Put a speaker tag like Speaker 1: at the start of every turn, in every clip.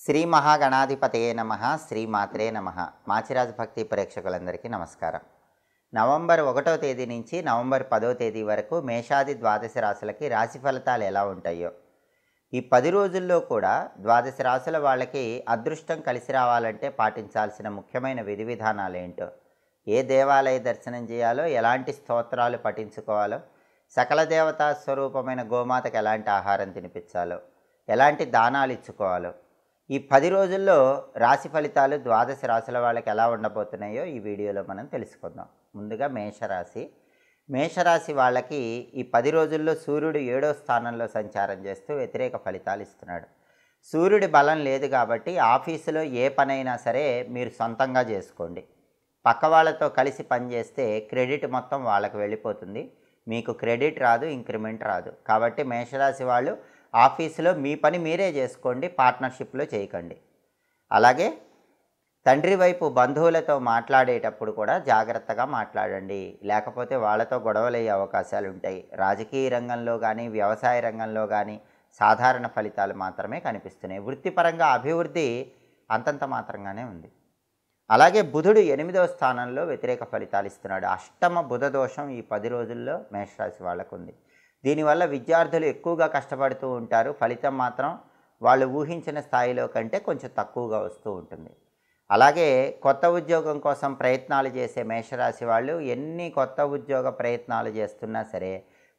Speaker 1: శ్రీ మహాగణాధిపతయే నమః. శ్రీమాత్రే నమః. మాచిరాజు భక్తి ప్రేక్షకులందరికీ నమస్కారం. నవంబర్ 1వ తేదీ నుంచి నవంబర్ 10వ తేదీ వరకు మేషాది ద్వాదశ రాశులకి రాశి ఫలితాలు ఎలా ఉంటాయో, ఈ 10 రోజుల్లో కూడా ద్వాదశ రాశుల వాళ్ళకి అదృష్టం కలిసి రావాలంటే పాటించాల్సిన ముఖ్యమైన విధి విధానాలు ఏంటో, ఏ దేవాలయ దర్శనం చేయాలో, ఎలాంటి స్తోత్రాలు పఠించుకోవాలో, సకల దేవతా స్వరూపమైన గోమాతకు ఎలాంటి ఆహారం తినిపించాలో, ఎలాంటి దానాలు ఇచ్చుకోవాలో, ఈ 10 రోజుల్లో రాశి ఫలితాలు ద్వాదశ రాశుల వాళ్ళకి ఎలా ఉండబోతున్నాయో ఈ వీడియోలో మనం తెలుసుకుందాం. ముందుగా మేషరాశి. మేషరాశి వాళ్ళకి ఈ 10 రోజుల్లో సూర్యుడు 7వ స్థానంలో సంచారం చేస్తూ వ్యతిరేక ఫలితాలు ఇస్తున్నాడు. సూర్యుడి బలం లేదు కాబట్టి ఆఫీసులో ఏ పనైనా సరే మీరు సొంతంగా చేసుకోండి. పక్క వాళ్ళతో కలిసి పనిచేస్తే క్రెడిట్ మొత్తం వాళ్ళకి వెళ్ళిపోతుంది. మీకు క్రెడిట్ రాదు, ఇంక్రిమెంట్ రాదు. కాబట్టి మేషరాశి వాళ్ళు ఆఫీసులో మీ పని మీరే చేసుకోండి, పార్ట్నర్షిప్లో చేయకండి. అలాగే తండ్రి వైపు బంధువులతో మాట్లాడేటప్పుడు కూడా జాగ్రత్తగా మాట్లాడండి, లేకపోతే వాళ్ళతో గొడవలయ్యే అవకాశాలు ఉంటాయి. రాజకీయ రంగంలో కానీ, వ్యవసాయ రంగంలో కానీ సాధారణ ఫలితాలు మాత్రమే కనిపిస్తున్నాయి. వృత్తిపరంగా అభివృద్ధి అంతంత మాత్రంగానే ఉంది. అలాగే బుధుడు 8వ స్థానంలో వ్యతిరేక ఫలితాలు ఇస్తున్నాడు. అష్టమ బుధ దోషం ఈ 10 రోజుల్లో మేషరాశి వాళ్ళకు ఉంది. దీనివల్ల విద్యార్థులు ఎక్కువగా కష్టపడుతూ ఉంటారు. ఫలితం మాత్రం వాళ్ళు ఊహించిన స్థాయిలో కంటే కొంచెం తక్కువగా వస్తూ ఉంటుంది. అలాగే కొత్త ఉద్యోగం కోసం ప్రయత్నాలు చేసే మేషరాశి వాళ్ళు ఎన్ని కొత్త ఉద్యోగ ప్రయత్నాలు చేస్తున్నా సరే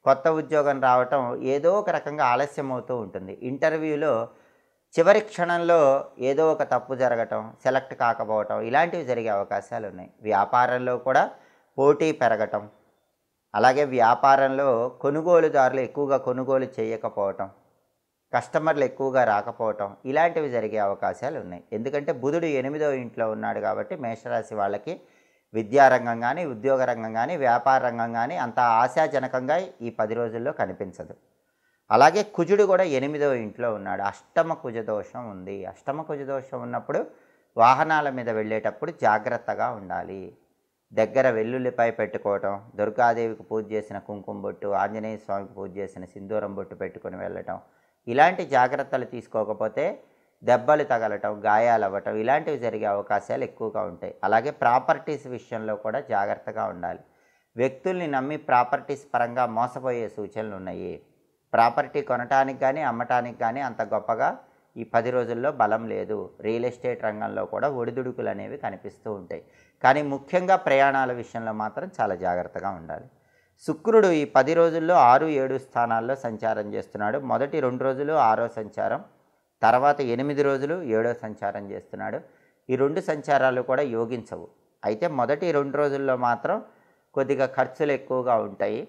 Speaker 1: కొత్త ఉద్యోగం రావటం ఏదో ఒక రకంగా ఆలస్యం అవుతూ ఉంటుంది. ఇంటర్వ్యూలో చివరి క్షణంలో ఏదో ఒక తప్పు జరగటం, సెలెక్ట్ కాకపోవటం ఇలాంటివి జరిగే అవకాశాలు ఉన్నాయి. వ్యాపారంలో కూడా పోటీ పెరగటం, అలాగే వ్యాపారంలో కొనుగోలుదారులు ఎక్కువగా కొనుగోలు చేయకపోవటం, కస్టమర్లు ఎక్కువగా రాకపోవటం ఇలాంటివి జరిగే అవకాశాలు ఉన్నాయి. ఎందుకంటే బుధుడు 8వ ఇంట్లో ఉన్నాడు కాబట్టి మేషరాశి వాళ్ళకి విద్యారంగం కానీ, ఉద్యోగ రంగం కానీ, వ్యాపార రంగం కానీ అంత ఆశాజనకంగా ఈ 10 రోజుల్లో కనిపించదు. అలాగే కుజుడు కూడా 8వ ఇంట్లో ఉన్నాడు. అష్టమ కుజదోషం ఉంది. అష్టమ కుజదోషం ఉన్నప్పుడు వాహనాల మీద వెళ్ళేటప్పుడు జాగ్రత్తగా ఉండాలి. దగ్గర వెల్లుల్లిపాయ పెట్టుకోవటం, దుర్గాదేవికి పూజ చేసిన కుంకుమ బొట్టు, ఆంజనేయ స్వామికి పూజ చేసిన సింధూరం బొట్టు పెట్టుకొని వెళ్ళటం, ఇలాంటి జాగ్రత్తలు తీసుకోకపోతే దెబ్బలు తగలటం, గాయాలు అవ్వటం ఇలాంటివి జరిగే అవకాశాలు ఎక్కువగా ఉంటాయి. అలాగే ప్రాపర్టీస్ విషయంలో కూడా జాగ్రత్తగా ఉండాలి. వ్యక్తుల్ని నమ్మి ప్రాపర్టీస్ పరంగా మోసపోయే సూచనలు ఉన్నాయి. ప్రాపర్టీ కొనటానికి కానీ, అమ్మటానికి కానీ అంత గొప్పగా ఈ 10 రోజుల్లో బలం లేదు. రియల్ ఎస్టేట్ రంగంలో కూడా ఒడిదుడుకులు అనేవి కనిపిస్తూ ఉంటాయి. కానీ ముఖ్యంగా ప్రయాణాల విషయంలో మాత్రం చాలా జాగ్రత్తగా ఉండాలి. శుక్రుడు ఈ 10 రోజుల్లో 6, 7 స్థానాల్లో సంచారం చేస్తున్నాడు. మొదటి 2 రోజులు 6వ సంచారం, తర్వాత 8 రోజులు 7వ సంచారం చేస్తున్నాడు. ఈ 2 సంచారాలు కూడా యోగించవు. అయితే మొదటి 2 రోజుల్లో మాత్రం కొద్దిగా ఖర్చులు ఎక్కువగా ఉంటాయి.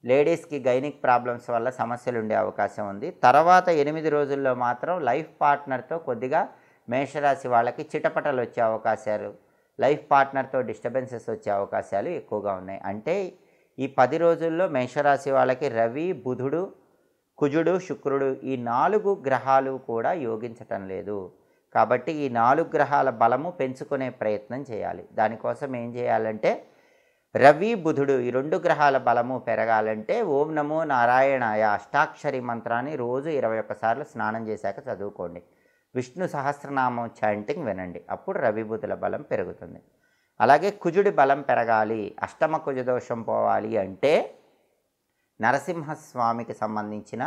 Speaker 1: లేడీస్కి గైనిక్ ప్రాబ్లమ్స్ వల్ల సమస్యలు ఉండే అవకాశం ఉంది. తర్వాత 8 రోజుల్లో మాత్రం లైఫ్ పార్ట్నర్తో కొద్దిగా మేషరాశి వాళ్ళకి చిటపటలు వచ్చే అవకాశాలు, లైఫ్ పార్ట్నర్తో డిస్టర్బెన్సెస్ వచ్చే అవకాశాలు ఎక్కువగా ఉన్నాయి. అంటే ఈ 10 రోజుల్లో మేషరాశి వాళ్ళకి రవి, బుధుడు, కుజుడు, శుక్రుడు ఈ 4 గ్రహాలు కూడా యోగించటం లేదు. కాబట్టి ఈ 4 గ్రహాల బలము పెంచుకునే ప్రయత్నం చేయాలి. దానికోసం ఏం చేయాలంటే రవి, బుధుడు ఈ 2 గ్రహాల బలము పెరగాలంటే ఓం నమో నారాయణాయ అష్టాక్షరి మంత్రాన్ని రోజు 21 సార్లు స్నానం చేశాక చదువుకోండి. విష్ణు సహస్రనామం చాంటింగ్ వినండి. అప్పుడు రవి బుధుల బలం పెరుగుతుంది. అలాగే కుజుడి బలం పెరగాలి, అష్టమ కుజదోషం పోవాలి అంటే నరసింహస్వామికి సంబంధించిన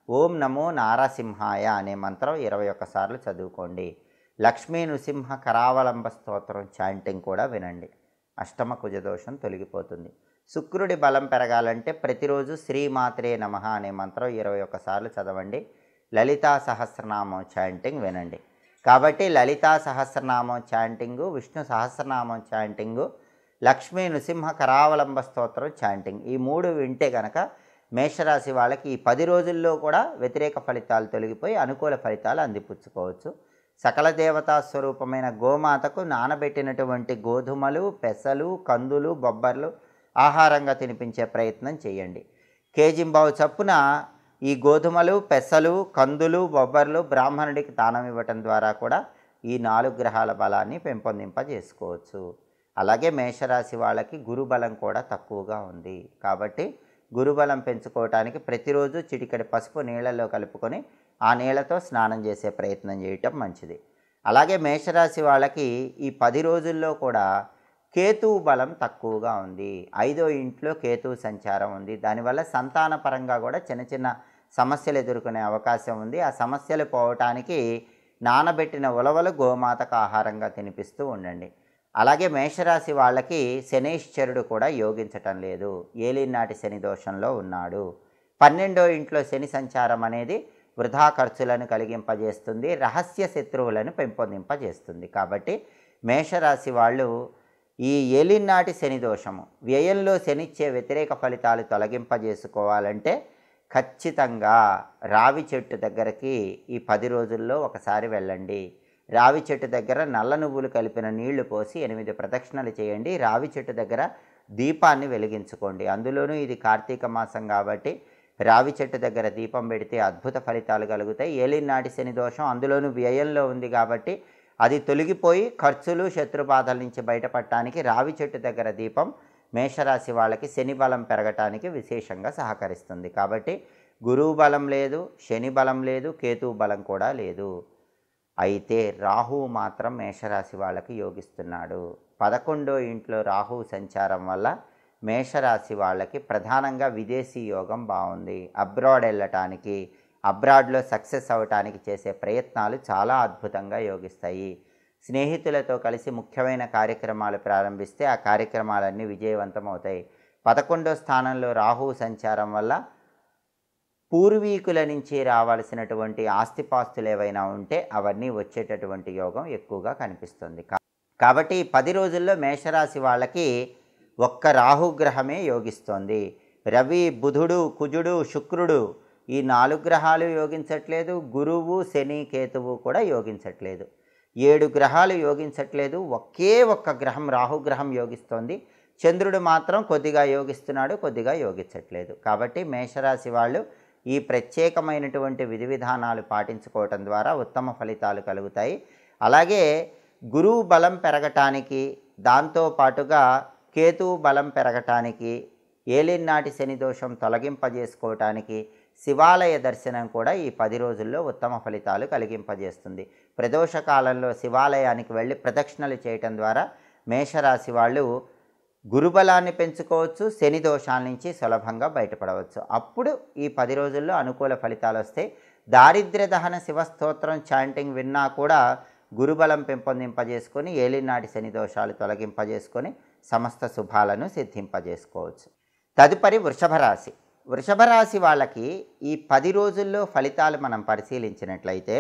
Speaker 1: ఓం నమో నారసింహాయ అనే మంత్రం 21 సార్లు చదువుకోండి. లక్ష్మీ నృసింహ కరావలంబ స్తోత్రం చాంటింగ్ కూడా వినండి. అష్టమ కుజదోషం తొలగిపోతుంది. శుక్రుడి బలం పెరగాలంటే ప్రతిరోజు శ్రీమాత్రే నమః అనే మంత్రం 21 సార్లు చదవండి. లలితా సహస్రనామం చాంటింగ్ వినండి. కాబట్టి లలితా సహస్రనామం చాంటింగు, విష్ణు సహస్రనామం చాంటింగు, లక్ష్మీ నృసింహ కరావలంబ స్తోత్రం చాంటింగ్ ఈ 3 వింటే కనుక మేషరాశి వాళ్ళకి ఈ 10 రోజుల్లో కూడా వ్యతిరేక ఫలితాలు తొలగిపోయి అనుకూల ఫలితాలు అందిపుచ్చుకోవచ్చు. సకల దేవతా స్వరూపమైన గోమాతకు నానబెట్టినటువంటి గోధుమలు, పెసలు, కందులు, బొబ్బర్లు ఆహారంగా తినిపించే ప్రయత్నం చేయండి. కేజింబావు చప్పున ఈ గోధుమలు, పెసలు, కందులు, బొబ్బర్లు బ్రాహ్మణుడికి దానం ఇవ్వటం ద్వారా కూడా ఈ 4 గ్రహాల బలాన్ని పెంపొందింపజేసుకోవచ్చు. అలాగే మేషరాశి వాళ్ళకి గురుబలం కూడా తక్కువగా ఉంది. కాబట్టి గురుబలం పెంచుకోవటానికి ప్రతిరోజు చిటికెడు పసుపు నీళ్ళల్లో కలుపుకొని ఆ నీళ్ళతో స్నానం చేసే ప్రయత్నం చేయటం మంచిది. అలాగే మేషరాశి వాళ్ళకి ఈ 10 రోజుల్లో కూడా కేతువు బలం తక్కువగా ఉంది. 5వ ఇంట్లో కేతువు సంచారం ఉంది. దానివల్ల సంతానపరంగా కూడా చిన్న చిన్న సమస్యలు ఎదుర్కొనే అవకాశం ఉంది. ఆ సమస్యలు పోవటానికి నానబెట్టిన ఉలవలు గోమాతకు ఆహారంగా తినిపిస్తూ ఉండండి. అలాగే మేషరాశి వాళ్ళకి శనైశ్చరుడు కూడా యోగించటం లేదు. ఏలినాటి శని దోషంలో ఉన్నాడు. 12వ ఇంట్లో శని సంచారం అనేది వృధా ఖర్చులను కలిగింపజేస్తుంది, రహస్య శత్రువులను పెంపొందింపజేస్తుంది. కాబట్టి మేషరాశి వాళ్ళు ఈ ఏలినాటి శని దోషము, వ్యయంలో శనిచ్చే వ్యతిరేక ఫలితాలు తొలగింపజేసుకోవాలంటే ఖచ్చితంగా రావి చెట్టు దగ్గరికి ఈ 10 రోజుల్లో ఒకసారి వెళ్ళండి. రావి చెట్టు దగ్గర నల్ల నువ్వులు కలిపిన నీళ్లు పోసి 8 ప్రదక్షిణలు చేయండి. రావి చెట్టు దగ్గర దీపాన్ని వెలిగించుకోండి. అందులోనూ ఇది కార్తీక మాసం కాబట్టి రావి చెట్టు దగ్గర దీపం పెడితే అద్భుత ఫలితాలు కలుగుతాయి. ఏలినాటి శని దోషం అందులోనూ వ్యయంలో ఉంది కాబట్టి అది తొలగిపోయి ఖర్చులు శత్రుబాధల నుంచి బయటపడటానికి రావి చెట్టు దగ్గర దీపం మేషరాశి వాళ్ళకి శని బలం పెరగటానికి విశేషంగా సహకరిస్తుంది. కాబట్టి గురువు బలం లేదు, శని బలం లేదు, కేతువు బలం కూడా లేదు. అయితే రాహువు మాత్రం మేషరాశి వాళ్ళకి యోగిస్తున్నాడు. 11వ ఇంట్లో రాహువు సంచారం వల్ల మేషరాశి వాళ్ళకి ప్రధానంగా విదేశీ యోగం బాగుంది. అబ్రాడ్ వెళ్ళటానికి, అబ్రాడ్లో సక్సెస్ అవ్వటానికి చేసే ప్రయత్నాలు చాలా అద్భుతంగా యోగిస్తాయి. స్నేహితులతో కలిసి ముఖ్యమైన కార్యక్రమాలు ప్రారంభిస్తే ఆ కార్యక్రమాలన్నీ విజయవంతం అవుతాయి. 11వ స్థానంలో రాహువు సంచారం వల్ల పూర్వీకుల నుంచి రావాల్సినటువంటి ఆస్తిపాస్తులు ఏవైనా ఉంటే అవన్నీ వచ్చేటటువంటి యోగం ఎక్కువగా కనిపిస్తుంది. కాబట్టి 10 రోజుల్లో మేషరాశి వాళ్ళకి ఒక్క రాహుగ్రహమే యోగిస్తోంది. రవి, బుధుడు, కుజుడు, శుక్రుడు ఈ 4 గ్రహాలు యోగించట్లేదు. గురువు, శని, కేతువు కూడా యోగించట్లేదు. 7 గ్రహాలు యోగించట్లేదు. ఒకే ఒక్క గ్రహం రాహుగ్రహం యోగిస్తోంది. చంద్రుడు మాత్రం కొద్దిగా యోగిస్తున్నాడు, కొద్దిగా యోగించట్లేదు. కాబట్టి మేషరాశి వాళ్ళు ఈ ప్రత్యేకమైనటువంటి విధి విధానాలు పాటించుకోవటం ద్వారా ఉత్తమ ఫలితాలు కలుగుతాయి. అలాగే గురువు బలం పెరగటానికి, దాంతోపాటుగా కేతువు బలం పెరగటానికి, ఏలినాటి శని దోషం తొలగింపజేసుకోవటానికి శివాలయ దర్శనం కూడా ఈ 10 రోజుల్లో ఉత్తమ ఫలితాలు కలిగింపజేస్తుంది. ప్రదోష కాలంలో శివాలయానికి వెళ్ళి ప్రదక్షిణలు చేయటం ద్వారా మేషరాశి వాళ్ళు గురుబలాన్ని పెంచుకోవచ్చు, శని దోషాల నుంచి సులభంగా బయటపడవచ్చు. అప్పుడు ఈ 10 రోజుల్లో అనుకూల ఫలితాలు వస్తాయి. దారిద్ర్య దహన శివస్తోత్రం చాంటింగ్ విన్నా కూడా గురుబలం పెంపొందింపజేసుకొని ఏలినాటి శని దోషాలు తొలగింపజేసుకొని సమస్త శుభాలను సిద్ధింపజేసుకోవచ్చు. తదుపరి వృషభ రాశి. వృషభ రాశి వాళ్ళకి ఈ 10 రోజుల్లో ఫలితాలు మనం పరిశీలించినట్లయితే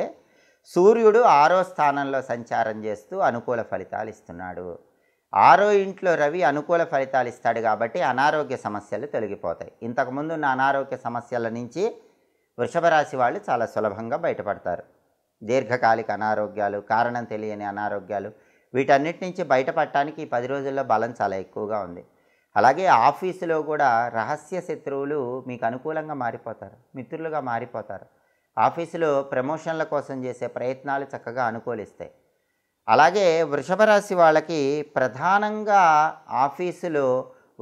Speaker 1: సూర్యుడు 6వ స్థానంలో సంచారం చేస్తూ అనుకూల ఫలితాలు ఇస్తున్నాడు. 6వ ఇంట్లో రవి అనుకూల ఫలితాలు ఇస్తాడు కాబట్టి అనారోగ్య సమస్యలు తొలగిపోతాయి. ఇంతకుముందు ఉన్న అనారోగ్య సమస్యల నుంచి వృషభ రాశి వాళ్ళు చాలా సులభంగా బయటపడతారు. దీర్ఘకాలిక అనారోగ్యాలు, కారణం తెలియని అనారోగ్యాలు, వీటన్నిటి నుంచి బయటపడటానికి ఈ 10 రోజుల్లో బలం చాలా ఎక్కువగా ఉంది. అలాగే ఆఫీసులో కూడా రహస్య శత్రువులు మీకు అనుకూలంగా మారిపోతారు, మిత్రులుగా మారిపోతారు. ఆఫీసులో ప్రమోషన్ల కోసం చేసే ప్రయత్నాలు చక్కగా అనుకూలిస్తాయి. అలాగే వృషభ రాశి వాళ్ళకి ప్రధానంగా ఆఫీసులో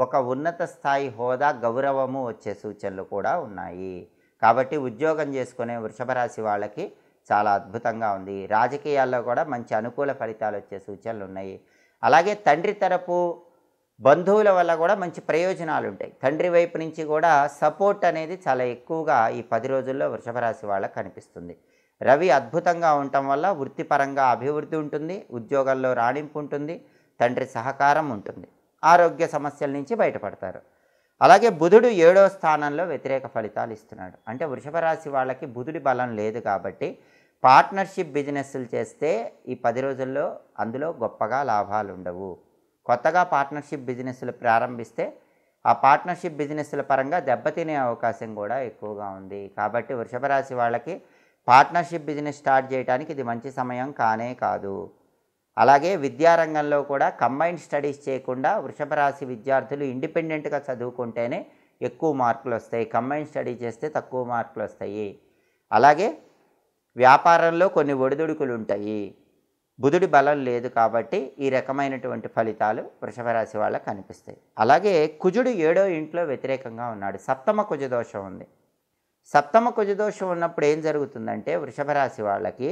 Speaker 1: ఒక ఉన్నత స్థాయి హోదా, గౌరవము వచ్చే సూచనలు కూడా ఉన్నాయి. కాబట్టి ఉద్యోగం చేసుకునే వృషభ రాశి వాళ్ళకి చాలా అద్భుతంగా ఉంది. రాజకీయాల్లో కూడా మంచి అనుకూల ఫలితాలు వచ్చే సూచనలు ఉన్నాయి. అలాగే తండ్రి తరపు బంధువుల వల్ల కూడా మంచి ప్రయోజనాలు ఉంటాయి. తండ్రి వైపు నుంచి కూడా సపోర్ట్ అనేది చాలా ఎక్కువగా ఈ 10 రోజుల్లో వృషభ రాశి వాళ్ళకి కనిపిస్తుంది. రవి అద్భుతంగా ఉండటం వల్ల వృత్తిపరంగా అభివృద్ధి ఉంటుంది, ఉద్యోగంలో రాణింపు ఉంటుంది, తండ్రి సహకారం ఉంటుంది, ఆరోగ్య సమస్యల నుంచి బయటపడతారు. అలాగే బుధుడు 7వ స్థానంలో వ్యతిరేక ఫలితాలు ఇస్తున్నాడు. అంటే వృషభ రాశి వాళ్ళకి బుధుడి బలం లేదు కాబట్టి పార్ట్నర్షిప్ బిజినెస్లు చేస్తే ఈ 10 రోజుల్లో అందులో గొప్పగా లాభాలు ఉండవు. కొత్తగా పార్ట్నర్షిప్ బిజినెస్లు ప్రారంభిస్తే ఆ పార్ట్నర్షిప్ బిజినెస్ల పరంగా దెబ్బతినే అవకాశం కూడా ఎక్కువగా ఉంది. కాబట్టి వృషభ రాశి వాళ్ళకి పార్ట్నర్షిప్ బిజినెస్ స్టార్ట్ చేయడానికి ఇది మంచి సమయం కానే కాదు. అలాగే విద్యారంగంలో కూడా కంబైన్డ్ స్టడీస్ చేయకుండా వృషభ రాశి విద్యార్థులు ఇండిపెండెంట్గా చదువుకుంటేనే ఎక్కువ మార్కులు వస్తాయి, కంబైన్డ్ స్టడీ చేస్తే తక్కువ మార్కులు వస్తాయి. అలాగే వ్యాపారంలో కొన్ని ఒడిదుడుకులు ఉంటాయి. బుధుడి బలం లేదు కాబట్టి ఈ రకమైనటువంటి ఫలితాలు వృషభ రాశి వాళ్ళకి కనిపిస్తాయి. అలాగే కుజుడు 7వ ఇంట్లో వ్యతిరేకంగా ఉన్నాడు. సప్తమ కుజ దోషం ఉంది. సప్తమ కుజదోషం ఉన్నప్పుడు ఏం జరుగుతుందంటే వృషభ రాశి వాళ్ళకి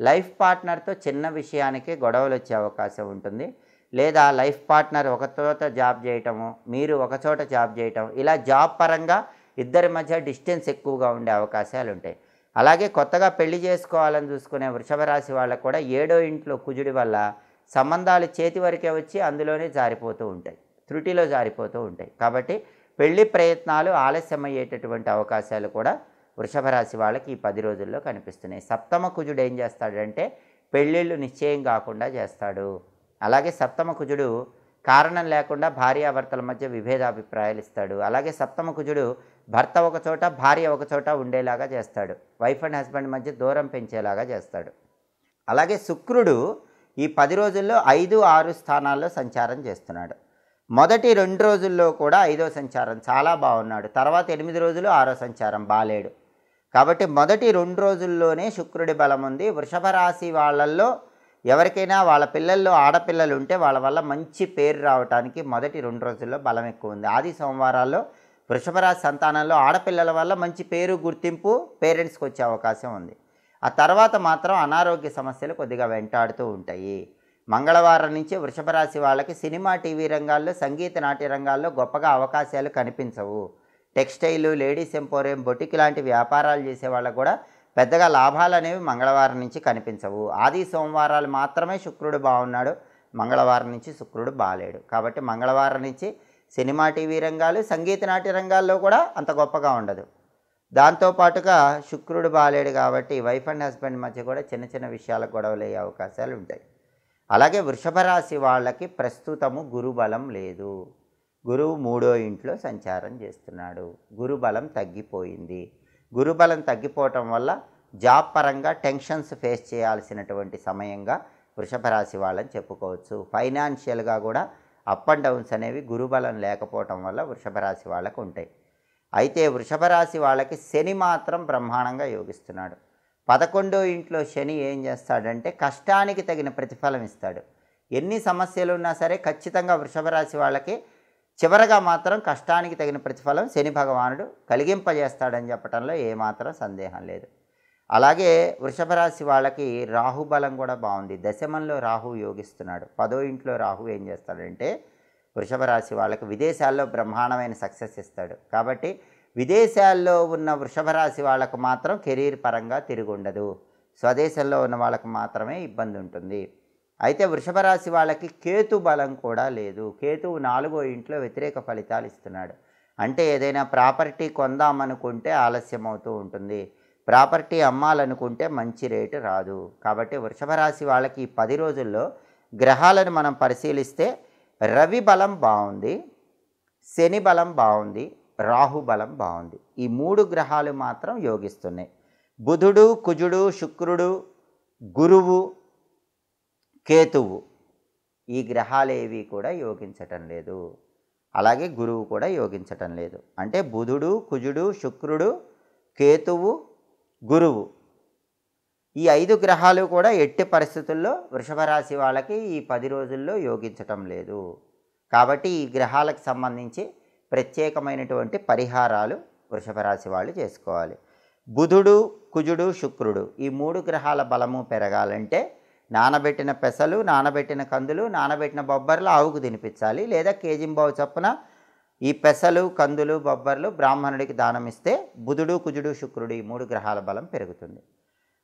Speaker 1: లైఫ్ పార్ట్నర్తో చిన్న విషయానికి గొడవలు వచ్చే అవకాశం ఉంటుంది. లేదా లైఫ్ పార్ట్నర్ ఒక చోట జాబ్ చేయటము, మీరు ఒక చోట జాబ్ చేయటం, ఇలా జాబ్ పరంగా ఇద్దరి మధ్య డిస్టెన్స్ ఎక్కువగా ఉండే అవకాశాలు ఉంటాయి. అలాగే కొత్తగా పెళ్లి చేసుకోవాలని చూసుకునే వృషభ రాశి వాళ్ళకు కూడా 7వ ఇంట్లో కుజుడి వల్ల సంబంధాలు చేతి వరకే వచ్చి అందులోనే జారిపోతూ ఉంటాయి, త్రుటిలో జారిపోతూ ఉంటాయి. కాబట్టి పెళ్లి ప్రయత్నాలు ఆలస్యమయ్యేటటువంటి అవకాశాలు కూడా వృషభ రాశి వాళ్ళకి ఈ 10 రోజుల్లో కనిపిస్తున్నాయి. సప్తమ కుజుడు ఏం చేస్తాడంటే పెళ్ళిళ్ళు నిశ్చయం కాకుండా చేస్తాడు. అలాగే సప్తమ కుజుడు కారణం లేకుండా భార్యాభర్తల మధ్య విభేదాభిప్రాయాలు ఇస్తాడు. అలాగే సప్తమ కుజుడు భర్త ఒక చోట భార్య ఒక చోట ఉండేలాగా చేస్తాడు. వైఫ్ అండ్ హస్బెండ్ మధ్య దూరం పెంచేలాగా చేస్తాడు. అలాగే శుక్రుడు ఈ 10 రోజుల్లో 5, 6 స్థానాల్లో సంచారం చేస్తున్నాడు. మొదటి 2 రోజుల్లో కూడా 5వ సంచారం చాలా బాగున్నాడు. తర్వాత 8 రోజులు 6వ సంచారం బాలేడు. కాబట్టి మొదటి 2 రోజుల్లోనే శుక్రుడి బలం ఉంది. వృషభ రాశి వాళ్ళల్లో ఎవరికైనా వాళ్ళ పిల్లల్లో ఆడపిల్లలు ఉంటే వాళ్ళ వల్ల మంచి పేరు రావడానికి మొదటి 2 రోజుల్లో బలం ఎక్కువ ఉంది. ఆది సోమవారాల్లో వృషభ రాశి సంతానంలో ఆడపిల్లల వల్ల మంచి పేరు గుర్తింపు పేరెంట్స్కి వచ్చే అవకాశం ఉంది. ఆ తర్వాత మాత్రం అనారోగ్య సమస్యలు కొద్దిగా వెంటాడుతూ ఉంటాయి. మంగళవారం నుంచి వృషభ రాశి వాళ్ళకి సినిమా, టీవీ రంగాల్లో, సంగీత, నాట్య రంగాల్లో గొప్పగా అవకాశాలు కనిపించవు. టెక్స్టైలు, లేడీస్ ఎంపోరియం, బొటిక్ లాంటి వ్యాపారాలు చేసే వాళ్ళకు కూడా పెద్దగా లాభాలు అనేవి మంగళవారం నుంచి కనిపించవు. ఆది సోమవారాలు మాత్రమే శుక్రుడు బాగున్నాడు, మంగళవారం నుంచి శుక్రుడు బాలేడు. కాబట్టి మంగళవారం నుంచి సినిమా, టీవీ రంగాలు, సంగీత, నాట్య రంగాల్లో కూడా అంత గొప్పగా ఉండదు. దాంతోపాటుగా శుక్రుడు బాలేడు కాబట్టి వైఫ్ అండ్ హస్బెండ్ మధ్య కూడా చిన్న చిన్న విషయాలకు గొడవలు అయ్యే అవకాశాలు ఉంటాయి. అలాగే వృషభ రాశి వాళ్ళకి ప్రస్తుతము గురుబలం లేదు. గురువు 3వ ఇంట్లో సంచారం చేస్తున్నాడు. గురుబలం తగ్గిపోయింది. గురుబలం తగ్గిపోవటం వల్ల జాబ్ పరంగా టెన్షన్స్ ఫేస్ చేయాల్సినటువంటి సమయంగా వృషభ రాశి వాళ్ళని చెప్పుకోవచ్చు. ఫైనాన్షియల్గా కూడా అప్ అండ్ డౌన్స్ అనేవి గురుబలం లేకపోవటం వల్ల వృషభ రాశి వాళ్ళకు ఉంటాయి. అయితే వృషభ రాశి వాళ్ళకి శని మాత్రం బ్రహ్మాండంగా యోగిస్తున్నాడు. 11వ ఇంట్లో శని ఏం చేస్తాడంటే కష్టానికి తగిన ప్రతిఫలం ఇస్తాడు. ఎన్ని సమస్యలు ఉన్నా సరే ఖచ్చితంగా వృషభ రాశి వాళ్ళకి చివరగా మాత్రం కష్టానికి తగిన ప్రతిఫలం శని భగవానుడు కలిగింపజేస్తాడని చెప్పడంలో ఏమాత్రం సందేహం లేదు. అలాగే వృషభ రాశి వాళ్ళకి రాహుబలం కూడా బాగుంది. దశమంలో రాహు యోగిస్తున్నాడు. 10వ ఇంట్లో రాహు ఏం చేస్తాడంటే వృషభ రాశి వాళ్ళకి విదేశాల్లో బ్రహ్మాండమైన సక్సెస్ ఇస్తాడు. కాబట్టి విదేశాల్లో ఉన్న వృషభ రాశి వాళ్ళకు మాత్రం కెరీర్ పరంగా తిరుగుండదు. స్వదేశంలో ఉన్న వాళ్ళకు మాత్రమే ఇబ్బంది ఉంటుంది. అయితే వృషభ రాశి వాళ్ళకి కేతు బలం కూడా లేదు. కేతువు 4వ ఇంట్లో వ్యతిరేక ఫలితాలు ఇస్తున్నాడు. అంటే ఏదైనా ప్రాపర్టీ కొందామనుకుంటే ఆలస్యం అవుతూ ఉంటుంది, ప్రాపర్టీ అమ్మాలనుకుంటే మంచి రేటు రాదు. కాబట్టి వృషభ రాశి వాళ్ళకి ఈ 10 రోజుల్లో గ్రహాలను మనం పరిశీలిస్తే రవి బలం బాగుంది, శని బలం బాగుంది, రాహు బలం బాగుంది. ఈ 3 గ్రహాలు మాత్రం యోగిస్తున్నాయి. బుధుడు, కుజుడు, శుక్రుడు, గురువు, కేతువు ఈ గ్రహాలేవి కూడా యోగించటం లేదు. అలాగే గురువు కూడా యోగించటం లేదు. అంటే బుధుడు, కుజుడు, శుక్రుడు, కేతువు, గురువు ఈ 5 గ్రహాలు కూడా ఎట్టి పరిస్థితుల్లో వృషభ రాశి వాళ్ళకి ఈ 10 రోజుల్లో యోగించటం లేదు. కాబట్టి ఈ గ్రహాలకు సంబంధించి ప్రత్యేకమైనటువంటి పరిహారాలు వృషభ రాశి వాళ్ళు చేసుకోవాలి. బుధుడు, కుజుడు, శుక్రుడు ఈ 3 గ్రహాల బలము పెరగాలంటే నానబెట్టిన పెసలు, నానబెట్టిన కందులు, నానబెట్టిన బొబ్బర్లు ఆవుకు తినిపించాలి. లేదా కేజింబావు చొప్పున ఈ పెసలు, కందులు, బొబ్బర్లు బ్రాహ్మణుడికి దానం ఇస్తే బుధుడు, కుజుడు, శుక్రుడు ఈ 3 గ్రహాల బలం పెరుగుతుంది.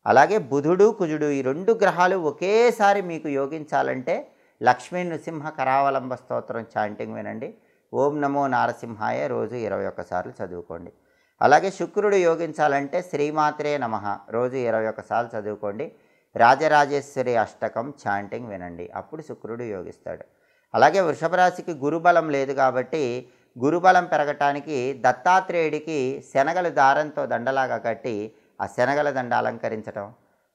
Speaker 1: అలాగే బుధుడు, కుజుడు ఈ 2 గ్రహాలు ఒకేసారి మీకు యోగించాలంటే లక్ష్మీ నృసింహ కరావలంబ స్తోత్రం చాంటింగ్ వినండి. ఓం నమో నారసింహాయ రోజు 21 సార్లు చదువుకోండి. అలాగే శుక్రుడు యోగించాలంటే శ్రీమాత్రే నమః రోజు 21 సార్లు చదువుకోండి. రాజరాజేశ్వరి అష్టకం చాంటింగ్ వినండి. అప్పుడు శుక్రుడు యోగిస్తాడు. అలాగే వృషభ రాశికి గురుబలం లేదు కాబట్టి గురుబలం పెరగటానికి దత్తాత్రేయుడికి శనగలు దారంతో దండలాగా కట్టి ఆ శనగల దండ అలంకరించటం,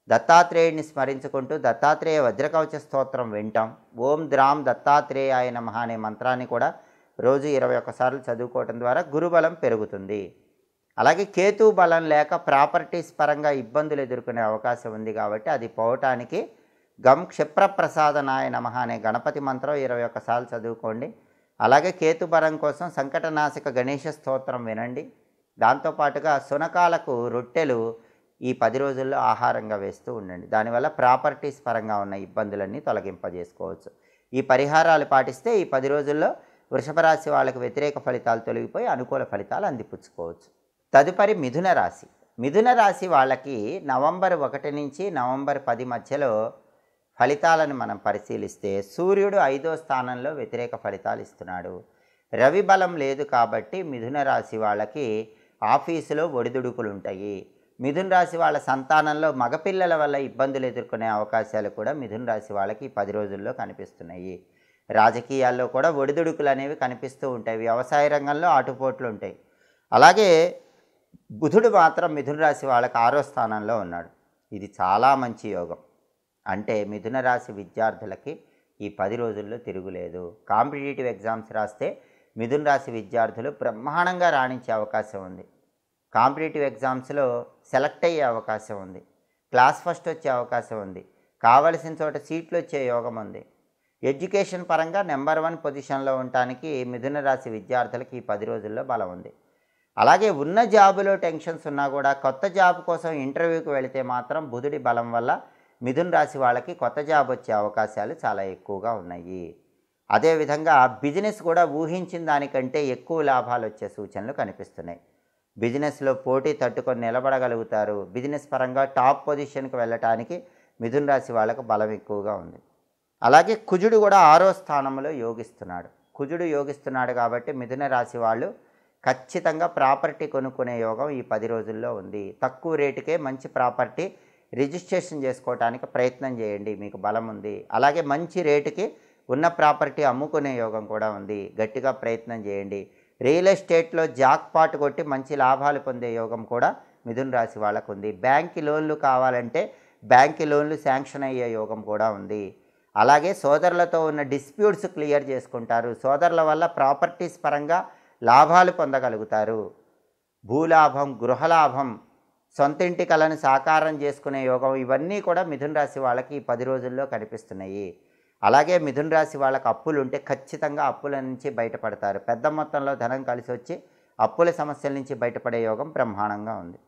Speaker 1: దత్తాత్రేయుడిని స్మరించుకుంటూ దత్తాత్రేయ వజ్రకవచ స్తోత్రం వింటాం. ఓం ద్రాం దత్తాత్రేయాయ నమః అనే మంత్రాన్ని కూడా రోజు 21 సార్లు చదువుకోవటం ద్వారా గురుబలం పెరుగుతుంది. అలాగే కేతు బలం లేక ప్రాపర్టీస్ పరంగా ఇబ్బందులు ఎదుర్కొనే అవకాశం ఉంది కాబట్టి అది పోవటానికి గం క్షిప్రప్రసాదనాయ నమః అనే గణపతి మంత్రం 21 సార్లు చదువుకోండి. అలాగే కేతు బలం కోసం సంకటనాశక గణేష స్తోత్రం వినండి. దాంతోపాటుగా శునకాలకు రొట్టెలు ఈ 10 రోజుల్లో ఆహారంగా వేస్తూ ఉండండి. దానివల్ల ప్రాపర్టీస్ పరంగా ఉన్న ఇబ్బందులన్నీ తొలగింపజేసుకోవచ్చు. ఈ పరిహారాలు పాటిస్తే ఈ 10 రోజుల్లో వృషభ రాశి వాళ్ళకి వ్యతిరేక ఫలితాలు తొలగిపోయి అనుకూల ఫలితాలు అందిపుచ్చుకోవచ్చు. తదుపరి మిథున రాశి. మిథున రాశి వాళ్ళకి నవంబర్ 1 నుంచి నవంబర్ 10 మధ్యలో ఫలితాలను మనం పరిశీలిస్తే సూర్యుడు 5వ స్థానంలో వ్యతిరేక ఫలితాలు ఇస్తున్నాడు. రవి బలం లేదు కాబట్టి మిథున రాశి వాళ్ళకి ఆఫీసులో ఒడిదుడుకులు ఉంటాయి. మిథున రాశి వాళ్ళ సంతానంలో మగపిల్లల వల్ల ఇబ్బందులు ఎదుర్కొనే అవకాశాలు కూడా మిథున రాశి వాళ్ళకి 10 రోజుల్లో కనిపిస్తున్నాయి. రాజకీయాల్లో కూడా ఒడిదుడుకులు అనేవి కనిపిస్తూ ఉంటాయి. వ్యవసాయ రంగంలో ఆటుపోట్లు ఉంటాయి. అలాగే బుధుడు మాత్రం మిథున రాశి వాళ్ళకి 6వ స్థానంలో ఉన్నాడు. ఇది చాలా మంచి యోగం. అంటే మిథున రాశి విద్యార్థులకి ఈ 10 రోజుల్లో తిరుగులేదు. కాంపిటేటివ్ ఎగ్జామ్స్ రాస్తే మిథున రాశి విద్యార్థులు బ్రహ్మాండంగా రాణించే అవకాశం ఉంది. కాంపిటేటివ్ ఎగ్జామ్స్లో సెలెక్ట్ అయ్యే అవకాశం ఉంది. క్లాస్ ఫస్ట్ వచ్చే అవకాశం ఉంది. కావలసిన చోట సీట్లు వచ్చే యోగం ఉంది. ఎడ్యుకేషన్ పరంగా నెంబర్ 1 పొజిషన్లో ఉండటానికి మిథున రాశి విద్యార్థులకి ఈ 10 రోజుల్లో బలం ఉంది. అలాగే ఉన్న జాబులో టెన్షన్స్ ఉన్నా కూడా కొత్త జాబ్ కోసం ఇంటర్వ్యూకి వెళితే మాత్రం బుధుడి బలం వల్ల మిథున రాశి వాళ్ళకి కొత్త జాబ్ వచ్చే అవకాశాలు చాలా ఎక్కువగా ఉన్నాయి. అదేవిధంగా బిజినెస్ కూడా ఊహించిన దానికంటే ఎక్కువ లాభాలు వచ్చే సూచనలు కనిపిస్తున్నాయి. బిజినెస్లో పోటీ తట్టుకొని నిలబడగలుగుతారు. బిజినెస్ పరంగా టాప్ పొజిషన్కి వెళ్ళటానికి మిథున రాశి వాళ్ళకు బలం ఎక్కువగా ఉంది. అలాగే కుజుడు కూడా 6వ స్థానంలో యోగిస్తున్నాడు. కుజుడు యోగిస్తున్నాడు కాబట్టి మిథున రాశి వాళ్ళు ఖచ్చితంగా ప్రాపర్టీ కొనుక్కునే యోగం ఈ 10 రోజుల్లో ఉంది. తక్కువ రేటుకే మంచి ప్రాపర్టీ రిజిస్ట్రేషన్ చేసుకోవడానికి ప్రయత్నం చేయండి, మీకు బలం ఉంది. అలాగే మంచి రేటుకి ఉన్న ప్రాపర్టీ అమ్ముకునే యోగం కూడా ఉంది. గట్టిగా ప్రయత్నం చేయండి. రియల్ ఎస్టేట్లో జాక్పాట్ కొట్టి మంచి లాభాలు పొందే యోగం కూడా మిథున రాశి వాళ్ళకు ఉంది. బ్యాంక్ లోన్లు కావాలంటే బ్యాంక్ లోన్లు శాంక్షన్ అయ్యే యోగం కూడా ఉంది. అలాగే సోదరులతో ఉన్న డిస్ప్యూట్స్ క్లియర్ చేసుకుంటారు. సోదరుల వల్ల ప్రాపర్టీస్ పరంగా లాభాలు పొందగలుగుతారు. భూలాభం, గృహలాభం, సొంతింటి కలను సాకారం చేసుకునే యోగం ఇవన్నీ కూడా మిథున రాశి వాళ్ళకి ఈ 10 రోజుల్లో కనిపిస్తున్నాయి. అలాగే మిథున రాశి వాళ్ళకి అప్పులు ఉంటే ఖచ్చితంగా అప్పుల నుంచి బయటపడతారు. పెద్ద మొత్తంలో ధనం కలిసి వచ్చి అప్పుల సమస్యల నుంచి బయటపడే యోగం బ్రహ్మాండంగా ఉంది.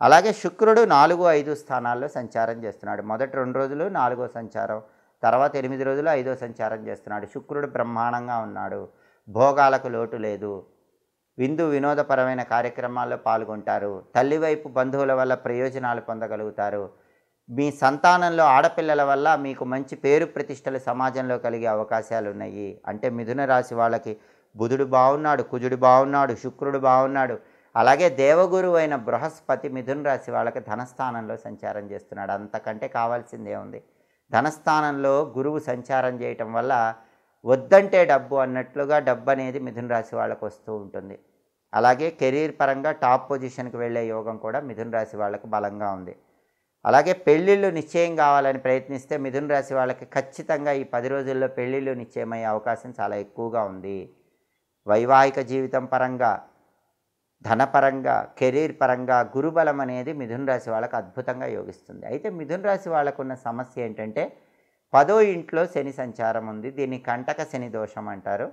Speaker 1: అలాగే శుక్రుడు 4, 5 స్థానాల్లో సంచారం చేస్తున్నాడు. మొదటి 2 రోజులు 4వ సంచారం, తర్వాత 8 రోజులు 5వ సంచారం చేస్తున్నాడు. శుక్రుడు బ్రహ్మాండంగా ఉన్నాడు. భోగాలకు లోటు లేదు. విందు వినోదపరమైన కార్యక్రమాల్లో పాల్గొంటారు. తల్లి వైపు బంధువుల వల్ల ప్రయోజనాలు పొందగలుగుతారు. మీ సంతానంలో ఆడపిల్లల వల్ల మీకు మంచి పేరు ప్రతిష్టలు సమాజంలో కలిగే అవకాశాలు ఉన్నాయి. అంటే మిథున రాశి వాళ్ళకి బుధుడు బాగున్నాడు, కుజుడు బాగున్నాడు, శుక్రుడు బాగున్నాడు. అలాగే దేవగురువు అయిన బృహస్పతి మిథున రాశి వాళ్ళకి ధనస్థానంలో సంచారం చేస్తున్నాడు. అంతకంటే కావాల్సిందే ఉంది. ధనస్థానంలో గురువు సంచారం చేయటం వల్ల వద్దంటే డబ్బు అన్నట్లుగా డబ్బు అనేది మిథున రాశి వాళ్ళకు వస్తూ ఉంటుంది. అలాగే కెరీర్ పరంగా టాప్ పొజిషన్కి వెళ్ళే యోగం కూడా మిథున రాశి వాళ్ళకు బలంగా ఉంది. అలాగే పెళ్ళిళ్ళు నిశ్చయం కావాలని ప్రయత్నిస్తే మిథున రాశి వాళ్ళకి ఖచ్చితంగా ఈ 10 రోజుల్లో పెళ్ళిళ్ళు నిశ్చయమయ్యే అవకాశం చాలా ఎక్కువగా ఉంది. వైవాహిక జీవితం పరంగా, ధనపరంగా, కెరీర్ పరంగా గురుబలం అనేది మిథున రాశి వాళ్ళకు అద్భుతంగా యోగిస్తుంది. అయితే మిథున రాశి వాళ్ళకు ఉన్న సమస్య ఏంటంటే 10వ ఇంట్లో శని సంచారం ఉంది. దీన్ని కంటక శని దోషం అంటారు.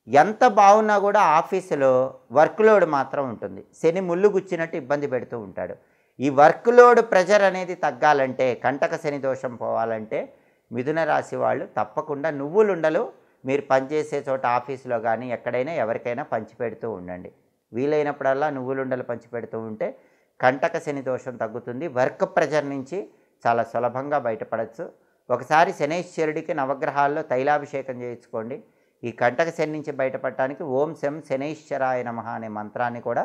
Speaker 1: ఎంత బాగున్నా కూడా ఆఫీసులో వర్క్ లోడ్ మాత్రం ఉంటుంది. శని ముళ్ళు గుచ్చినట్టు ఇబ్బంది పెడుతూ ఉంటాడు. ఈ వర్క్ లోడ్ ప్రెషర్ అనేది తగ్గాలంటే, కంటక శని దోషం పోవాలంటే మిథున రాశి వాళ్ళు తప్పకుండా నువ్వులుండలు మీరు పనిచేసే చోట ఆఫీసులో కానీ ఎక్కడైనా ఎవరికైనా పంచిపెడుతూ ఉండండి. వీలైనప్పుడల్లా నువ్వులుండలు పంచిపెడుతూ ఉంటే కంటక శని దోషం తగ్గుతుంది. వర్క్ ప్రెషర్ నుంచి చాలా సులభంగా బయటపడవచ్చు. ఒకసారి శనైశ్వరుడికి నవగ్రహాల్లో తైలాభిషేకం చేయించుకోండి. ఈ కంటక శని నుంచి బయటపడటానికి ఓం శం శనైశ్వరాయ నమః అనే మంత్రాన్ని కూడా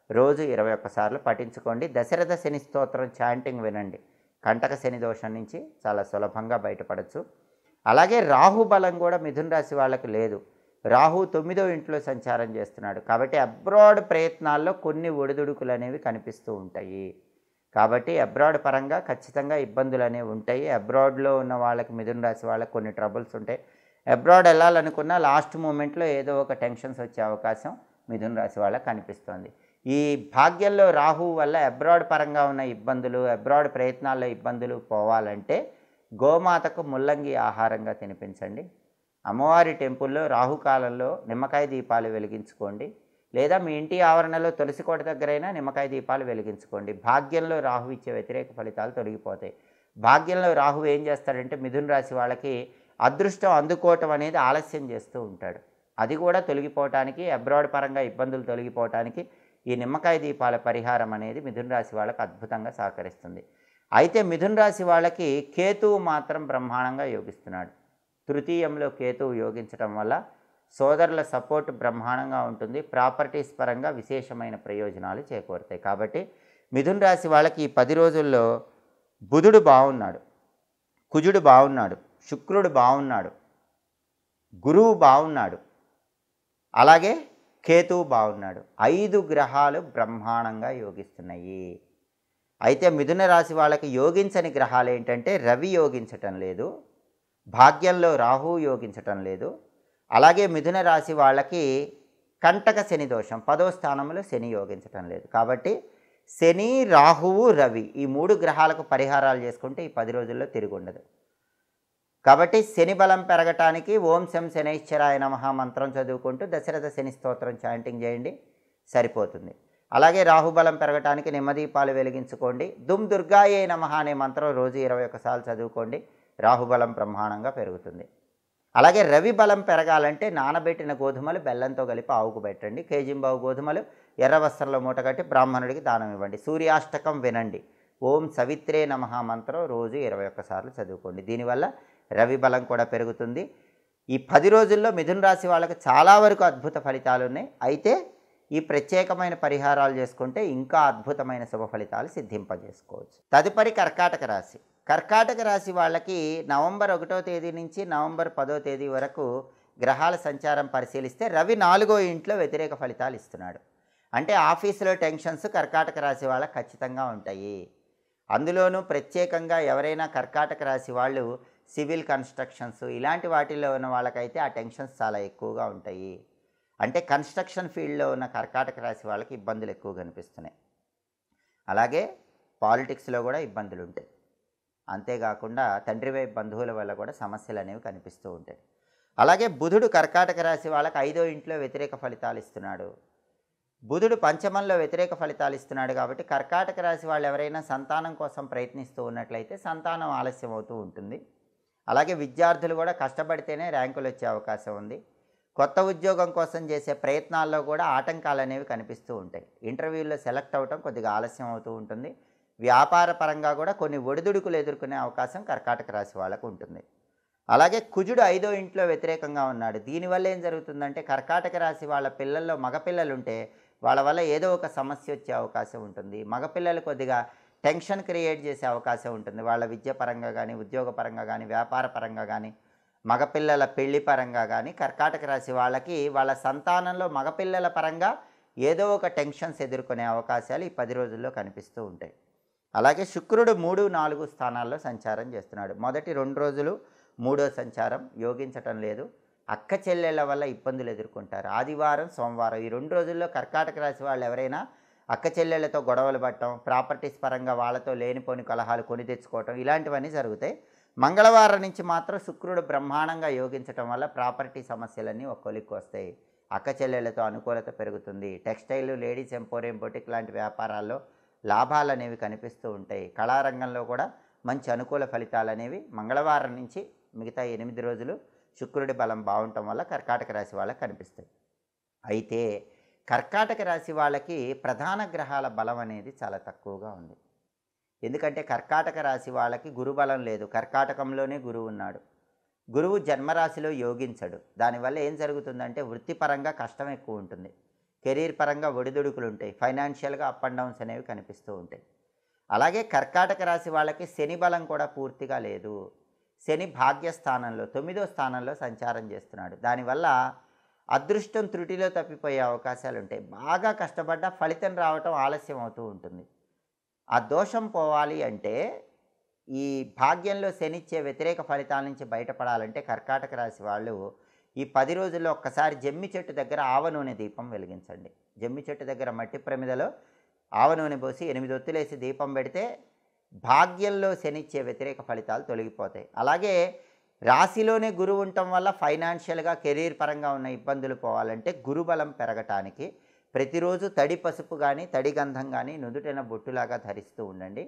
Speaker 1: రోజు 21 సార్లు పఠించుకోండి. దశరథ శని స్తోత్రం చాంటింగ్ వినండి. కంటక శని దోషం నుంచి చాలా సులభంగా బయటపడవచ్చు. అలాగే రాహు బలం కూడా మిథున రాశి వాళ్ళకి లేదు. రాహు 9వ ఇంట్లో సంచారం చేస్తున్నాడు. కాబట్టి అబ్రాడ్ ప్రయత్నాల్లో కొన్ని ఒడిదుడుకులు అనేవి కనిపిస్తూ ఉంటాయి. కాబట్టి అబ్రాడ్ పరంగా ఖచ్చితంగా ఇబ్బందులు అనేవి ఉంటాయి. అబ్రాడ్లో ఉన్న వాళ్ళకి మిథున రాశి వాళ్ళకి కొన్ని ట్రబుల్స్ ఉంటాయి. అబ్రాడ్ వెళ్ళాలనుకున్న లాస్ట్ మూమెంట్లో ఏదో ఒక టెన్షన్స్ వచ్చే అవకాశం మిథున రాశి వాళ్ళకి కనిపిస్తోంది. ఈ భాగ్యంలో రాహువు వల్ల అబ్రాడ్ పరంగా ఉన్న ఇబ్బందులు, అబ్రాడ్ ప్రయత్నాల్లో ఇబ్బందులు పోవాలంటే గోమాతకు ముల్లంగి ఆహారంగా తినిపించండి. అమ్మవారి టెంపుల్లో రాహుకాలంలో నిమ్మకాయ దీపాలు వెలిగించుకోండి. లేదా మీ ఇంటి ఆవరణలో తులసి కోట దగ్గరైనా నిమ్మకాయ దీపాలు వెలిగించుకోండి. భాగ్యంలో రాహు ఇచ్చే వ్యతిరేక ఫలితాలు తొలగిపోతాయి. భాగ్యంలో రాహు ఏం చేస్తాడంటే మిథున రాశి వాళ్ళకి అదృష్టం అందుకోవటం అనేది ఆలస్యం చేస్తూ ఉంటాడు. అది కూడా తొలగిపోవటానికి, అబ్రాడ్ పరంగా ఇబ్బందులు తొలగిపోవటానికి ఈ నిమ్మకాయ దీపాల పరిహారం అనేది మిథున రాశి వాళ్ళకి అద్భుతంగా సహకరిస్తుంది. అయితే మిథున రాశి వాళ్ళకి కేతువు మాత్రం బ్రహ్మాండంగా యోగిస్తున్నాడు. తృతీయంలో కేతువు యోగించడం వల్ల సోదరుల సపోర్ట్ బ్రహ్మాండంగా ఉంటుంది. ప్రాపర్టీస్ పరంగా విశేషమైన ప్రయోజనాలు చేకూరుతాయి. కాబట్టి మిథున రాశి వాళ్ళకి ఈ 10 రోజుల్లో బుధుడు బాగున్నాడు, కుజుడు బాగున్నాడు, శుక్రుడు బాగున్నాడు, గురువు బాగున్నాడు, అలాగే కేతువు బాగున్నాడు. 5 గ్రహాలు బ్రహ్మాండంగా యోగిస్తున్నాయి. అయితే మిథున రాశి వాళ్ళకి యోగించని గ్రహాలు ఏంటంటే రవి యోగించటం లేదు, భాగ్యంలో రాహు యోగించటం లేదు, అలాగే మిథున రాశి వాళ్ళకి కంటక శని దోషం 10వ స్థానంలో శని యోగించటం లేదు. కాబట్టి శని, రాహువు, రవి ఈ 3 గ్రహాలకు పరిహారాలు చేసుకుంటే ఈ 10 రోజుల్లో తిరిగి ఉండదు. కాబట్టి శని బలం పెరగటానికి ఓం శం శనైశ్చరాయ నమః మంత్రం చదువుకుంటూ దశరథ శని స్తోత్రం చాంటింగ్ చేయండి, సరిపోతుంది. అలాగే రాహుబలం పెరగటానికి నిమ్మదీపాలు వెలిగించుకోండి. దుమ్ దుర్గాయే నమః అనే మంత్రం రోజు 21 సార్లు చదువుకోండి, రాహుబలం బ్రహ్మాండంగా పెరుగుతుంది. అలాగే రవి బలం పెరగాలంటే నానబెట్టిన గోధుమలు బెల్లంతో కలిపి ఆవుకు పెట్టండి. కేజింబావు గోధుమలు ఎర్ర వస్త్రంలో మూటగట్టి బ్రాహ్మణుడికి దానం ఇవ్వండి. సూర్యాష్టకం వినండి. ఓం సవిత్రే నమః మంత్రం రోజు 21 సార్లు చదువుకోండి. దీనివల్ల రవి బలం కూడా పెరుగుతుంది. ఈ 10 రోజుల్లో మిథున రాశి వాళ్ళకి చాలా వరకు అద్భుత ఫలితాలు ఉన్నాయి. అయితే ఈ ప్రత్యేకమైన పరిహారాలు చేసుకుంటే ఇంకా అద్భుతమైన శుభ ఫలితాలు సిద్ధింపజేసుకోవచ్చు. తదుపరి కర్కాటక రాశి. కర్కాటక రాశి వాళ్ళకి నవంబర్ 1వ తేదీ నుంచి నవంబర్ 10వ తేదీ వరకు గ్రహాల సంచారం పరిశీలిస్తే రవి 4వ ఇంట్లో వ్యతిరేక ఫలితాలు ఇస్తున్నాడు. అంటే ఆఫీసులో టెన్షన్స్ కర్కాటక రాశి వాళ్ళకి ఖచ్చితంగా ఉంటాయి. అందులోనూ ప్రత్యేకంగా ఎవరైనా కర్కాటక రాశి వాళ్ళు సివిల్ కన్స్ట్రక్షన్స్ ఇలాంటి వాటిల్లో ఉన్న వాళ్ళకైతే ఆ టెన్షన్స్ చాలా ఎక్కువగా ఉంటాయి. అంటే కన్స్ట్రక్షన్ ఫీల్డ్లో ఉన్న కర్కాటక రాశి వాళ్ళకి ఇబ్బందులు ఎక్కువ కనిపిస్తున్నాయి. అలాగే పాలిటిక్స్లో కూడా ఇబ్బందులు ఉంటాయి. అంతేకాకుండా తండ్రి వైపు బంధువుల వల్ల కూడా సమస్యలు అనేవి కనిపిస్తూ ఉంటాయి. అలాగే బుధుడు కర్కాటక రాశి వాళ్ళకి 5వ ఇంట్లో వ్యతిరేక ఫలితాలు ఇస్తున్నాడు. బుధుడు పంచమంలో వ్యతిరేక ఫలితాలు ఇస్తున్నాడు. కాబట్టి కర్కాటక రాశి వాళ్ళు ఎవరైనా సంతానం కోసం ప్రయత్నిస్తూ ఉన్నట్లయితే సంతానం ఆలస్యం అవుతూ ఉంటుంది. అలాగే విద్యార్థులు కూడా కష్టపడితేనే ర్యాంకులు వచ్చే అవకాశం ఉంది. కొత్త ఉద్యోగం కోసం చేసే ప్రయత్నాల్లో కూడా ఆటంకాలు అనేవి కనిపిస్తూ ఉంటాయి. ఇంటర్వ్యూల్లో సెలెక్ట్ అవ్వటం కొద్దిగా ఆలస్యం అవుతూ ఉంటుంది. వ్యాపార పరంగా కూడా కొన్ని ఒడిదుడుకులు ఎదుర్కొనే అవకాశం కర్కాటక రాశి వాళ్ళకు ఉంటుంది. అలాగే కుజుడు 5వ ఇంట్లో వ్యతిరేకంగా ఉన్నాడు. దీనివల్ల ఏం జరుగుతుందంటే కర్కాటక రాశి వాళ్ళ పిల్లల్లో మగపిల్లలు ఉంటే వాళ్ళ వల్ల ఏదో ఒక సమస్య వచ్చే అవకాశం ఉంటుంది. మగపిల్లలు కొద్దిగా టెన్షన్ క్రియేట్ చేసే అవకాశం ఉంటుంది. వాళ్ళ విద్య పరంగా కానీ, ఉద్యోగ పరంగా కానీ, వ్యాపార పరంగా కానీ, మగపిల్లల పెళ్లి పరంగా కానీ కర్కాటక రాశి వాళ్ళకి వాళ్ళ సంతానంలో మగపిల్లల పరంగా ఏదో ఒక టెన్షన్స్ ఎదుర్కొనే అవకాశాలు ఈ 10 రోజుల్లో కనిపిస్తూ ఉంటాయి. అలాగే శుక్రుడు 3, 4 స్థానాల్లో సంచారం చేస్తున్నాడు. మొదటి 2 రోజులు 3వ సంచారం యోగించటం లేదు. అక్క చెల్లెళ్ళ వల్ల ఇబ్బందులు ఎదుర్కొంటారు. ఆదివారం, సోమవారం ఈ 2 రోజుల్లో కర్కాటక రాశి వాళ్ళు ఎవరైనా అక్క చెల్లెళ్ళతో గొడవలు పడటం, ప్రాపర్టీస్ పరంగా వాళ్ళతో లేనిపోని కలహాలు కొని తెచ్చుకోవటం ఇలాంటివన్నీ జరుగుతాయి. మంగళవారం నుంచి మాత్రం శుక్రుడు బ్రహ్మాండంగా యోగించటం వల్ల ప్రాపర్టీ సమస్యలన్నీ ఒక కొలిక్కి వస్తాయి. అక్క చెల్లెళ్ళతో అనుకూలత పెరుగుతుంది. టెక్స్టైల్, లేడీస్ ఎంపోరియం, బొటిక్ లాంటి వ్యాపారాల్లో లాభాలు అనేవి కనిపిస్తూ ఉంటాయి. కళారంగంలో కూడా మంచి అనుకూల ఫలితాలు అనేవి మంగళవారం నుంచి మిగతా 8 రోజులు శుక్రుడి బలం బాగుండటం వల్ల కర్కాటక రాశి వాళ్ళకి కనిపిస్తాయి. అయితే కర్కాటక రాశి వాళ్ళకి ప్రధాన గ్రహాల బలం అనేది చాలా తక్కువగా ఉంది. ఎందుకంటే కర్కాటక రాశి వాళ్ళకి గురుబలం లేదు. కర్కాటకంలోనే గురువు ఉన్నాడు. గురువు జన్మరాశిలో యోగించడు. దానివల్ల ఏం జరుగుతుందంటే వృత్తిపరంగా కష్టం ఎక్కువ ఉంటుంది. కెరీర్ పరంగా ఒడిదుడుకులు ఉంటాయి. ఫైనాన్షియల్గా అప్ అండ్ డౌన్స్ అనేవి కనిపిస్తూ ఉంటాయి. అలాగే కర్కాటక రాశి వాళ్ళకి శని బలం కూడా పూర్తిగా లేదు. శని భాగ్యస్థానంలో 9వ స్థానంలో సంచారం చేస్తున్నాడు. దానివల్ల అదృష్టం త్రుటిలో తప్పిపోయే అవకాశాలు ఉంటాయి. బాగా కష్టపడ్డా ఫలితం రావటం ఆలస్యం అవుతూ ఉంటుంది. ఆ దోషం పోవాలి అంటే ఈ భాగ్యంలో శనిచ్చే వ్యతిరేక ఫలితాల నుంచి బయటపడాలంటే కర్కాటక రాశి వాళ్ళు ఈ 10 రోజుల్లో ఒక్కసారి జమ్మి చెట్టు దగ్గర ఆవ నూనె దీపం వెలిగించండి. జమ్మి చెట్టు దగ్గర మట్టి ప్రమిదలో ఆవ నూనె పోసి 8 ఒత్తులేసి దీపం పెడితే భాగ్యంలో శనిచ్చే వ్యతిరేక ఫలితాలు తొలగిపోతాయి. అలాగే రాశిలోనే గురువు ఉండటం వల్ల ఫైనాన్షియల్గా కెరీర్ పరంగా ఉన్న ఇబ్బందులు పోవాలంటే గురుబలం పెరగటానికి ప్రతిరోజు తడి పసుపు కానీ తడి గంధం కానీ నుదుటిన బొట్టులాగా ధరిస్తూ ఉండండి.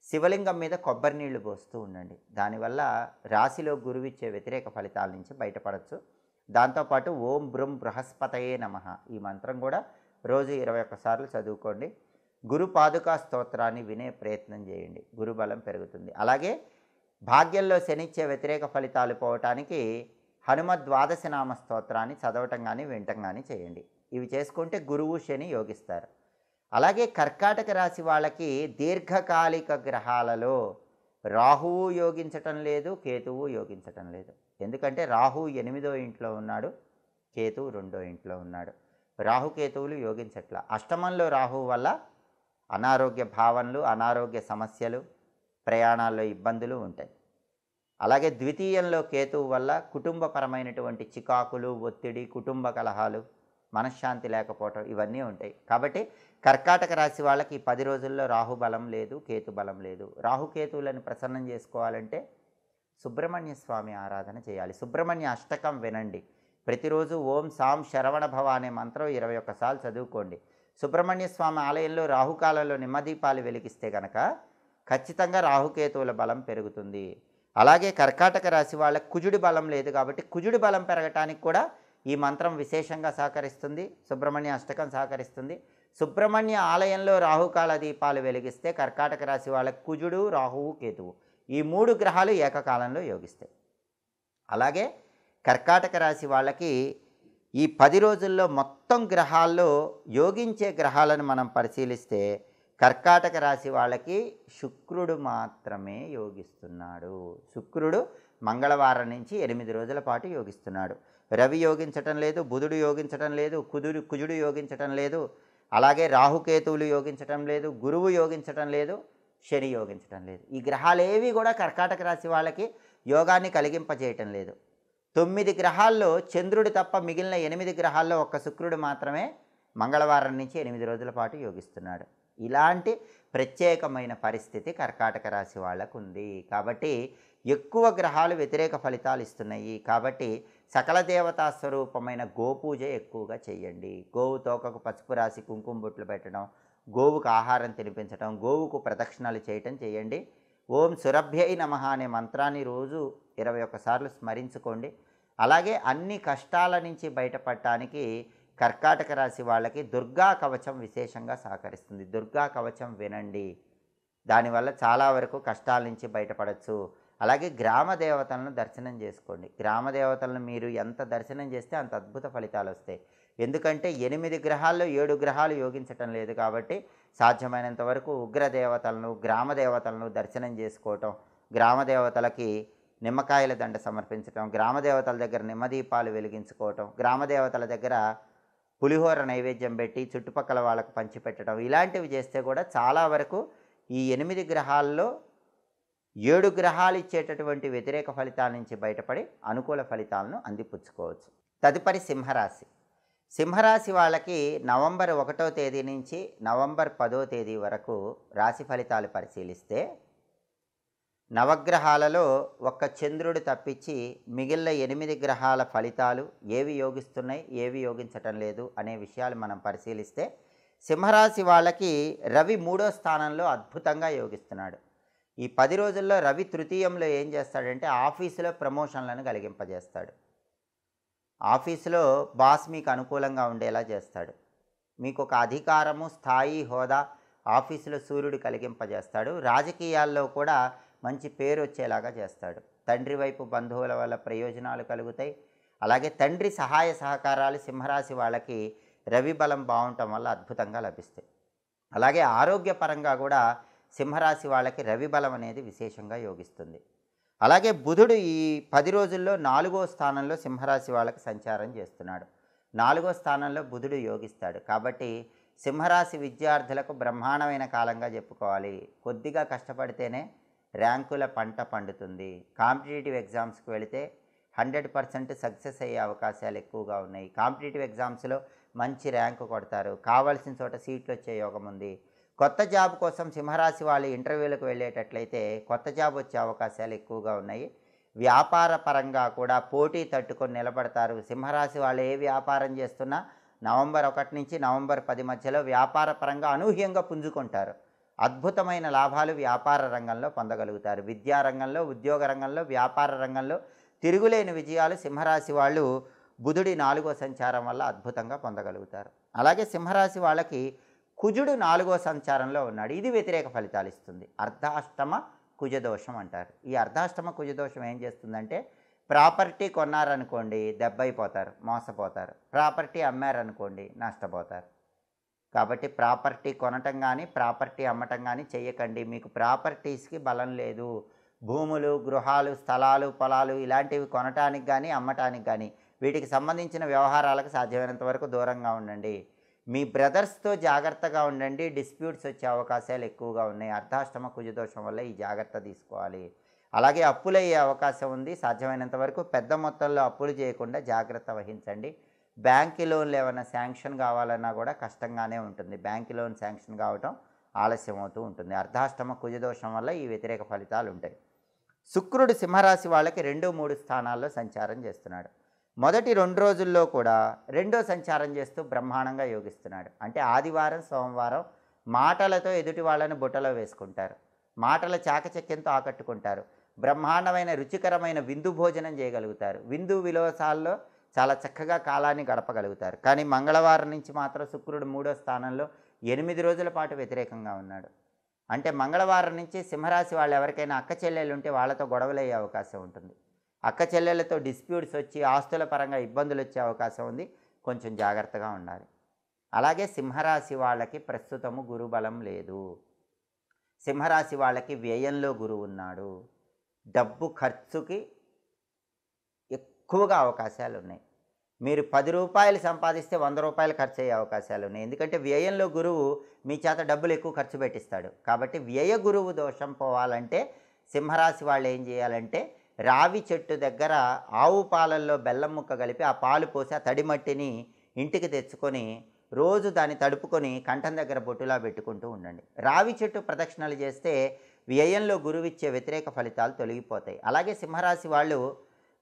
Speaker 1: శివలింగం మీద కొబ్బరి నీళ్లు పోస్తూ ఉండండి. దానివల్ల రాశిలో గురువిచ్చే వ్యతిరేక ఫలితాల నుంచి బయటపడవచ్చు. దాంతోపాటు ఓం బృం బృహస్పతయే నమః ఈ మంత్రం కూడా రోజు 21 సార్లు చదువుకోండి. గురు పాదుకా స్తోత్రాన్ని వినే ప్రయత్నం చేయండి. గురుబలం పెరుగుతుంది. అలాగే భాగ్యంలో శనిచ్చే వ్యతిరేక ఫలితాలు పోవటానికి హనుమద్ ద్వాదశ నామ స్తోత్రాన్ని చదవటం కానీ వినటం కానీ చేయండి. ఇవి చేసుకుంటే గురువు శని యోగిస్తారు. అలాగే కర్కాటక రాశి వాళ్ళకి దీర్ఘకాలిక గ్రహాలలో రాహువు యోగించటం లేదు, కేతువు యోగించటం లేదు. ఎందుకంటే రాహువు 8వ ఇంట్లో ఉన్నాడు, కేతువు 2వ ఇంట్లో ఉన్నాడు. రాహుకేతువులు యోగించట్ల. అష్టమంలో రాహువు వల్ల అనారోగ్య భావనలు, అనారోగ్య సమస్యలు, ప్రయాణాల్లో ఇబ్బందులు ఉంటాయి. అలాగే ద్వితీయంలో కేతువు వల్ల కుటుంబపరమైనటువంటి చికాకులు, ఒత్తిడి, కుటుంబ కలహాలు, మనశ్శాంతి లేకపోవటం ఇవన్నీ ఉంటాయి. కాబట్టి కర్కాటక రాశి వాళ్ళకి ఈ 10 రోజుల్లో రాహు బలం లేదు, కేతు బలం లేదు. రాహుకేతువులను ప్రసన్నం చేసుకోవాలంటే సుబ్రహ్మణ్య స్వామి ఆరాధన చేయాలి. సుబ్రహ్మణ్య అష్టకం వినండి. ప్రతిరోజు ఓం సాం శరవణ భవ అనే మంత్రం 21 సార్లు చదువుకోండి. సుబ్రహ్మణ్య స్వామి ఆలయంలో రాహుకాలంలో నిమ్మదీపాలు వెలిగిస్తే కనుక ఖచ్చితంగా రాహుకేతువుల బలం పెరుగుతుంది. అలాగే కర్కాటక రాశి వాళ్ళకి కుజుడి బలం లేదు కాబట్టి కుజుడి బలం పెరగటానికి కూడా ఈ మంత్రం విశేషంగా సహకరిస్తుంది. సుబ్రహ్మణ్య అష్టకం సహకరిస్తుంది. సుబ్రహ్మణ్య ఆలయంలో రాహుకాల దీపాలు వెలిగిస్తే కర్కాటక రాశి వాళ్ళకి కుజుడు, రాహువు, కేతువు ఈ 3 గ్రహాలు ఏకకాలంలో యోగిస్తాయి. అలాగే కర్కాటక రాశి వాళ్ళకి ఈ 10 రోజుల్లో మొత్తం గ్రహాల్లో యోగించే గ్రహాలను మనం పరిశీలిస్తే కర్కాటక రాశి వాళ్ళకి శుక్రుడు మాత్రమే యోగిస్తున్నాడు. శుక్రుడు మంగళవారం నుంచి 8 రోజుల పాటు యోగిస్తున్నాడు. రవి యోగించటం లేదు, బుధుడు యోగించటం లేదు, కుజుడు యోగించటం లేదు, అలాగే రాహుకేతువులు యోగించటం లేదు, గురువు యోగించటం లేదు, శని యోగించటం లేదు. ఈ గ్రహాలేవి కూడా కర్కాటక రాశి వాళ్ళకి యోగాన్ని కలిగింపజేయటం లేదు. 9 గ్రహాల్లో చంద్రుడు తప్ప మిగిలిన 8 గ్రహాల్లో ఒక్క శుక్రుడు మాత్రమే మంగళవారం నుంచి 8 రోజుల పాటు యోగిస్తున్నాడు. ఇలాంటి ప్రత్యేకమైన పరిస్థితి కర్కాటక రాశి వాళ్ళకు ఉంది. కాబట్టి ఎక్కువ గ్రహాలు వ్యతిరేక ఫలితాలు ఇస్తున్నాయి. కాబట్టి సకల దేవతా స్వరూపమైన గోపూజ ఎక్కువగా చేయండి. గోవు తోకకు పసుపు రాసి కుంకుమ బొట్లు పెట్టడం, గోవుకు ఆహారం తినిపించడం, గోవుకు ప్రదక్షిణాలు చేయటం చేయండి. ఓం సురభ్యై నమః అనే మంత్రాన్ని రోజు 21 సార్లు స్మరించుకోండి. అలాగే అన్ని కష్టాల నుంచి బయటపడటానికి కర్కాటక రాశి వాళ్ళకి దుర్గా కవచం విశేషంగా సహకరిస్తుంది. దుర్గా కవచం వినండి. దానివల్ల చాలా వరకు కష్టాల నుంచి బయటపడవచ్చు. అలాగే గ్రామ దేవతలను దర్శనం చేసుకోండి. గ్రామ దేవతలను మీరు ఎంత దర్శనం చేస్తే అంత అద్భుత ఫలితాలు వస్తాయి. ఎందుకంటే 8 గ్రహాల్లో 7 గ్రహాలు యోగించటం లేదు కాబట్టి సాధ్యమైనంత వరకు ఉగ్రదేవతలను, గ్రామ దేవతలను దర్శనం చేసుకోవటం, గ్రామ దేవతలకి నిమ్మకాయల దండ సమర్పించటం, గ్రామ దేవతల దగ్గర నిమ్మదీపాలు వెలిగించుకోవటం, గ్రామ దేవతల దగ్గర పులిహోర నైవేద్యం పెట్టి చుట్టుపక్కల వాళ్ళకు పంచిపెట్టడం, ఇలాంటివి చేస్తే కూడా చాలా వరకు ఈ 8 గ్రహాల్లో 7 గ్రహాలు ఇచ్చేటటువంటి వ్యతిరేక ఫలితాల నుంచి బయటపడి అనుకూల ఫలితాలను అందిపుచ్చుకోవచ్చు. తదుపరి సింహరాశి. సింహరాశి వాళ్ళకి నవంబర్ 1వ తేదీ నుంచి నవంబర్ 10వ తేదీ వరకు రాశి ఫలితాలు పరిశీలిస్తే నవగ్రహాలలో ఒక్క చంద్రుడు తప్పించి మిగిలిన 8 గ్రహాల ఫలితాలు ఏవి యోగిస్తున్నాయి, ఏవి యోగించటం లేదు అనే విషయాలు మనం పరిశీలిస్తే సింహరాశి వాళ్ళకి రవి 3వ స్థానంలో అద్భుతంగా యోగిస్తున్నాడు. ఈ 10 రోజుల్లో రవి తృతీయంలో ఏం చేస్తాడంటే ఆఫీసులో ప్రమోషన్లను కలిగింపజేస్తాడు. ఆఫీసులో బాస్ మీకు అనుకూలంగా ఉండేలా చేస్తాడు. మీకు ఒక అధికారము, స్థాయి, హోదా ఆఫీసులో సూర్యుడు కలిగింపజేస్తాడు. రాజకీయాల్లో కూడా మంచి పేరు వచ్చేలాగా చేస్తాడు. తండ్రి వైపు బంధువుల వల్ల ప్రయోజనాలు కలుగుతాయి. అలాగే తండ్రి సహాయ సహకారాలు సింహరాశి వాళ్ళకి రవి బలం బాగుండటం వల్ల అద్భుతంగా లభిస్తాయి. అలాగే ఆరోగ్యపరంగా కూడా సింహరాశి వాళ్ళకి రవి బలం అనేది విశేషంగా యోగిస్తుంది. అలాగే బుధుడు ఈ 10 రోజుల్లో 4వ స్థానంలో సింహరాశి వాళ్ళకి సంచారం చేస్తున్నాడు. 4వ స్థానంలో బుధుడు యోగిస్తాడు. కాబట్టి సింహరాశి విద్యార్థులకు బ్రహ్మాండమైన కాలంగా చెప్పుకోవాలి. కొద్దిగా కష్టపడితేనే ర్యాంకుల పంట పండుతుంది. కాంపిటేటివ్ ఎగ్జామ్స్కి వెళితే 100% సక్సెస్ అయ్యే అవకాశాలు ఎక్కువగా ఉన్నాయి. కాంపిటేటివ్ ఎగ్జామ్స్లో మంచి ర్యాంకు కొడతారు. కావాల్సిన చోట సీట్లు వచ్చే యోగం ఉంది. కొత్త జాబ్ కోసం సింహరాశి వాళ్ళు ఇంటర్వ్యూలకు వెళ్ళేటట్లయితే కొత్త జాబ్ వచ్చే అవకాశాలు ఎక్కువగా ఉన్నాయి. వ్యాపార పరంగా కూడా పోటీ తట్టుకొని నిలబడతారు. సింహరాశి వాళ్ళు ఏ వ్యాపారం చేస్తున్నా నవంబర్ 1 నుంచి నవంబర్ 10 మధ్యలో వ్యాపార పరంగా అనూహ్యంగా పుంజుకుంటారు. అద్భుతమైన లాభాలు వ్యాపార రంగంలో పొందగలుగుతారు. విద్యా రంగంలో, ఉద్యోగ రంగంలో, వ్యాపార రంగంలో తిరుగులేని విజయాలు సింహరాశి వాళ్ళు బుధుడి 4వ సంచారం వల్ల అద్భుతంగా పొందగలుగుతారు. అలాగే సింహరాశి వాళ్ళకి కుజుడు 4వ సంచారంలో ఉన్నాడు. ఇది వ్యతిరేక ఫలితాలు ఇస్తుంది. అర్ధాష్టమ కుజదోషం అంటారు. ఈ అర్ధాష్టమ కుజదోషం ఏం చేస్తుందంటే, ప్రాపర్టీ కొన్నారనుకోండి దెబ్బైపోతారు, మోసపోతారు. ప్రాపర్టీ అమ్మారనుకోండి నష్టపోతారు. కాబట్టి ప్రాపర్టీ కొనటం కానీ, ప్రాపర్టీ అమ్మటం కానీ చేయకండి. మీకు ప్రాపర్టీస్కి బలం లేదు. భూములు, గృహాలు, స్థలాలు, పొలాలు ఇలాంటివి కొనటానికి కానీ, అమ్మటానికి కానీ, వీటికి సంబంధించిన వ్యవహారాలకు సాధ్యమైనంత వరకు దూరంగా ఉండండి. మీ బ్రదర్స్తో జాగ్రత్తగా ఉండండి. డిస్ప్యూట్స్ వచ్చే అవకాశాలు ఎక్కువగా ఉన్నాయి. అర్ధాష్టమ కుజదోషం వల్ల ఈ జాగ్రత్త తీసుకోవాలి. అలాగే అప్పులయ్యే అవకాశం ఉంది. సాధ్యమైనంత వరకు పెద్ద మొత్తంలో అప్పులు చేయకుండా జాగ్రత్త వహించండి. బ్యాంక్ లోన్లు ఏమైనా శాంక్షన్ కావాలన్నా కూడా కష్టంగానే ఉంటుంది. బ్యాంక్ లోన్ శాంక్షన్ కావటం ఆలస్యం అవుతూ ఉంటుంది. అర్ధాష్టమ కుజదోషం వల్ల ఈ వ్యతిరేక ఫలితాలు ఉంటాయి. శుక్రుడు సింహరాశి వాళ్ళకి 2, 3 స్థానాల్లో సంచారం చేస్తున్నాడు. మొదటి 2 రోజుల్లో కూడా రెండో సంచారం చేస్తూ బ్రహ్మాండంగా యోగిస్తున్నాడు. అంటే ఆదివారం, సోమవారం మాటలతో ఎదుటి వాళ్ళని బుట్టలో వేసుకుంటారు. మాటల చాకచక్యంతో ఆకట్టుకుంటారు. బ్రహ్మాండమైన రుచికరమైన విందు భోజనం చేయగలుగుతారు. విందు విలాసాల్లో చాలా చక్కగా కాలాన్ని గడపగలుగుతారు. కానీ మంగళవారం నుంచి మాత్రం శుక్రుడు 3వ స్థానంలో 8 రోజుల పాటు వ్యతిరేకంగా ఉన్నాడు. అంటే మంగళవారం నుంచి సింహరాశి వాళ్ళు ఎవరికైనా అక్క చెల్లెళ్ళు ఉంటే వాళ్ళతో గొడవలయ్యే అవకాశం ఉంటుంది. అక్క చెల్లెళ్ళతో డిస్ప్యూట్స్ వచ్చి ఆస్తుల పరంగా ఇబ్బందులు వచ్చే అవకాశం ఉంది. కొంచెం జాగ్రత్తగా ఉండాలి. అలాగే సింహరాశి వాళ్ళకి ప్రస్తుతము గురుబలం లేదు. సింహరాశి వాళ్ళకి వ్యయంలో గురువు ఉన్నాడు. డబ్బు ఖర్చుకి ఎక్కువగా అవకాశాలు ఉన్నాయి. మీరు 10 రూపాయలు సంపాదిస్తే 100 రూపాయలు ఖర్చు అయ్యే అవకాశాలు ఉన్నాయి. ఎందుకంటే వ్యయంలో గురువు మీ చేత డబ్బులు ఎక్కువ ఖర్చు పెట్టిస్తాడు. కాబట్టి వ్యయ గురువు దోషం పోవాలంటే సింహరాశి వాళ్ళు ఏం చేయాలంటే, రావి చెట్టు దగ్గర ఆవు పాలల్లో బెల్లం ముక్క కలిపి ఆ పాలు పోసి ఆ తడి మట్టిని ఇంటికి తెచ్చుకొని రోజు దాన్ని తడుపుకొని కంఠం దగ్గర బొట్టులా పెట్టుకుంటూ ఉండండి. రావి చెట్టు ప్రదక్షిణలు చేస్తే వ్యయంలో గురువిచ్చే వ్యతిరేక ఫలితాలు తొలగిపోతాయి. అలాగే సింహరాశి వాళ్ళు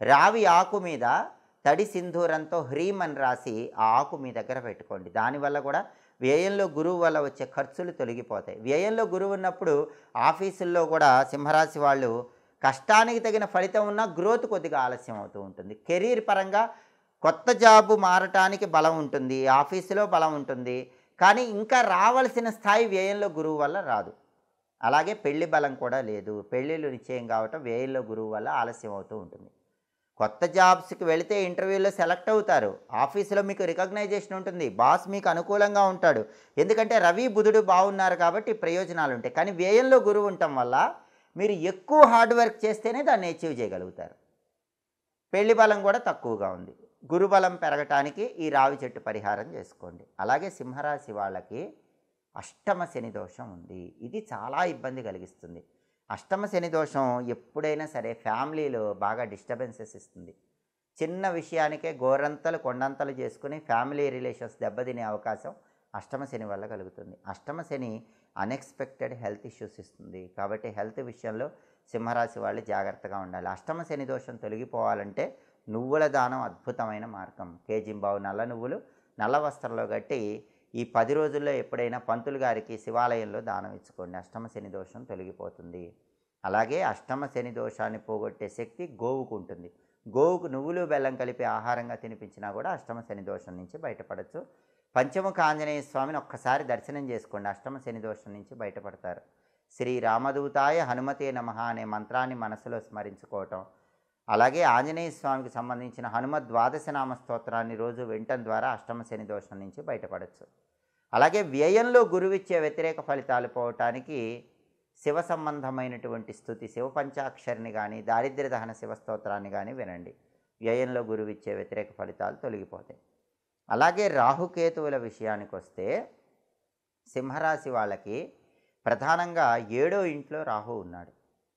Speaker 1: రావి ఆకు మీద తడి సింధూరంతో హ్రీం అని రాసి ఆ ఆకు మీ దగ్గర పెట్టుకోండి. దానివల్ల కూడా వ్యయంలో గురువు వల్ల వచ్చే ఖర్చులు తొలగిపోతాయి. వ్యయంలో గురువు ఉన్నప్పుడు ఆఫీసుల్లో కూడా సింహరాశి వాళ్ళు కష్టానికి తగిన ఫలితం ఉన్నా గ్రోత్ కొద్దిగా ఆలస్యం అవుతూ ఉంటుంది. కెరీర్ పరంగా కొత్త జాబు మారటానికి బలం ఉంటుంది, ఆఫీసులో బలం ఉంటుంది. కానీ ఇంకా రావాల్సిన స్థాయి వ్యయంలో గురువు వల్ల రాదు. అలాగే పెళ్లి బలం కూడా లేదు. పెళ్ళిళ్ళు నిశ్చయం కావటం వ్యయంలో గురువు వల్ల ఆలస్యం అవుతూ ఉంటుంది. కొత్త జాబ్స్కి వెళితే ఇంటర్వ్యూలో సెలెక్ట్ అవుతారు. ఆఫీసులో మీకు రికగ్నైజేషన్ ఉంటుంది. బాస్ మీకు అనుకూలంగా ఉంటాడు. ఎందుకంటే రవి బుధుడు బాగున్నారు కాబట్టి ప్రయోజనాలు ఉంటాయి. కానీ వ్యయంలో గురువు ఉండటం వల్ల మీరు ఎక్కువ హార్డ్ వర్క్ చేస్తేనే దాన్ని అచీవ్ చేయగలుగుతారు. పెళ్లి బలం కూడా తక్కువగా ఉంది. గురుబలం పెరగటానికి ఈ రావి చెట్టు పరిహారం చేసుకోండి. అలాగే సింహరాశి వాళ్ళకి అష్టమ శని దోషం ఉంది. ఇది చాలా ఇబ్బంది కలిగిస్తుంది. అష్టమ శని దోషం ఎప్పుడైనా సరే ఫ్యామిలీలో బాగా డిస్టర్బెన్సెస్ ఇస్తుంది. చిన్న విషయానికే గోరంతలు కొండంతలు చేసుకుని ఫ్యామిలీ రిలేషన్స్ దెబ్బతినే అవకాశం అష్టమ శని వల్ల కలుగుతుంది. అష్టమ శని అన్ఎక్స్పెక్టెడ్ హెల్త్ ఇష్యూస్ ఇస్తుంది. కాబట్టి హెల్త్ విషయంలో సింహరాశి వాళ్ళు జాగ్రత్తగా ఉండాలి. అష్టమ శని దోషం తొలగిపోవాలంటే నువ్వుల దానం అద్భుతమైన మార్గం. కేజింబావు నల్ల నువ్వులు నల్ల వస్త్రంలో కట్టి ఈ 10 రోజుల్లో ఎప్పుడైనా పంతులు గారికి శివాలయంలో దానం ఇచ్చుకోండి. అష్టమ శని దోషం తొలగిపోతుంది. అలాగే అష్టమ శని దోషాన్ని పోగొట్టే శక్తి గోవుకు ఉంటుంది. గోవుకు నువ్వులు బెల్లం కలిపి ఆహారంగా తినిపించినా కూడా అష్టమ శని దోషం నుంచి బయటపడవచ్చు. పంచముఖ ఆంజనేయ స్వామిని ఒక్కసారి దర్శనం చేసుకోండి. అష్టమ శని దోషం నుంచి బయటపడతారు. శ్రీ రామదూతాయ హనుమతే నమః అనే మంత్రాన్ని మనసులో స్మరించుకోవటం, అలాగే ఆంజనేయ స్వామికి సంబంధించిన హనుమద్ ద్వాదశనామ స్తోత్రాన్ని రోజు వినటం ద్వారా అష్టమ శని దోషం నుంచి బయటపడవచ్చు. అలాగే వ్యయంలో గురువిచ్చే వ్యతిరేక ఫలితాలు పోవటానికి శివ సంబంధమైనటువంటి స్తుతి శివ పంచాక్షరిని కానీ దారిద్ర్య దహన శివస్తోత్రాన్ని కానీ వినండి. వ్యయంలో గురువిచ్చే వ్యతిరేక ఫలితాలు తొలగిపోతాయి. అలాగే రాహుకేతువుల విషయానికి వస్తే సింహరాశి వాళ్ళకి ప్రధానంగా 7వ ఇంట్లో రాహు ఉన్నాడు,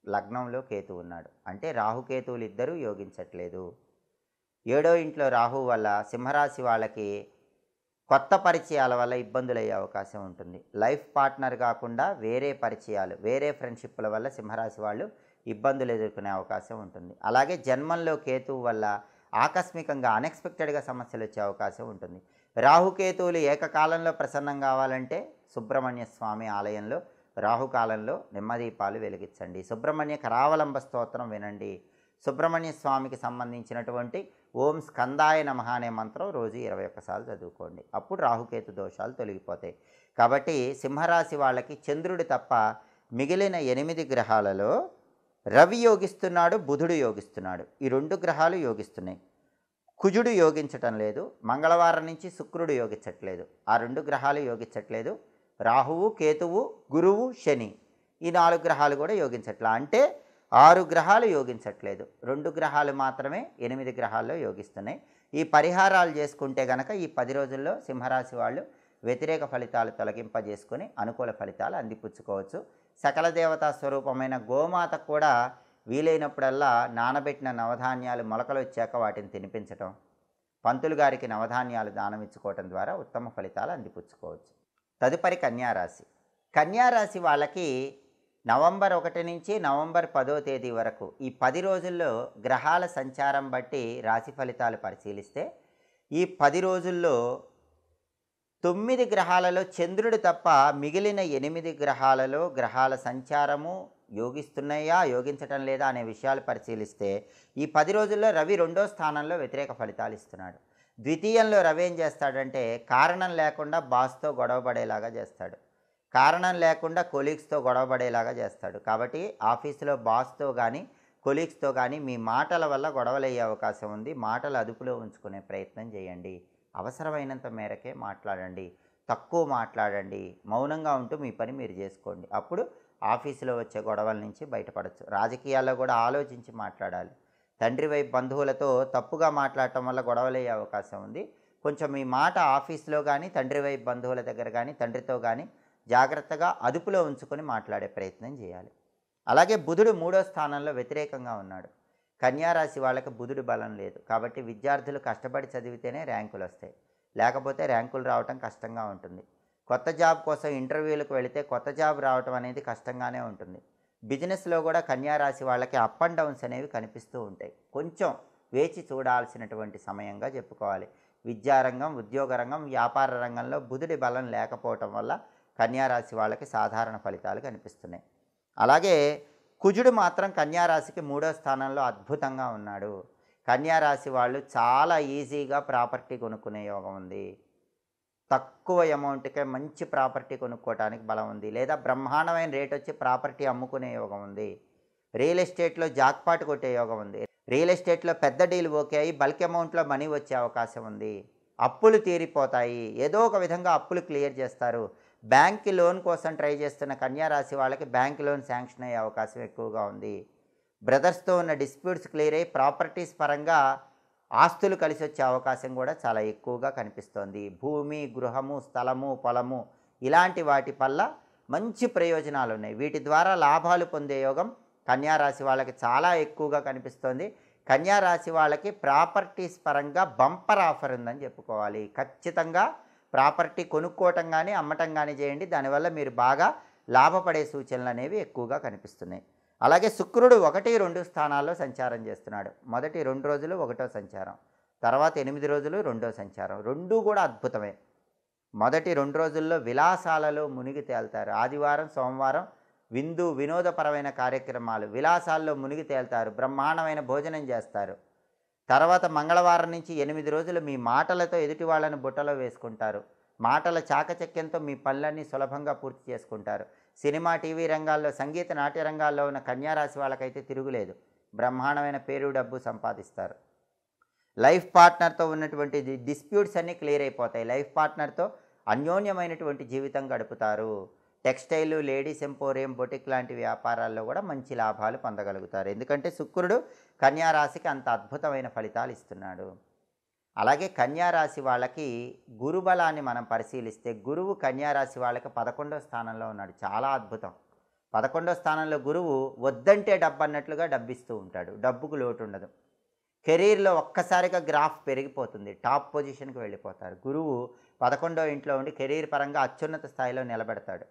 Speaker 1: లగ్నంలో కేతు ఉన్నాడు. అంటే రాహుకేతువులు ఇద్దరూ యోగించట్లేదు. 7వ ఇంట్లో రాహు వల్ల సింహరాశి వాళ్ళకి కొత్త పరిచయాల వల్ల ఇబ్బందులు అయ్యే అవకాశం ఉంటుంది. లైఫ్ పార్ట్నర్ కాకుండా వేరే పరిచయాలు, వేరే ఫ్రెండ్షిప్ల వల్ల సింహరాశి వాళ్ళు ఇబ్బందులు ఎదుర్కొనే అవకాశం ఉంటుంది. అలాగే జన్మంలో కేతువు వల్ల ఆకస్మికంగా అన్ఎక్స్పెక్టెడ్గా సమస్యలు వచ్చే అవకాశం ఉంటుంది. రాహుకేతువులు ఏకకాలంలో ప్రసన్నం కావాలంటే సుబ్రహ్మణ్య స్వామి ఆలయంలో రాహుకాలంలో నిమ్మదీపాలు వెలిగించండి. సుబ్రహ్మణ్య కరావలంబ స్తోత్రం వినండి. సుబ్రహ్మణ్య స్వామికి సంబంధించినటువంటి ఓం స్కందాయ నమః అనే మంత్రం రోజు 21 సార్లు చదువుకోండి. అప్పుడు రాహుకేతు దోషాలు తొలగిపోతాయి. కాబట్టి సింహరాశి వాళ్ళకి చంద్రుడు తప్ప మిగిలిన 8 గ్రహాలలో రవి యోగిస్తున్నాడు, బుధుడు యోగిస్తున్నాడు. ఈ 2 గ్రహాలు యోగిస్తున్నాయి. కుజుడు యోగించటం లేదు. మంగళవారం నుంచి శుక్రుడు యోగించట్లేదు. ఆ 2 గ్రహాలు యోగించట్లేదు. రాహువు, కేతువు, గురువు, శని ఈ 4 గ్రహాలు కూడా యోగించట్లా. అంటే 6 గ్రహాలు యోగించట్లేదు. 2 గ్రహాలు మాత్రమే 8 గ్రహాల్లో యోగిస్తున్నాయి. ఈ పరిహారాలు చేసుకుంటే గనక ఈ 10 రోజుల్లో సింహరాశి వాళ్ళు వ్యతిరేక ఫలితాలు తొలగింపజేసుకొని అనుకూల ఫలితాలు అందిపుచ్చుకోవచ్చు. సకల దేవతా స్వరూపమైన గోమాత కూడా వీలైనప్పుడల్లా నానబెట్టిన నవధాన్యాలు మొలకలు వచ్చాక వాటిని తినిపించటం, పంతులు గారికి నవధాన్యాలు దానం ఇచ్చుకోవటం ద్వారా ఉత్తమ ఫలితాలు అందిపుచ్చుకోవచ్చు. తదుపరి కన్యారాశి. కన్యారాశి వాళ్ళకి నవంబర్ 1 నుంచి నవంబర్ 10వ తేదీ వరకు ఈ 10 రోజుల్లో గ్రహాల సంచారం బట్టి రాశి ఫలితాలు పరిశీలిస్తే ఈ 10 రోజుల్లో 9 గ్రహాలలో చంద్రుడు తప్ప మిగిలిన 8 గ్రహాలలో గ్రహాల సంచారము యోగిస్తున్నాయా, యోగించటం లేదా అనే విషయాలు పరిశీలిస్తే ఈ 10 రోజుల్లో రవి 2వ స్థానంలో వ్యతిరేక ఫలితాలు ఇస్తున్నాడు. ద్వితీయంలో రవి ఏం చేస్తాడంటే కారణం లేకుండా బాస్తో గొడవ పడేలాగా చేస్తాడు. కారణం లేకుండా కొలీగ్స్తో గొడవ పడేలాగా చేస్తాడు. కాబట్టి ఆఫీసులో బాస్తో కానీ కొలీగ్స్తో కానీ మీ మాటల వల్ల గొడవలు అయ్యే అవకాశం ఉంది. మాటలు అదుపులో ఉంచుకునే ప్రయత్నం చేయండి. అవసరమైనంత మేరకే మాట్లాడండి, తక్కువ మాట్లాడండి, మౌనంగా ఉంటూ మీ పని మీరు చేసుకోండి. అప్పుడు ఆఫీసులో వచ్చే గొడవల నుంచి బయటపడవచ్చు. రాజకీయాల్లో కూడా ఆలోచించి మాట్లాడాలి. తండ్రి వైపు బంధువులతో తప్పుగా మాట్లాడటం వల్ల గొడవలు అయ్యే అవకాశం ఉంది. కొంచెం మీ మాట ఆఫీస్లో కానీ తండ్రి వైపు బంధువుల దగ్గర కానీ తండ్రితో కానీ జాగ్రత్తగా అదుపులో ఉంచుకొని మాట్లాడే ప్రయత్నం చేయాలి. అలాగే బుధుడు 3వ స్థానంలో వ్యతిరేకంగా ఉన్నాడు. కన్యారాశి వాళ్ళకి బుధుడు బలం లేదు. కాబట్టి విద్యార్థులు కష్టపడి చదివితేనే ర్యాంకులు వస్తాయి, లేకపోతే ర్యాంకులు రావటం కష్టంగా ఉంటుంది. కొత్త జాబ్ కోసం ఇంటర్వ్యూలకు వెళితే కొత్త జాబ్ రావటం అనేది కష్టంగానే ఉంటుంది. బిజినెస్లో కూడా కన్యారాశి వాళ్ళకి అప్ అండ్ డౌన్స్ అనేవి కనిపిస్తూ ఉంటాయి. కొంచెం వేచి చూడాల్సినటువంటి సమయంగా చెప్పుకోవాలి. విద్యారంగం, ఉద్యోగ రంగం, వ్యాపార రంగంలో బుధుడి బలం లేకపోవటం వల్ల కన్యారాశి వాళ్ళకి సాధారణ ఫలితాలు కనిపిస్తున్నాయి. అలాగే కుజుడు మాత్రం కన్యారాశికి 3వ స్థానంలో అద్భుతంగా ఉన్నాడు. కన్యారాశి వాళ్ళు చాలా ఈజీగా ప్రాపర్టీ కొనుక్కునే యోగం ఉంది. తక్కువ అమౌంట్కే మంచి ప్రాపర్టీ కొనుక్కోవడానికి బలం ఉంది. లేదా బ్రహ్మాండమైన రేట్ వచ్చి ప్రాపర్టీ అమ్ముకునే యోగం ఉంది. రియల్ ఎస్టేట్లో జాక్పాట్ కొట్టే యోగం ఉంది. రియల్ ఎస్టేట్లో పెద్ద డీల్ ఓకే అయ్యి బల్క్ అమౌంట్లో మనీ వచ్చే అవకాశం ఉంది. అప్పులు తీరిపోతాయి. ఏదో ఒక విధంగా అప్పులు క్లియర్ చేస్తారు. బ్యాంక్ లోన్ కోసం ట్రై చేస్తున్న కన్యారాశి వాళ్ళకి బ్యాంక్ లోన్ శాంక్షన్ అయ్యే అవకాశం ఎక్కువగా ఉంది. బ్రదర్స్తో ఉన్న డిస్ప్యూట్స్ క్లియర్ అయ్యి ప్రాపర్టీస్ పరంగా ఆస్తులు కలిసి వచ్చే అవకాశం కూడా చాలా ఎక్కువగా కనిపిస్తోంది. భూమి, గృహము, స్థలము, పొలము ఇలాంటి వాటి వల్ల మంచి ప్రయోజనాలు ఉన్నాయి. వీటి ద్వారా లాభాలు పొందే యోగం కన్యారాశి వాళ్ళకి చాలా ఎక్కువగా కనిపిస్తోంది. కన్యారాశి వాళ్ళకి ప్రాపర్టీస్ పరంగా బంపర్ ఆఫర్ ఉందని చెప్పుకోవాలి. ఖచ్చితంగా ప్రాపర్టీ కొనుక్కోవటం కానీ అమ్మటం కానీ చేయండి. దానివల్ల మీరు బాగా లాభపడే సూచనలు అనేవి ఎక్కువగా కనిపిస్తున్నాయి. అలాగే శుక్రుడు 1, 2 స్థానాల్లో సంచారం చేస్తున్నాడు. మొదటి 2 రోజులు 1వ సంచారం, తర్వాత 8 రోజులు 2వ సంచారం. 2 కూడా అద్భుతమే. మొదటి 2 రోజుల్లో విలాసాలలో మునిగి తేల్తారు. ఆదివారం, సోమవారం వినోదపరమైన కార్యక్రమాలు, విలాసాల్లో మునిగి తేల్తారు. బ్రహ్మాండమైన భోజనం చేస్తారు. తర్వాత మంగళవారం నుంచి 8 రోజులు మీ మాటలతో ఎదుటి వాళ్ళని బుట్టలో వేసుకుంటారు. మాటల చాకచక్యంతో మీ పనులన్నీ సులభంగా పూర్తి చేసుకుంటారు. సినిమా, టీవీ రంగాల్లో, సంగీత, నాట్య రంగాల్లో ఉన్న కన్యారాశి వాళ్ళకైతే తిరుగులేదు. బ్రహ్మాండమైన పేరు, డబ్బు సంపాదిస్తారు. లైఫ్ పార్ట్నర్తో ఉన్నటువంటి డిస్ప్యూట్స్ అన్నీ క్లియర్ అయిపోతాయి. లైఫ్ పార్ట్నర్తో అన్యోన్యమైనటువంటి జీవితం గడుపుతారు. టెక్స్టైల్, లేడీస్ ఎంపోరియం, బొటిక్ లాంటి వ్యాపారాల్లో కూడా మంచి లాభాలు పొందగలుగుతారు. ఎందుకంటే శుక్రుడు కన్యారాశికి అంత అద్భుతమైన ఫలితాలు ఇస్తున్నాడు. అలాగే కన్యారాశి వాళ్ళకి గురుబలాన్ని మనం పరిశీలిస్తే గురువు కన్యారాశి వాళ్ళకి 11వ స్థానంలో ఉన్నాడు. చాలా అద్భుతం. 11వ స్థానంలో గురువు వద్దంటే డబ్బు అన్నట్లుగా డబ్బిస్తూ ఉంటాడు. డబ్బుకు లోటు ఉండదు. కెరీర్లో ఒక్కసారిగా గ్రాఫ్ పెరిగిపోతుంది. టాప్ పొజిషన్కి వెళ్ళిపోతారు. గురువు 11వ ఇంట్లో ఉండి కెరీర్ పరంగా అత్యున్నత స్థాయిలో నిలబెడతాడు.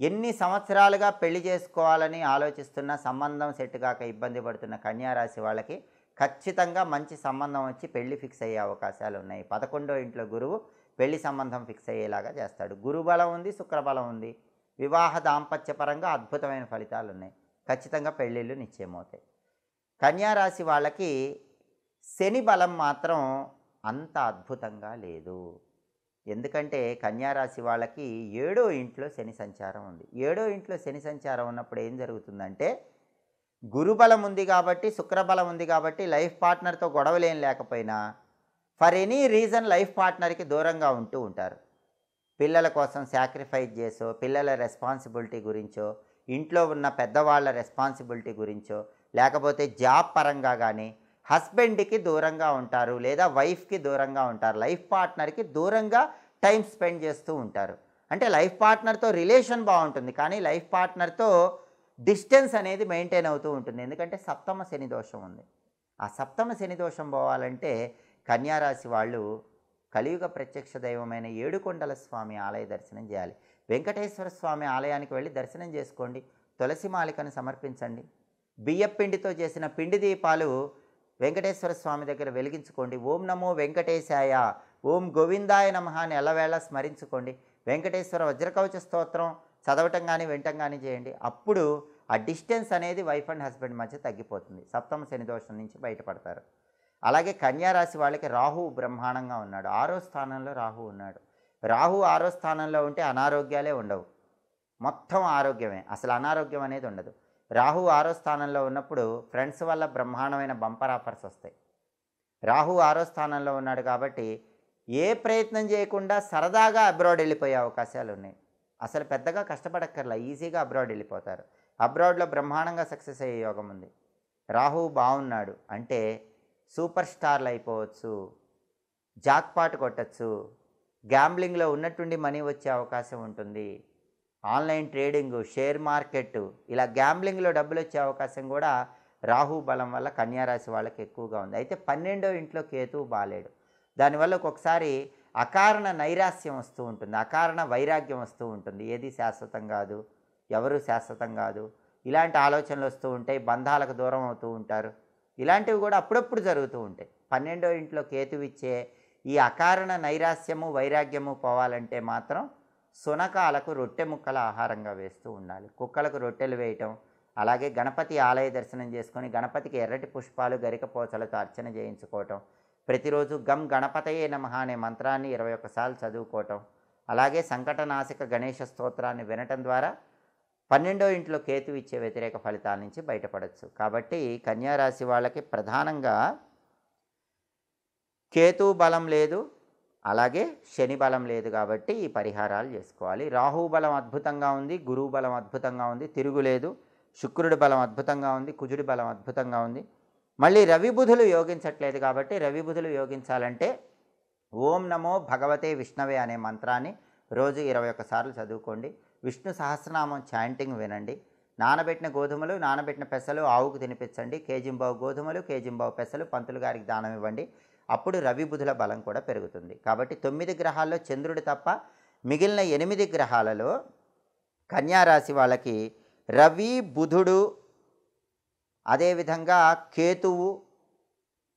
Speaker 1: ఎన్ని సంవత్సరాలుగా పెళ్లి చేసుకోవాలని ఆలోచిస్తున్న, సంబంధం సెట్ కాక ఇబ్బంది పడుతున్న కన్యారాశి వాళ్ళకి ఖచ్చితంగా మంచి సంబంధం వచ్చి పెళ్లి ఫిక్స్ అయ్యే అవకాశాలు ఉన్నాయి. 11వ ఇంట్లో గురువు పెళ్లి సంబంధం ఫిక్స్ అయ్యేలాగా చేస్తాడు. గురుబలం ఉంది, శుక్రబలం ఉంది. వివాహ దాంపత్య పరంగా అద్భుతమైన ఫలితాలు ఉన్నాయి. ఖచ్చితంగా పెళ్ళిళ్ళు నిశ్చయమవుతాయి. కన్యారాశి వాళ్ళకి శని బలం మాత్రం అంత అద్భుతంగా లేదు. ఎందుకంటే కన్యారాశి వాళ్ళకి 7వ ఇంట్లో శని సంచారం ఉంది. 7వ ఇంట్లో శని సంచారం ఉన్నప్పుడు ఏం జరుగుతుందంటే, గురుబలం ఉంది కాబట్టి, శుక్రబలం ఉంది కాబట్టి లైఫ్ పార్ట్నర్తో గొడవలు ఏం లేకపోయినా ఫర్ ఎనీ రీజన్ లైఫ్ పార్ట్నర్కి దూరంగా ఉంటూ ఉంటారు. పిల్లల కోసం సాక్రిఫైస్ చేసో, పిల్లల రెస్పాన్సిబిలిటీ గురించో, ఇంట్లో ఉన్న పెద్దవాళ్ళ రెస్పాన్సిబిలిటీ గురించో, లేకపోతే జాబ్ పరంగా కానీ హస్బెండ్కి దూరంగా ఉంటారు, లేదా వైఫ్కి దూరంగా ఉంటారు. లైఫ్ పార్ట్నర్కి దూరంగా టైం స్పెండ్ చేస్తూ ఉంటారు. అంటే లైఫ్ పార్ట్నర్తో రిలేషన్ బాగుంటుంది, కానీ లైఫ్ పార్ట్నర్తో డిస్టెన్స్ అనేది మెయింటైన్ అవుతూ ఉంటుంది. ఎందుకంటే సప్తమ శని దోషం ఉంది. ఆ సప్తమ శని దోషం పోవాలంటే కన్యారాశి వాళ్ళు కలియుగ ప్రత్యక్ష దైవమైన ఏడుకొండల స్వామి ఆలయ దర్శనం చేయాలి. వెంకటేశ్వర స్వామి ఆలయానికి వెళ్ళి దర్శనం చేసుకోండి. తులసి మాలికను సమర్పించండి. బియ్యపిండితో చేసిన పిండి దీపాలు వెంకటేశ్వర స్వామి దగ్గర వెలిగించుకోండి. ఓం నమో వెంకటేశాయ, ఓం గోవిందాయ నమః అని ఎల్లవేళ స్మరించుకోండి. వెంకటేశ్వర వజ్రకవచ స్తోత్రం చదవటం కానీ వినటం కానీ చేయండి. అప్పుడు ఆ డిస్టెన్స్ అనేది వైఫ్ అండ్ హస్బెండ్ మధ్య తగ్గిపోతుంది. సప్తమ శని దోషం నుంచి బయటపడతారు. అలాగే కన్యారాశి వాళ్ళకి రాహువు బ్రహ్మాండంగా ఉన్నాడు. 6వ స్థానంలో రాహు ఉన్నాడు. రాహు 6వ స్థానంలో ఉంటే అనారోగ్యాలే ఉండవు, మొత్తం ఆరోగ్యమే, అసలు అనారోగ్యం అనేది ఉండదు. రాహు 6వ స్థానంలో ఉన్నప్పుడు ఫ్రెండ్స్ వల్ల బ్రహ్మాండమైన బంపర్ ఆఫర్స్ వస్తాయి. రాహు 6వ స్థానంలో ఉన్నాడు కాబట్టి ఏ ప్రయత్నం చేయకుండా సరదాగా అబ్రాడ్ వెళ్ళిపోయే అవకాశాలు ఉన్నాయి. అసలు పెద్దగా కష్టపడక్కర్లా, ఈజీగా అబ్రాడ్ వెళ్ళిపోతారు. అబ్రాడ్లో బ్రహ్మాండంగా సక్సెస్ అయ్యే యోగం ఉంది. రాహు బాగున్నాడు అంటే సూపర్ స్టార్లు అయిపోవచ్చు, జాక్పాట్ కొట్టచ్చు, గ్యాంబ్లింగ్లో ఉన్నట్టుండి మనీ వచ్చే అవకాశం ఉంటుంది. ఆన్లైన్ ట్రేడింగ్, షేర్ మార్కెట్, ఇలా గ్యాంబ్లింగ్లో డబ్బులు వచ్చే అవకాశం కూడా రాహు బలం వల్ల కన్యారాశి వాళ్ళకి ఎక్కువగా ఉంది. అయితే 12వ ఇంట్లో కేతువు బాలేడు. దానివల్ల ఒక్కొక్కసారి అకారణ నైరాస్యం వస్తూ ఉంటుంది, అకారణ వైరాగ్యం వస్తూ ఉంటుంది. ఏది శాశ్వతం కాదు, ఎవరు శాశ్వతం కాదు, ఇలాంటి ఆలోచనలు వస్తూ ఉంటాయి. బంధాలకు దూరం అవుతూ ఉంటారు. ఇలాంటివి కూడా అప్పుడప్పుడు జరుగుతూ ఉంటాయి. 12వ ఇంట్లో కేతువు ఇచ్చే ఈ అకారణ నైరాస్యము వైరాగ్యము పోవాలంటే మాత్రం సునకాలకు రొట్టె ముక్కల ఆహారంగా వేస్తూ ఉండాలి. కుక్కలకు రొట్టెలు వేయటం, అలాగే గణపతి ఆలయ దర్శనం చేసుకొని గణపతికి ఎర్రటి పుష్పాలు గరికపోచలతో అర్చన చేయించుకోవటం, ప్రతిరోజు గం గణపతయే నమః అనే మంత్రాన్ని 21 సార్లు చదువుకోవటం, అలాగే సంకటనాశక గణేష స్తోత్రాన్ని వినటం ద్వారా 12వ ఇంట్లో కేతు ఇచ్చే వ్యతిరేక ఫలితాల నుంచి బయటపడవచ్చు. కాబట్టి కన్యారాశి వాళ్ళకి ప్రధానంగా కేతు బలం లేదు, అలాగే శని బలం లేదు కాబట్టి ఈ పరిహారాలు చేసుకోవాలి. రాహు బలం అద్భుతంగా ఉంది, గురువు బలం అద్భుతంగా ఉంది, తిరుగులేదు. శుక్రుడి బలం అద్భుతంగా ఉంది, కుజుడి బలం అద్భుతంగా ఉంది. మళ్ళీ రవి బుధులు యోగించట్లేదు కాబట్టి రవి బుధులు యోగించాలంటే ఓం నమో భగవతే విష్ణవే అనే మంత్రాన్ని రోజు 21 సార్లు చదువుకోండి. విష్ణు సహస్రనామం చాంటింగ్ వినండి. నానబెట్టిన గోధుమలు, నానబెట్టిన పెసలు ఆవుకు తినిపించండి. కేజింబావు గోధుమలు, కేజింబావు పెసలు పంతులు గారికి దానం ఇవ్వండి. అప్పుడు రవి బుధుల బలం కూడా పెరుగుతుంది. కాబట్టి 9 గ్రహాల్లో చంద్రుడు తప్ప మిగిలిన 8 గ్రహాలలో కన్యారాశి వాళ్ళకి రవి, బుధుడు, అదేవిధంగా కేతువు,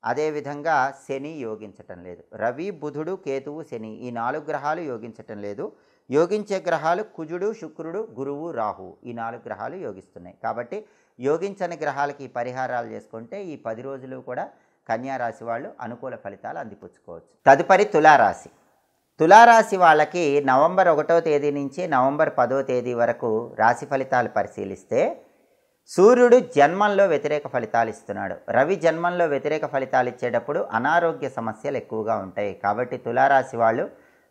Speaker 1: అదేవిధంగా శని యోగించటం లేదు. రవి, బుధుడు, కేతువు, శని ఈ 4 గ్రహాలు యోగించటం లేదు. యోగించే గ్రహాలు కుజుడు, శుక్రుడు, గురువు, రాహు ఈ 4 గ్రహాలు యోగిస్తున్నాయి. కాబట్టి యోగించని గ్రహాలకి పరిహారాలు చేసుకుంటే ఈ 10 రోజులు కూడా కన్యారాశి వాళ్ళు అనుకూల ఫలితాలు అందిపుచ్చుకోవచ్చు. తదుపరి తులారాశి. తులారాశి వాళ్ళకి నవంబర్ 1వ తేదీ నుంచి నవంబర్ 10వ తేదీ వరకు రాశి ఫలితాలు పరిశీలిస్తే సూర్యుడు జన్మంలో వ్యతిరేక ఫలితాలు ఇస్తున్నాడు. రవి జన్మంలో వ్యతిరేక ఫలితాలు ఇచ్చేటప్పుడు అనారోగ్య సమస్యలు ఎక్కువగా ఉంటాయి. కాబట్టి తులారాశి వాళ్ళు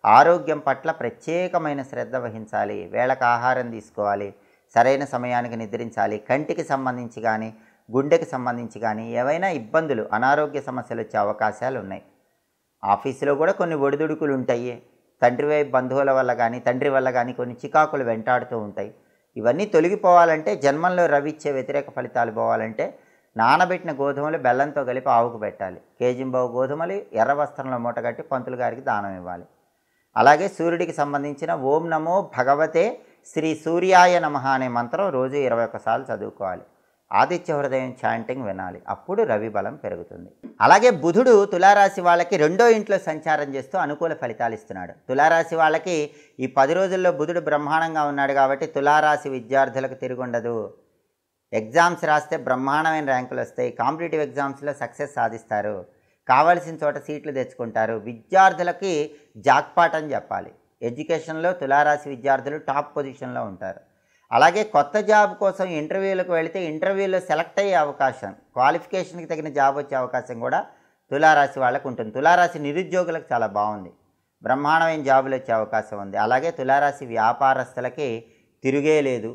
Speaker 1: ఆరోగ్యం పట్ల ప్రత్యేకమైన శ్రద్ధ వహించాలి. వేళకు ఆహారం తీసుకోవాలి, సరైన సమయానికి నిద్రించాలి. కంటికి సంబంధించి కానీ గుండెకి సంబంధించి కానీ ఏవైనా ఇబ్బందులు, అనారోగ్య సమస్యలు వచ్చే అవకాశాలు ఉన్నాయి. ఆఫీసులో కూడా కొన్ని ఒడిదుడుకులు ఉంటాయి. తండ్రి వైపు బంధువుల వల్ల కానీ తండ్రి వల్ల కానీ కొన్ని చికాకులు వెంటాడుతూ ఉంటాయి. ఇవన్నీ తొలగిపోవాలంటే జన్మంలో రవి ఇచ్చే వ్యతిరేక ఫలితాలు పోవాలంటే నానబెట్టిన గోధుమలు బెల్లంతో కలిపి ఆవుకు పెట్టాలి. కేజింబావు గోధుమలు ఎర్ర వస్త్రంలో మూటగట్టి పంతులు గారికి దానం ఇవ్వాలి. అలాగే సూర్యుడికి సంబంధించిన ఓం నమో భగవతే శ్రీ సూర్యాయ నమః అనే మంత్రం రోజు 21 సార్లు చదువుకోవాలి. ఆదిత్య హృదయం చాంటింగ్ వినాలి. అప్పుడు రవి బలం పెరుగుతుంది. అలాగే బుధుడు తులారాశి వాళ్ళకి 2వ ఇంట్లో సంచారం చేస్తూ అనుకూల ఫలితాలు ఇస్తున్నాడు. తులారాశి వాళ్ళకి ఈ 10 రోజుల్లో బుధుడు బ్రహ్మాండంగా ఉన్నాడు కాబట్టి తులారాశి విద్యార్థులకు తిరుగుండదు. ఎగ్జామ్స్ రాస్తే బ్రహ్మాండమైన ర్యాంకులు వస్తాయి. కాంపిటేటివ్ ఎగ్జామ్స్లో సక్సెస్ సాధిస్తారు. కావాల్సిన చోట సీట్లు తెచ్చుకుంటారు. విద్యార్థులకి జాక్పాట్ అని చెప్పాలి. ఎడ్యుకేషన్లో తులారాశి విద్యార్థులు టాప్ పొజిషన్లో ఉంటారు. అలాగే కొత్త జాబ్ కోసం ఇంటర్వ్యూలకు వెళితే ఇంటర్వ్యూలో సెలెక్ట్ అయ్యే అవకాశం, క్వాలిఫికేషన్కి తగిన జాబ్ వచ్చే అవకాశం కూడా తులారాశి వాళ్ళకు ఉంటుంది. తులారాశి నిరుద్యోగులకు చాలా బాగుంది. బ్రహ్మాండమైన జాబులు వచ్చే అవకాశం ఉంది. అలాగే తులారాశి వ్యాపారస్తులకి తిరిగే లేదు.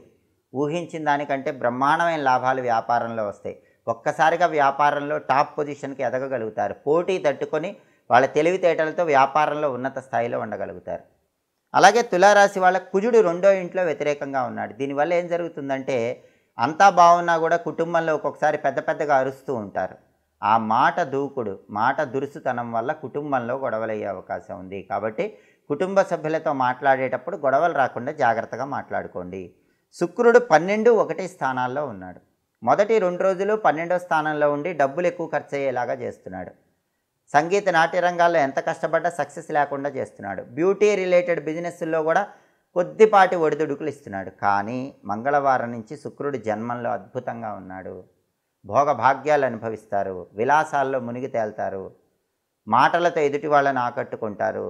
Speaker 1: ఊహించిన దానికంటే బ్రహ్మాండమైన లాభాలు వ్యాపారంలో వస్తాయి. ఒక్కసారిగా వ్యాపారంలో టాప్ పొజిషన్కి ఎదగగలుగుతారు. పోటీ తట్టుకొని వాళ్ళ తెలివితేటలతో వ్యాపారంలో ఉన్నత స్థాయిలో ఉండగలుగుతారు. అలాగే తులారాశి వాళ్ళ కుజుడు 2వ ఇంట్లో వ్యతిరేకంగా ఉన్నాడు. దీనివల్ల ఏం జరుగుతుందంటే అంతా బాగున్నా కూడా కుటుంబంలో ఒక్కొక్కసారి పెద్దగా అరుస్తూ ఉంటారు. ఆ మాట దూకుడు, మాట దురుసుతనం వల్ల కుటుంబంలో గొడవలయ్యే అవకాశం ఉంది. కాబట్టి కుటుంబ సభ్యులతో మాట్లాడేటప్పుడు గొడవలు రాకుండా జాగ్రత్తగా మాట్లాడుకోండి. శుక్రుడు 12, 1 స్థానాల్లో ఉన్నాడు. మొదటి 2 రోజులు 12వ స్థానంలో ఉండి డబ్బులు ఎక్కువ ఖర్చు అయ్యేలాగా చేస్తున్నాడు. సంగీత నాట్య రంగాల్లో ఎంత కష్టపడ్డా సక్సెస్ లేకుండా చేస్తున్నాడు. బ్యూటీ రిలేటెడ్ బిజినెస్ల్లో కూడా కొద్దిపాటి ఒడిదుడుకులు ఇస్తున్నాడు. కానీ మంగళవారం నుంచి శుక్రుడు జన్మంలో అద్భుతంగా ఉన్నాడు. భోగభాగ్యాలు అనుభవిస్తారు. విలాసాల్లో మునిగి తేల్తారు. మాటలతో ఎదుటి వాళ్ళని ఆకట్టుకుంటారు.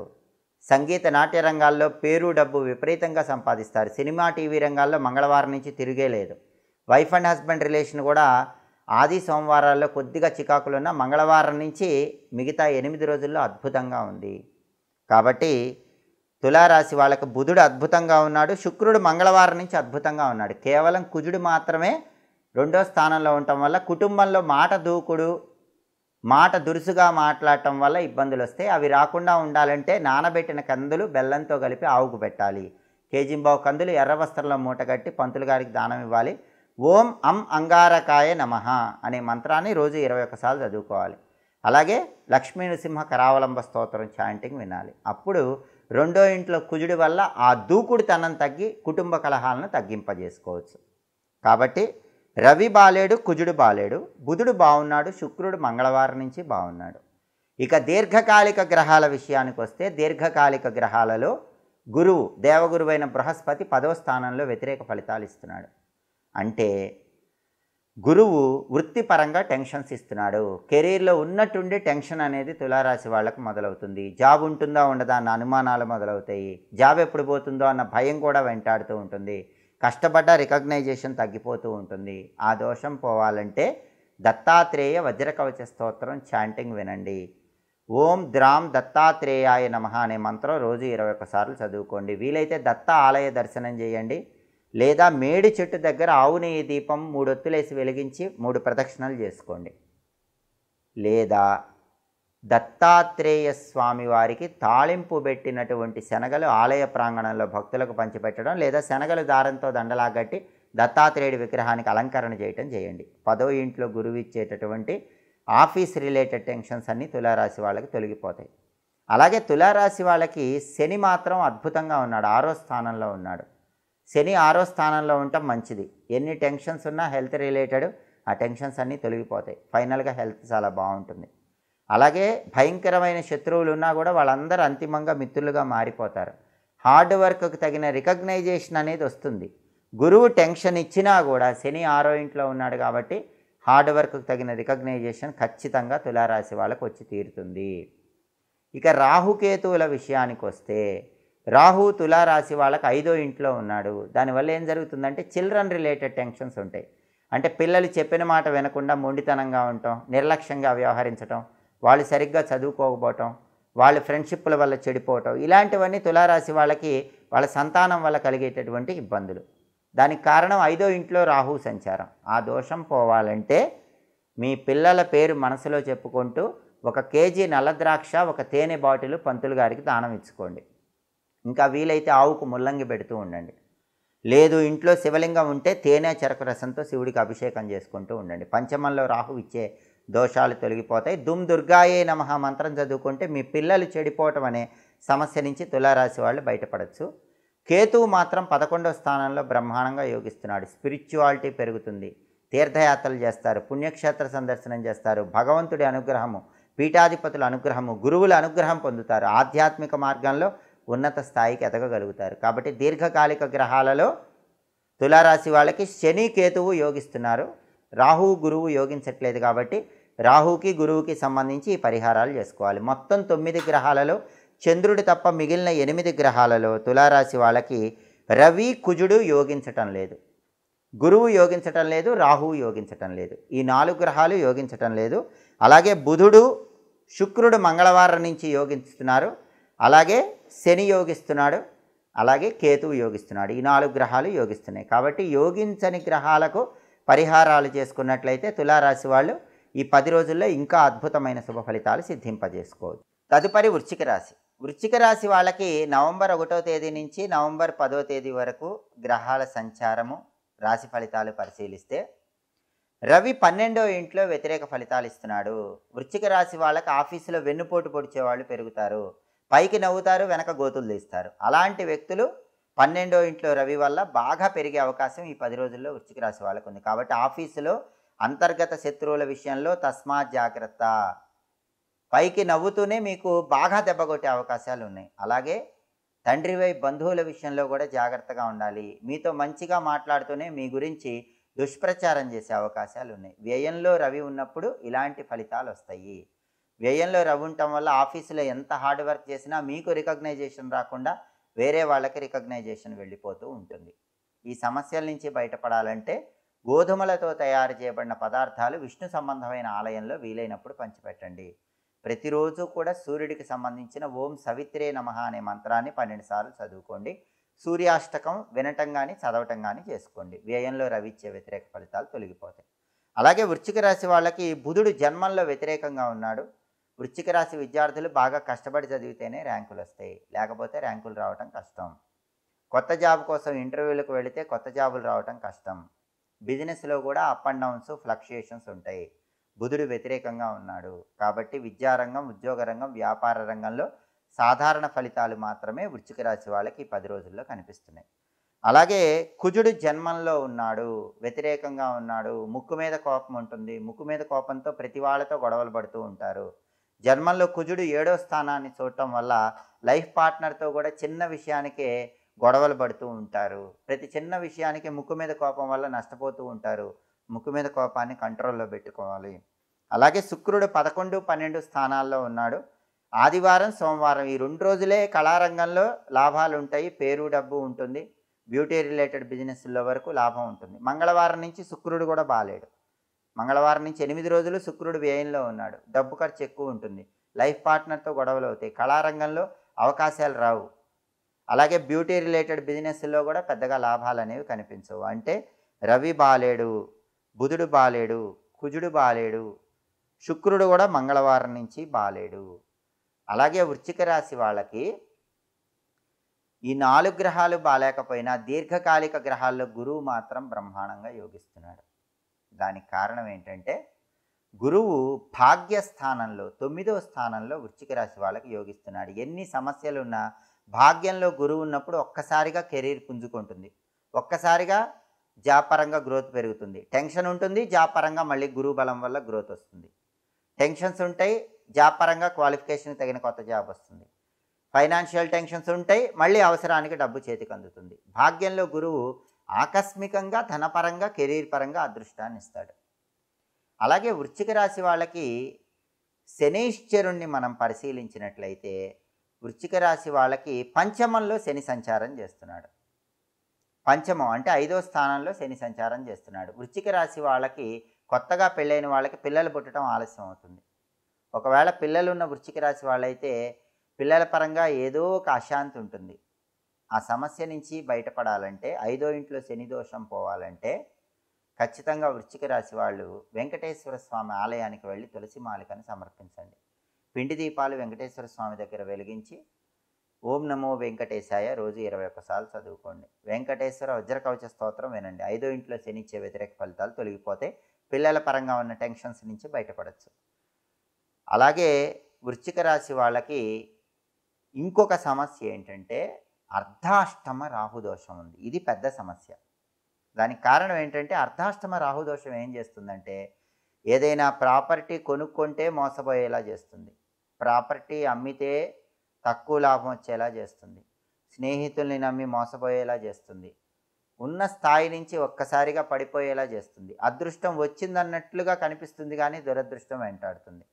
Speaker 1: సంగీత నాట్య రంగాల్లో పేరు డబ్బు విపరీతంగా సంపాదిస్తారు. సినిమా టీవీ రంగాల్లో మంగళవారం నుంచి తిరిగే లేదు. వైఫ్ అండ్ హస్బెండ్ రిలేషన్ కూడా ఆది సోమవారాల్లో కొద్దిగా చికాకులున్న మంగళవారం నుంచి మిగతా 8 రోజుల్లో అద్భుతంగా ఉంది. కాబట్టి తులారాశి వాళ్ళకు బుధుడు అద్భుతంగా ఉన్నాడు. శుక్రుడు మంగళవారం నుంచి అద్భుతంగా ఉన్నాడు. కేవలం కుజుడు మాత్రమే 2వ స్థానంలో ఉండటం వల్ల కుటుంబంలో మాట దూకుడు, మాట దురుసుగా మాట్లాడటం వల్ల ఇబ్బందులు వస్తాయి. అవి రాకుండా ఉండాలంటే నానబెట్టిన కందులు బెల్లంతో కలిపి ఆవుకు పెట్టాలి. కేజింబావు కందులు ఎర్ర వస్త్రంలో మూటగట్టి పంతులు గారికి దానం ఇవ్వాలి. ఓం అం అంగారకాయ నమః అనే మంత్రాన్ని రోజు 21 సార్లు చదువుకోవాలి. అలాగే లక్ష్మీ నృసింహ కరావలంబ స్తోత్రం చాంటింగ్ వినాలి. అప్పుడు 2వ ఇంట్లో కుజుడి వల్ల ఆ దూకుడుతనం తగ్గి కుటుంబ కలహాలను తగ్గింపజేసుకోవచ్చు. కాబట్టి రవి బాలేడు, కుజుడు బాలేడు, బుధుడు బాగున్నాడు, శుక్రుడు మంగళవారం నుంచి బాగున్నాడు. ఇక దీర్ఘకాలిక గ్రహాల విషయానికి వస్తే దీర్ఘకాలిక గ్రహాలలో గురువు, దేవగురువైన బృహస్పతి 10వ స్థానంలో వ్యతిరేక ఫలితాలు ఇస్తున్నాడు. అంటే గురువు వృత్తిపరంగా టెన్షన్స్ ఇస్తున్నాడు. కెరీర్లో ఉన్నట్టుండి టెన్షన్ అనేది తులారాశి వాళ్ళకు మొదలవుతుంది. జాబ్ ఉంటుందా ఉండదా అన్న అనుమానాలు మొదలవుతాయి. జాబ్ ఎప్పుడు పోతుందో అన్న భయం కూడా వెంటాడుతూ ఉంటుంది. కష్టపడ్డ రికగ్నైజేషన్ తగ్గిపోతూ ఉంటుంది. ఆ దోషం పోవాలంటే దత్తాత్రేయ వజ్రకవచ స్తోత్రం చాంటింగ్ వినండి. ఓం ద్రాం దత్తాత్రేయాయ నమః అనే మంత్రం రోజు 21 సార్లు చదువుకోండి. వీలైతే దత్త ఆలయ దర్శనం చేయండి. లేదా మేడి చెట్టు దగ్గర ఆవు నెయ్యి దీపం 3 ఒత్తులేసి వెలిగించి 3 ప్రదక్షిణలు చేసుకోండి. లేదా దత్తాత్రేయ స్వామి వారికి తాళింపు పెట్టినటువంటి శనగలు ఆలయ ప్రాంగణంలో భక్తులకు పంచిపెట్టడం, లేదా శనగలు దారంతో దండలాగట్టి దత్తాత్రేయుడి విగ్రహానికి అలంకరణ చేయటం చేయండి. 10వ ఇంట్లో గురువు ఇచ్చేటటువంటి ఆఫీస్ రిలేటెడ్ టెన్షన్స్ అన్నీ తులారాశి వాళ్ళకి తొలగిపోతాయి. అలాగే తులారాశి వాళ్ళకి శని మాత్రం అద్భుతంగా ఉన్నాడు. 6వ స్థానంలో ఉన్నాడు. శని 6వ స్థానంలో ఉండటం మంచిది. ఎన్ని టెన్షన్స్ ఉన్నా హెల్త్ రిలేటెడ్ ఆ టెన్షన్స్ అన్నీ తొలగిపోతాయి. ఫైనల్గా హెల్త్ చాలా బాగుంటుంది. అలాగే భయంకరమైన శత్రువులు ఉన్నా కూడా వాళ్ళందరూ అంతిమంగా మిత్రులుగా మారిపోతారు. హార్డ్ వర్క్కి తగిన రికగ్నైజేషన్ అనేది వస్తుంది. గురువు టెన్షన్ ఇచ్చినా కూడా శని 6వ ఇంట్లో ఉన్నాడు కాబట్టి హార్డ్ వర్క్కి తగిన రికగ్నైజేషన్ ఖచ్చితంగా తులారాశి వాళ్ళకు వచ్చి తీరుతుంది. ఇక రాహుకేతువుల విషయానికి వస్తే రాహు తులారాశి వాళ్ళకి 5వ ఇంట్లో ఉన్నాడు. దానివల్ల ఏం జరుగుతుందంటే చిల్డ్రన్ రిలేటెడ్ టెన్షన్స్ ఉంటాయి. అంటే పిల్లలు చెప్పిన మాట వినకుండా మొండితనంగా ఉండటం, నిర్లక్ష్యంగా వ్యవహరించటం, వాళ్ళు సరిగ్గా చదువుకోకపోవటం, వాళ్ళ ఫ్రెండ్షిప్ల వల్ల చెడిపోవటం, ఇలాంటివన్నీ తులారాశి వాళ్ళకి వాళ్ళ సంతానం వల్ల కలిగేటటువంటి ఇబ్బందులు. దానికి కారణం 5వ ఇంట్లో రాహు సంచారం. ఆ దోషం పోవాలంటే మీ పిల్లల పేరు మనసులో చెప్పుకుంటూ 1 కేజీ నల్ల ద్రాక్ష, 1 తేనె బాటిల్ పంతులు గారికి దానం ఇచ్చుకోండి. ఇంకా వీలైతే ఆవుకు ముల్లంగి పెడుతూ ఉండండి. లేదు ఇంట్లో శివలింగం ఉంటే తేనె చెరకు రసంతో శివుడికి అభిషేకం చేసుకుంటూ ఉండండి. పంచమంలో రాహు ఇచ్చే దోషాలు తొలగిపోతాయి. దుమ్ దుర్గాయే నమః మంత్రం చదువుకుంటే మీ పిల్లలు చెడిపోవటం అనే సమస్య నుంచి తులారాశి వాళ్ళు బయటపడవచ్చు. కేతువు మాత్రం 11వ స్థానంలో బ్రహ్మాండంగా యోగిస్తున్నాడు. స్పిరిచువాలిటీ పెరుగుతుంది. తీర్థయాత్రలు చేస్తారు, పుణ్యక్షేత్ర సందర్శనం చేస్తారు, భగవంతుడి అనుగ్రహము, పీఠాధిపతుల అనుగ్రహము, గురువుల అనుగ్రహం పొందుతారు, ఆధ్యాత్మిక మార్గంలో ఉన్నత స్థాయికి ఎదగగలుగుతారు. కాబట్టి దీర్ఘకాలిక గ్రహాలలో తులారాశి వాళ్ళకి శని కేతువు యోగిస్తున్నారు, రాహువు గురువు యోగించట్లేదు. కాబట్టి రాహుకి గురువుకి సంబంధించి ఈ పరిహారాలు చేసుకోవాలి. మొత్తం 9 గ్రహాలలో చంద్రుడు తప్ప మిగిలిన 8 గ్రహాలలో తులారాశి వాళ్ళకి రవి కుజుడు యోగించటం లేదు, గురువు యోగించటం లేదు, రాహువు యోగించటం లేదు, ఈ 4 గ్రహాలు యోగించటం లేదు. అలాగే బుధుడు శుక్రుడు మంగళవారం నుంచి యోగిస్తున్నారు, అలాగే శని యోగిస్తున్నాడు, అలాగే కేతువు యోగిస్తున్నాడు. ఈ 4 గ్రహాలు యోగిస్తున్నాయి. కాబట్టి యోగించని గ్రహాలకు పరిహారాలు చేసుకున్నట్లయితే తులారాశి వాళ్ళు ఈ 10 రోజుల్లో ఇంకా అద్భుతమైన శుభ ఫలితాలు సిద్ధింపజేసుకోవచ్చు. తదుపరి వృశ్చిక రాశి. వృశ్చిక రాశి వాళ్ళకి నవంబర్ 1వ తేదీ నుంచి నవంబర్ 10వ తేదీ వరకు గ్రహాల సంచారము, రాశి ఫలితాలు పరిశీలిస్తే రవి 12వ ఇంట్లో వ్యతిరేక ఫలితాలు ఇస్తున్నాడు. వృశ్చిక రాశి వాళ్ళకి ఆఫీసులో వెన్నుపోటు పొడిచేవాళ్ళు పెరుగుతారు, పైకి నవ్వుతారు, వెనక గోతులు తీస్తారు. అలాంటి వ్యక్తులు 12వ ఇంట్లో రవి వల్ల బాగా పెరిగే అవకాశం ఈ 10 రోజుల్లో వృశ్చిక రాశి వాళ్ళకు ఉంది. కాబట్టి ఆఫీసులో అంతర్గత శత్రువుల విషయంలో తస్మాత్ జాగ్రత్త, పైకి నవ్వుతూనే మీకు బాగా దెబ్బకొట్టే అవకాశాలు ఉన్నాయి. అలాగే తండ్రి వైపు బంధువుల విషయంలో కూడా జాగ్రత్తగా ఉండాలి. మీతో మంచిగా మాట్లాడుతూనే మీ గురించి దుష్ప్రచారం చేసే అవకాశాలు ఉన్నాయి. వ్యయంలో రవి ఉన్నప్పుడు ఇలాంటి ఫలితాలు వస్తాయి. వ్యయంలో రవి ఉండటం వల్ల ఆఫీసులో ఎంత హార్డ్ వర్క్ చేసినా మీకు రికగ్నైజేషన్ రాకుండా వేరే వాళ్ళకి రికగ్నైజేషన్ వెళ్ళిపోతూ ఉంటుంది. ఈ సమస్యల నుంచి బయటపడాలంటే గోధుమలతో తయారు చేయబడిన పదార్థాలు విష్ణు సంబంధమైన ఆలయంలో వీలైనప్పుడు పంచిపెట్టండి. ప్రతిరోజు కూడా సూర్యుడికి సంబంధించిన ఓం సవిత్రే నమః అనే మంత్రాన్ని 12 సార్లు చదువుకోండి. సూర్యాష్టకం వినటం కానీ చదవటం కానీ చేసుకోండి. వ్యయంలో రవి ఇచ్చే వ్యతిరేక ఫలితాలు తొలగిపోతాయి. అలాగే వృశ్చిక రాశి వాళ్ళకి బుధుడు జన్మంలో వ్యతిరేకంగా ఉన్నాడు. వృశ్చిక రాశి విద్యార్థులు బాగా కష్టపడి చదివితేనే ర్యాంకులు వస్తాయి, లేకపోతే ర్యాంకులు రావటం కష్టం. కొత్త జాబ్ కోసం ఇంటర్వ్యూలకు వెళితే కొత్త జాబులు రావటం కష్టం. బిజినెస్లో కూడా అప్ అండ్ డౌన్స్, ఫ్లక్చుయేషన్స్ ఉంటాయి. బుధుడు వ్యతిరేకంగా ఉన్నాడు. కాబట్టి విద్యారంగం, ఉద్యోగ రంగం, వ్యాపార రంగంలో సాధారణ ఫలితాలు మాత్రమే వృశ్చిక రాశి వాళ్ళకి 10 రోజుల్లో కనిపిస్తున్నాయి. అలాగే కుజుడు జన్మంలో ఉన్నాడు, వ్యతిరేకంగా ఉన్నాడు. ముక్కు మీద కోపం ఉంటుంది, ముక్కు మీద కోపంతో ప్రతి వాళ్ళతో గొడవలు పడుతూ ఉంటారు. జన్మంలో కుజుడు 7వ స్థానాన్ని చూడటం వల్ల లైఫ్ పార్ట్నర్తో కూడా చిన్న విషయానికే గొడవలు పడుతూ ఉంటారు. ప్రతి చిన్న విషయానికి ముక్కు మీద కోపం వల్ల నష్టపోతూ ఉంటారు. ముక్కు మీద కోపాన్ని కంట్రోల్లో పెట్టుకోవాలి. అలాగే శుక్రుడు 11, 12 స్థానాల్లో ఉన్నాడు. ఆదివారం, సోమవారం ఈ 2 రోజులే కళారంగంలో లాభాలు ఉంటాయి, పేరు డబ్బు ఉంటుంది. బ్యూటీ రిలేటెడ్ బిజినెస్ల వరకు లాభం ఉంటుంది. మంగళవారం నుంచి శుక్రుడు కూడా బాలేడు. మంగళవారం నుంచి 8 రోజులు శుక్రుడు వ్యయంలో ఉన్నాడు. డబ్బు ఖర్చు ఎక్కువ ఉంటుంది. లైఫ్ పార్ట్నర్తో గొడవలు అవుతాయి. కళారంగంలో అవకాశాలు రావు. అలాగే బ్యూటీ రిలేటెడ్ బిజినెస్లో కూడా పెద్దగా లాభాలు అనేవి కనిపించవు. అంటే రవి బాలేడు, బుధుడు బాలేడు, కుజుడు బాలేడు, శుక్రుడు కూడా మంగళవారం నుంచి బాలేడు. అలాగే వృశ్చిక రాశి వాళ్ళకి ఈ 4 గ్రహాలు బాలేకపోయినా దీర్ఘకాలిక గ్రహాల్లో గురువు మాత్రం బ్రహ్మాండంగా యోగిస్తున్నాడు. దానికి కారణం ఏంటంటే గురువు భాగ్యస్థానంలో 9వ స్థానంలో వృశ్చిక రాశి వాళ్ళకి యోగిస్తున్నాడు. ఎన్ని సమస్యలున్నా భాగ్యంలో గురువు ఉన్నప్పుడు ఒక్కసారిగా కెరీర్ పుంజుకుంటుంది, ఒక్కసారిగా జాబ్ పరంగా గ్రోత్ పెరుగుతుంది. టెన్షన్ ఉంటుంది, జాబ్ పరంగా మళ్ళీ గురువు బలం వల్ల గ్రోత్ వస్తుంది. టెన్షన్స్ ఉంటాయి, జాబ్ పరంగా క్వాలిఫికేషన్కి తగిన కొత్త జాబ్ వస్తుంది. ఫైనాన్షియల్ టెన్షన్స్ ఉంటాయి, మళ్ళీ అవసరానికి డబ్బు చేతికి అందుతుంది. భాగ్యంలో గురువు ఆకస్మికంగా ధనపరంగా, కెరీర్ పరంగా అదృష్టాన్ని ఇస్తాడు. అలాగే వృశ్చిక రాశి వాళ్ళకి శనీశ్వరుణ్ణి మనం పరిశీలించినట్లయితే వృశ్చిక రాశి వాళ్ళకి పంచమంలో శని సంచారం చేస్తున్నాడు. పంచమం అంటే 5వ స్థానంలో శని సంచారం చేస్తున్నాడు. వృశ్చిక రాశి వాళ్ళకి కొత్తగా పెళ్ళైన వాళ్ళకి పిల్లలు పుట్టడం ఆలస్యం అవుతుంది. ఒకవేళ పిల్లలు ఉన్న వృశ్చిక రాశి వాళ్ళైతే పిల్లల పరంగా ఏదో ఒక అశాంతి ఉంటుంది. ఆ సమస్య నుంచి బయటపడాలంటే 5వ ఇంట్లో శని దోషం పోవాలంటే ఖచ్చితంగా వృశ్చిక రాశి వాళ్ళు వెంకటేశ్వర స్వామి ఆలయానికి వెళ్ళి తులసి మాలికను సమర్పించండి. పిండి దీపాలు వెంకటేశ్వర స్వామి దగ్గర వెలిగించి ఓం నమో వెంకటేశాయ రోజు 21 సార్లు చదువుకోండి. వెంకటేశ్వర వజ్రకవచ స్తోత్రం వినండి. 5వ ఇంట్లో శనిచ్చే వ్యతిరేక ఫలితాలు తొలగిపోతే పిల్లల పరంగా ఉన్న టెన్షన్స్ నుంచి బయటపడవచ్చు. అలాగే వృశ్చిక రాశి వాళ్ళకి ఇంకొక సమస్య ఏంటంటే అర్ధాష్టమ రాహుదోషం ఉంది. ఇది పెద్ద సమస్య. దానికి కారణం ఏంటంటే అర్ధాష్టమ రాహుదోషం ఏం చేస్తుందంటే ఏదైనా ప్రాపర్టీ కొనుక్కుంటే మోసపోయేలా చేస్తుంది, ప్రాపర్టీ అమ్మితే తక్కువ లాభం వచ్చేలా చేస్తుంది, స్నేహితుల్ని నమ్మి మోసపోయేలా చేస్తుంది, ఉన్న స్థాయి నుంచి ఒక్కసారిగా పడిపోయేలా చేస్తుంది, అదృష్టం వచ్చిందన్నట్లుగా కనిపిస్తుంది కానీ దురదృష్టం వెంటాడుతుంది.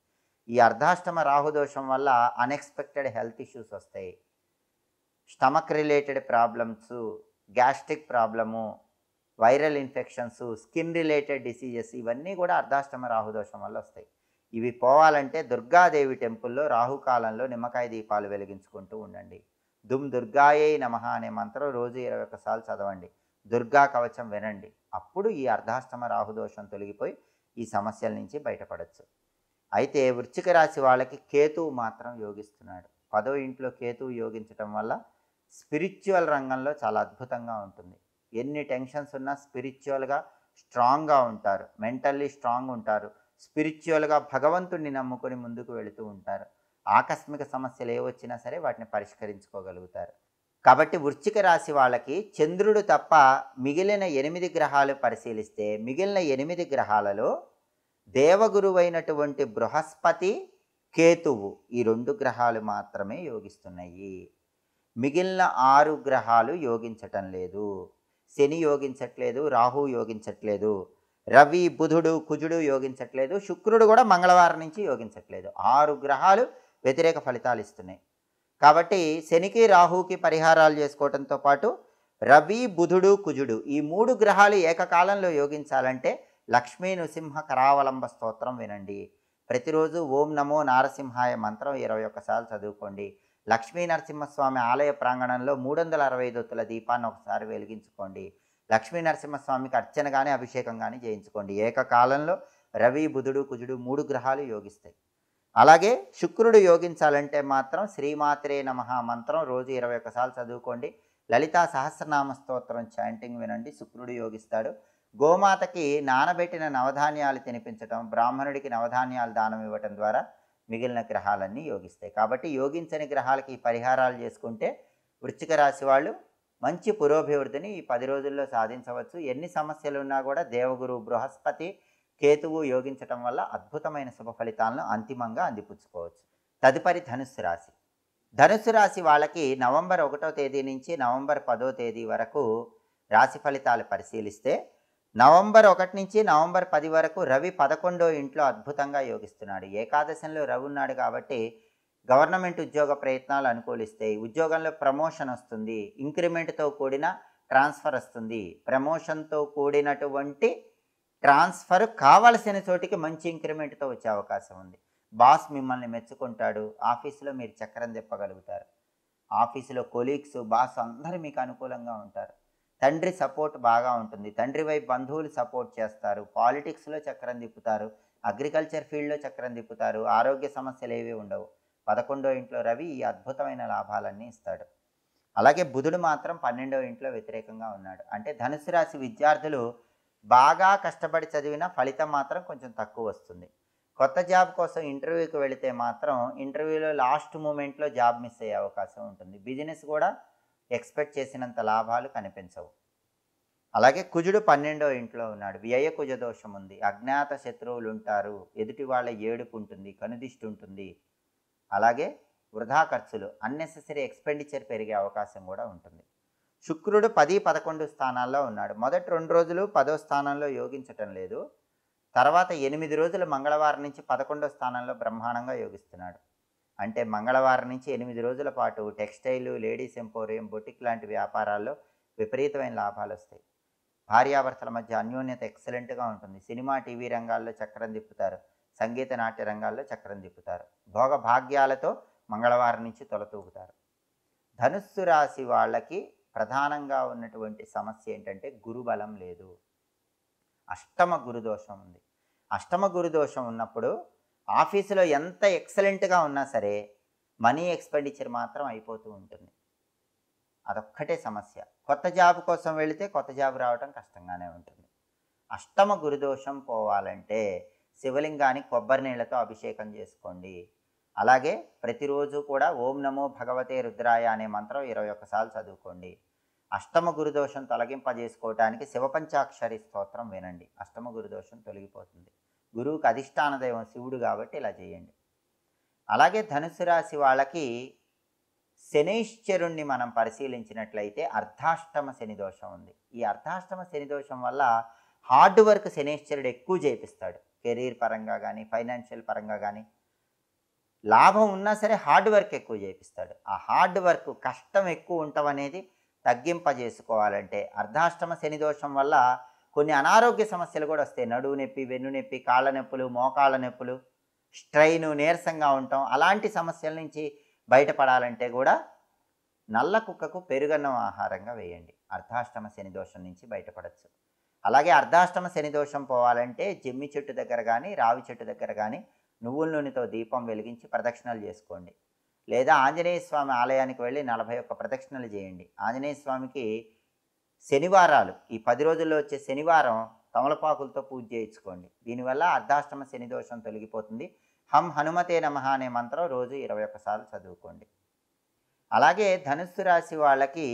Speaker 1: ఈ అర్ధాష్టమ రాహుదోషం వల్ల అన్ఎక్స్పెక్టెడ్ హెల్త్ ఇష్యూస్ వస్తాయి, stomach related problems, gastric problem, viral infections, skin related diseases, ఇవన్నీ కూడా అర్ధాష్టమ రాహుదోషం వల్ల వస్తాయి. ఇవి పోవాలంటే దుర్గాదేవి టెంపుల్లో రాహుకాలంలో నిమ్మకాయ దీపాలు వెలిగించుకుంటూ ఉండండి. దుమ్ దుర్గాయై నమః అనే మంత్రం రోజు 21 సార్లు చదవండి, దుర్గా కవచం వినండి. అప్పుడు ఈ అర్ధాష్టమ రాహుదోషం తొలగిపోయి ఈ సమస్యల నుంచి బయటపడవచ్చు. అయితే వృశ్చిక రాశి వాళ్ళకి కేతువు మాత్రం యోగిస్తున్నాడు. 10వ ఇంట్లో కేతువు యోగించటం వల్ల స్పిరిచువల్ రంగంలో చాలా అద్భుతంగా ఉంటుంది. ఎన్ని టెన్షన్స్ ఉన్నా స్పిరిచువల్గా స్ట్రాంగ్గా ఉంటారు, మెంటల్లీ స్ట్రాంగ్ ఉంటారు, స్పిరిచువల్గా భగవంతుడిని నమ్ముకొని ముందుకు వెళుతూ ఉంటారు. ఆకస్మిక సమస్యలు ఏ వచ్చినా సరే వాటిని పరిష్కరించుకోగలుగుతారు. కాబట్టి వృశ్చిక రాశి వాళ్ళకి చంద్రుడు తప్ప మిగిలిన 8 గ్రహాలు పరిశీలిస్తే మిగిలిన 8 గ్రహాలలో దేవగురువైనటువంటి బృహస్పతి, కేతువు ఈ 2 గ్రహాలు మాత్రమే యోగిస్తున్నాయి. మిగిలిన 6 గ్రహాలు యోగించటం లేదు. శని యోగించట్లేదు, రాహు యోగించట్లేదు, రవి, బుధుడు, కుజుడు యోగించట్లేదు, శుక్రుడు కూడా మంగళవారం నుంచి యోగించట్లేదు. 6 గ్రహాలు వ్యతిరేక ఫలితాలు ఇస్తున్నాయి. కాబట్టి శనికి, రాహుకి పరిహారాలు చేసుకోవడంతో పాటు రవి, బుధుడు, కుజుడు ఈ 3 గ్రహాలు ఏకకాలంలో యోగించాలంటే లక్ష్మీ నృసింహ కరావలంబ స్తోత్రం వినండి. ప్రతిరోజు ఓం నమో నారసింహాయ మంత్రం 21 సార్లు చదువుకోండి. లక్ష్మీ నరసింహస్వామి ఆలయ ప్రాంగణంలో 365 ఒత్తుల దీపాన్ని ఒకసారి వెలిగించుకోండి. లక్ష్మీ నరసింహస్వామికి అర్చన కానీ అభిషేకం కానీ చేయించుకోండి. ఏకకాలంలో రవి, బుధుడు, కుజుడు 3 గ్రహాలు యోగిస్తాయి. అలాగే శుక్రుడు యోగించాలంటే మాత్రం శ్రీమాత్రే నమః మంత్రం రోజు 21 సార్లు చదువుకోండి. లలితా సహస్రనామ స్తోత్రం చాంటింగ్ వినండి, శుక్రుడు యోగిస్తాడు. గోమాతకి నానబెట్టిన నవధాన్యాలు తినిపించడం, బ్రాహ్మణుడికి నవధాన్యాలు దానం ఇవ్వటం ద్వారా మిగిలిన గ్రహాలన్నీ యోగిస్తాయి. కాబట్టి యోగించని గ్రహాలకి పరిహారాలు చేసుకుంటే వృశ్చిక రాశి వాళ్ళు మంచి పురోభివృద్ధిని ఈ 10 రోజుల్లో సాధించవచ్చు. ఎన్ని సమస్యలు ఉన్నా కూడా దేవగురు బృహస్పతి, కేతువు యోగించటం వల్ల అద్భుతమైన శుభ ఫలితాలను అంతిమంగా అందిపుచ్చుకోవచ్చు. తదుపరి ధనుస్సు రాశి. ధనుస్సు రాశి వాళ్ళకి నవంబర్ 1వ తేదీ నుంచి నవంబర్ 10వ తేదీ వరకు రాశి ఫలితాలు పరిశీలిస్తే నవంబర్ 1 నుంచి నవంబర్ 10 వరకు రవి 11వ ఇంట్లో అద్భుతంగా యోగిస్తున్నాడు. ఏకాదశంలో రవి ఉన్నాడు కాబట్టి గవర్నమెంట్ ఉద్యోగ ప్రయత్నాలు అనుకూలిస్తాయి. ఉద్యోగంలో ప్రమోషన్ వస్తుంది, ఇంక్రిమెంట్తో కూడిన ట్రాన్స్ఫర్ వస్తుంది. ప్రమోషన్తో కూడినటువంటి ట్రాన్స్ఫర్ కావలసిన చోటికి మంచి ఇంక్రిమెంట్తో వచ్చే అవకాశం ఉంది. బాస్ మిమ్మల్ని మెచ్చుకుంటాడు, ఆఫీసులో మీరు చక్రం తిప్పగలుగుతారు. ఆఫీసులో కొలీగ్స్, బాస్ అందరూ మీకు అనుకూలంగా ఉంటారు. తండ్రి సపోర్ట్ బాగా ఉంటుంది, తండ్రి వైపు బంధువులు సపోర్ట్ చేస్తారు. పాలిటిక్స్లో చక్రం తిప్పుతారు, అగ్రికల్చర్ ఫీల్డ్లో చక్రం తిప్పుతారు. ఆరోగ్య సమస్యలు ఏవి ఉండవు. 11వ ఇంట్లో రవి ఈ అద్భుతమైన లాభాలన్నీ ఇస్తాడు. అలాగే బుధుడు మాత్రం 12వ ఇంట్లో వ్యతిరేకంగా ఉన్నాడు. అంటే ధనుసు రాశి విద్యార్థులు బాగా కష్టపడి చదివిన ఫలితం మాత్రం కొంచెం తక్కువ వస్తుంది. కొత్త జాబ్ కోసం ఇంటర్వ్యూకి వెళితే మాత్రం ఇంటర్వ్యూలో లాస్ట్ మూమెంట్లో జాబ్ మిస్ అయ్యే అవకాశం ఉంటుంది. బిజినెస్ కూడా ఎక్స్పెక్ట్ చేసినంత లాభాలు కనిపించవు. అలాగే కుజుడు 12వ ఇంట్లో ఉన్నాడు, వ్యయ కుజ దోషం ఉంది. అజ్ఞాత శత్రువులు ఉంటారు, ఎదుటి వాళ్ళ ఏడుపు ఉంటుంది, కనుదిష్టి ఉంటుంది. అలాగే వృధా ఖర్చులు, అన్నెసెసరీ ఎక్స్పెండిచర్ పెరిగే అవకాశం కూడా ఉంటుంది. శుక్రుడు 10, 11 స్థానాల్లో ఉన్నాడు. మొదటి 2 రోజులు 10వ స్థానంలో యోగించటం లేదు. తర్వాత 8 రోజులు మంగళవారం నుంచి 11వ స్థానంలో బ్రహ్మాండంగా యోగిస్తున్నాడు. అంటే మంగళవారం నుంచి 8 రోజుల పాటు టెక్స్టైల్, లేడీస్ ఎంపోరియం, బొటిక్ లాంటి వ్యాపారాల్లో విపరీతమైన లాభాలు వస్తాయి. భార్యాభర్తల మధ్య అన్యోన్యత ఎక్సలెంట్గా ఉంటుంది. సినిమా, టీవీ రంగాల్లో చక్రం తిప్పుతారు, సంగీత నాట్య రంగాల్లో చక్రం తిప్పుతారు. భోగ భాగ్యాలతో మంగళవారం నుంచి తొలతూగుతారు. ధనుస్సు రాశి వాళ్ళకి ప్రధానంగా ఉన్నటువంటి సమస్య ఏంటంటే గురుబలం లేదు, అష్టమ గురుదోషం ఉంది. అష్టమ గురుదోషం ఉన్నప్పుడు ఆఫీసులో ఎంత ఎక్సలెంట్గా ఉన్నా సరే మనీ ఎక్స్పెండిచర్ మాత్రం అయిపోతూ ఉంటుంది. అదొక్కటే సమస్య. కొత్త జాబ్ కోసం వెళితే కొత్త జాబ్ రావడం కష్టంగానే ఉంటుంది. అష్టమ గురుదోషం పోవాలంటే శివలింగానికి కొబ్బరి నీళ్లతో అభిషేకం చేసుకోండి. అలాగే ప్రతిరోజు కూడా ఓం నమో భగవతే రుద్రాయ అనే మంత్రం 21 సార్లు చదువుకోండి. అష్టమ గురుదోషం తొలగింపజేసుకోవటానికి శివపంచాక్షరి స్తోత్రం వినండి. అష్టమ గురుదోషం తొలగిపోతుంది. గురువుకి అధిష్టాన దైవం శివుడు కాబట్టి ఇలా చేయండి. అలాగే ధనుసు రాశి వాళ్ళకి శనైశ్చరుణ్ణి మనం పరిశీలించినట్లయితే అర్ధాష్టమ శని దోషం ఉంది. ఈ అర్ధాష్టమ శని దోషం వల్ల హార్డ్ వర్క్ శనైశ్చరుడు ఎక్కువ చేపిస్తాడు. కెరీర్ పరంగా కానీ, ఫైనాన్షియల్ పరంగా కానీ లాభం ఉన్నా సరే హార్డ్ వర్క్ ఎక్కువ చేపిస్తాడు. ఆ హార్డ్ వర్క్ కష్టం ఎక్కువ ఉండటం అనేది తగ్గింపజేసుకోవాలంటే అర్ధాష్టమ శని దోషం వల్ల కొన్ని అనారోగ్య సమస్యలు కూడా వస్తాయి. నడువు నొప్పి, వెన్ను నొప్పి, కాళ్ళ నొప్పులు, మోకాళ్ళ నొప్పులు, స్ట్రైను, నీరసంగా ఉండటం, అలాంటి సమస్యల నుంచి బయటపడాలంటే కూడా నల్ల కుక్కకు పెరుగన్నం ఆహారంగా వేయండి. అర్ధాష్టమ శని దోషం నుంచి బయటపడవచ్చు. అలాగే అర్ధాష్టమ శని దోషం పోవాలంటే జమ్మి చెట్టు దగ్గర కానీ, రావి చెట్టు దగ్గర కానీ నువ్వుల నూనెతో దీపం వెలిగించి ప్రదక్షిణలు చేసుకోండి. లేదా ఆంజనేయ స్వామి ఆలయానికి వెళ్ళి 41 ప్రదక్షిణలు చేయండి. ఆంజనేయ స్వామికి శనివారాలు, ఈ 10 రోజుల్లో వచ్చే శనివారం తమలపాకులతో పూజ చేయించుకోండి. దీనివల్ల అర్ధాష్టమ శని దోషం తొలగిపోతుంది. హం హనుమతే నమః అనే మంత్రం రోజు 21 సార్లు చదువుకోండి. అలాగే ధనుస్సు రాశి వాళ్ళకి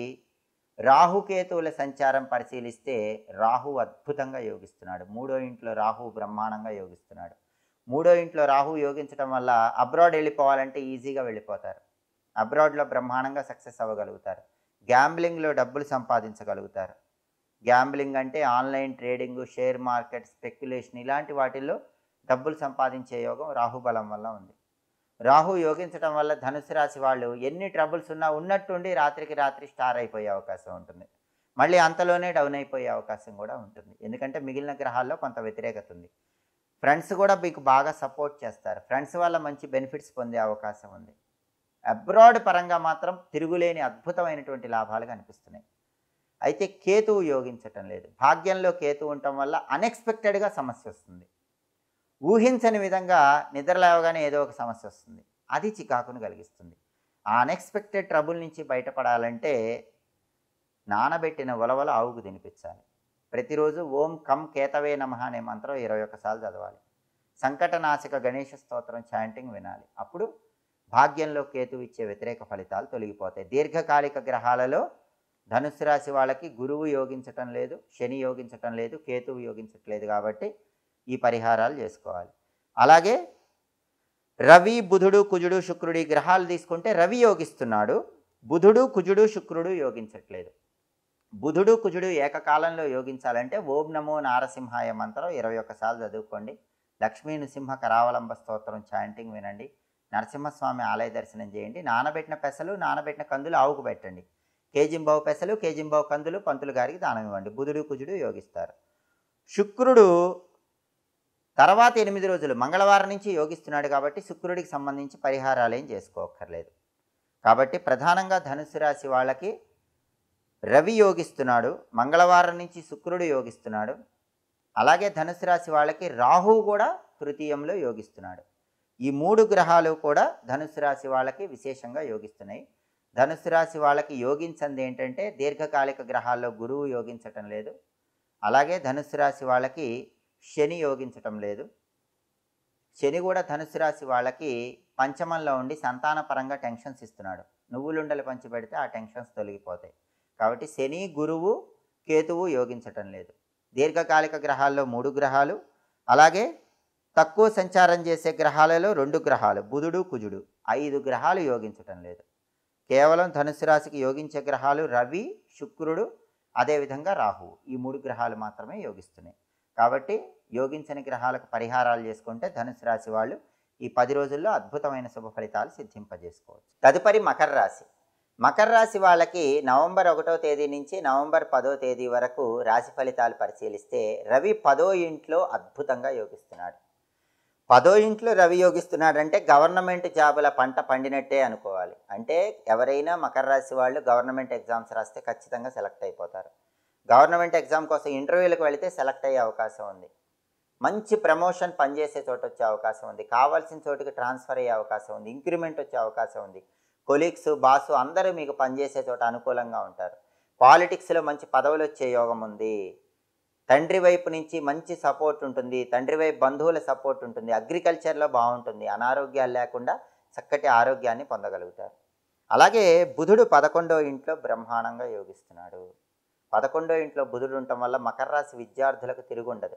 Speaker 1: రాహుకేతువుల సంచారం పరిశీలిస్తే రాహు అద్భుతంగా యోగిస్తున్నాడు. 3వ ఇంట్లో రాహు బ్రహ్మాండంగా యోగిస్తున్నాడు. 3వ ఇంట్లో రాహు యోగించడం వల్ల అబ్రాడ్ వెళ్ళిపోవాలంటే ఈజీగా వెళ్ళిపోతారు. అబ్రాడ్లో బ్రహ్మాండంగా సక్సెస్ అవ్వగలుగుతారు. గ్యాంబ్లింగ్లో డబ్బులు సంపాదించగలుగుతారు. గ్యాంబ్లింగ్ అంటే online trading, share market, speculation, ఇలాంటి వాటిల్లో డబ్బులు సంపాదించే యోగం రాహుబలం వల్ల ఉంది. రాహు యోగించడం వల్ల ధనుసు రాశి వాళ్ళు ఎన్ని ట్రబుల్స్ ఉన్నా ఉన్నట్టుండి రాత్రికి రాత్రి స్టార్ అయిపోయే అవకాశం ఉంటుంది. మళ్ళీ అంతలోనే డౌన్ అయిపోయే అవకాశం కూడా ఉంటుంది. ఎందుకంటే మిగిలిన గ్రహాల్లో కొంత వ్యతిరేకత ఉంది. ఫ్రెండ్స్ కూడా మీకు బాగా సపోర్ట్ చేస్తారు. ఫ్రెండ్స్ వల్ల మంచి బెనిఫిట్స్ పొందే అవకాశం ఉంది. అబ్రాడ్ పరంగా మాత్రం తిరుగులేని అద్భుతమైనటువంటి లాభాలు కనిపిస్తున్నాయి. అయితే కేతువు యోగించటం లేదు. భాగ్యంలో కేతువు ఉండటం వల్ల అన్ఎక్స్పెక్టెడ్గా సమస్య వస్తుంది. ఊహించని విధంగా నిద్ర లేవగానే ఏదో ఒక సమస్య వస్తుంది. అది చికాకును కలిగిస్తుంది. ఆ అన్ఎక్స్పెక్టెడ్ ట్రబుల్ నుంచి బయటపడాలంటే నానబెట్టిన ఉలవలు ఆవుకు తినిపించాలి. ప్రతిరోజు ఓం కం కేతవే నమః అనే మంత్రం 21 సార్లు చదవాలి. సంకటనాశక గణేష స్తోత్రం చాంటింగ్ వినాలి. అప్పుడు భాగ్యంలో కేతువు ఇచ్చే వ్యతిరేక ఫలితాలు తొలగిపోతాయి. దీర్ఘకాలిక గ్రహాలలో ధనుస్సు రాశి వాళ్ళకి గురువు యోగించటం లేదు, శని యోగించటం లేదు, కేతువు యోగించట్లేదు. కాబట్టి ఈ పరిహారాలు చేసుకోవాలి. అలాగే రవి, బుధుడు, కుజుడు, శుక్రుడు ఈ గ్రహాలు తీసుకుంటే రవి యోగిస్తున్నాడు. బుధుడు, కుజుడు, శుక్రుడు యోగించట్లేదు. బుధుడు, కుజుడు ఏకకాలంలో యోగించాలంటే ఓం నమో నారసింహాయ మంత్రం 21 సార్లు చదువుకోండి. లక్ష్మీ నృసింహ కరావలంబ స్తోత్రం చాంటింగ్ వినండి. నరసింహస్వామి ఆలయ దర్శనం చేయండి. నానబెట్టిన పెసలు, నానబెట్టిన కందులు ఆవుకు పెట్టండి. కేజింబావు పెసలు, కేజింబావు కందులు పంతులు గారికి దానం ఇవ్వండి. బుధుడు, కుజుడు యోగిస్తారు. శుక్రుడు తర్వాత 8 రోజులు మంగళవారం నుంచి యోగిస్తున్నాడు కాబట్టి శుక్రుడికి సంబంధించి పరిహారాలు ఏం చేసుకోక్కర్లేదు. కాబట్టి ప్రధానంగా ధనుసు రాశి వాళ్ళకి రవి యోగిస్తున్నాడు, మంగళవారం నుంచి శుక్రుడు యోగిస్తున్నాడు. అలాగే ధనుసు రాశి వాళ్ళకి రాహువు కూడా తృతీయంలో యోగిస్తున్నాడు. ఈ 3 గ్రహాలు కూడా ధనుసు రాశి వాళ్ళకి విశేషంగా యోగిస్తున్నాయి. ధనుసు రాశి వాళ్ళకి యోగించింది ఏంటంటే దీర్ఘకాలిక గ్రహాల్లో గురువు యోగించటం లేదు. అలాగే ధనుసు రాశి వాళ్ళకి శని యోగించటం లేదు. శని కూడా ధనుసు రాశి వాళ్ళకి పంచమంలో ఉండి సంతానపరంగా టెన్షన్స్ ఇస్తున్నాడు. నువ్వులుండలు పంచిపెడితే ఆ టెన్షన్స్ తొలగిపోతాయి. కాబట్టి శని, గురువు, కేతువు యోగించటం లేదు. దీర్ఘకాలిక గ్రహాల్లో 3 గ్రహాలు, అలాగే తక్కువ సంచారం చేసే గ్రహాలలో 2 గ్రహాలు బుధుడు, కుజుడు, 5 గ్రహాలు యోగించటం లేదు. కేవలం ధనుసు రాశికి యోగించే గ్రహాలు రవి, శుక్రుడు, అదేవిధంగా రాహువు, ఈ 3 గ్రహాలు మాత్రమే యోగిస్తున్నాయి. కాబట్టి యోగించని గ్రహాలకు పరిహారాలు చేసుకుంటే ధనుసు రాశి వాళ్ళు ఈ 10 రోజుల్లో అద్భుతమైన శుభ ఫలితాలు సిద్ధింపజేసుకోవచ్చు. తదుపరి మకర రాశి. మకర రాశి వాళ్ళకి నవంబర్ 1వ తేదీ నుంచి నవంబర్ 10వ తేదీ వరకు రాశి ఫలితాలు పరిశీలిస్తే రవి 10వ ఇంట్లో అద్భుతంగా యోగిస్తున్నాడు. 10వ ఇంట్లో రవి యోగిస్తున్నాడంటే గవర్నమెంట్ జాబుల పంట పండినట్టే అనుకోవాలి. అంటే ఎవరైనా మకర రాశి వాళ్ళు గవర్నమెంట్ ఎగ్జామ్స్ రాస్తే ఖచ్చితంగా సెలెక్ట్ అయిపోతారు. గవర్నమెంట్ ఎగ్జామ్ కోసం ఇంటర్వ్యూలకు వెళితే సెలెక్ట్ అయ్యే అవకాశం ఉంది. మంచి ప్రమోషన్ పనిచేసే చోట వచ్చే అవకాశం ఉంది. కావాల్సిన చోటుకి ట్రాన్స్ఫర్ అయ్యే అవకాశం ఉంది. ఇంక్రిమెంట్ వచ్చే అవకాశం ఉంది. కొలీగ్స్, బాసు అందరూ మీకు పనిచేసే చోట అనుకూలంగా ఉంటారు. పాలిటిక్స్లో మంచి పదవులు వచ్చే యోగం ఉంది. తండ్రి వైపు నుంచి మంచి సపోర్ట్ ఉంటుంది. తండ్రి వైపు బంధువుల సపోర్ట్ ఉంటుంది. అగ్రికల్చర్లో బాగుంటుంది. అనారోగ్యాలు లేకుండా చక్కటి ఆరోగ్యాన్ని పొందగలుగుతారు. అలాగే బుధుడు 11వ ఇంట్లో బ్రహ్మాండంగా యోగిస్తున్నాడు. 11వ ఇంట్లో బుధుడు ఉండటం వల్ల మకర రాశి విద్యార్థులకు తిరుగుండదు.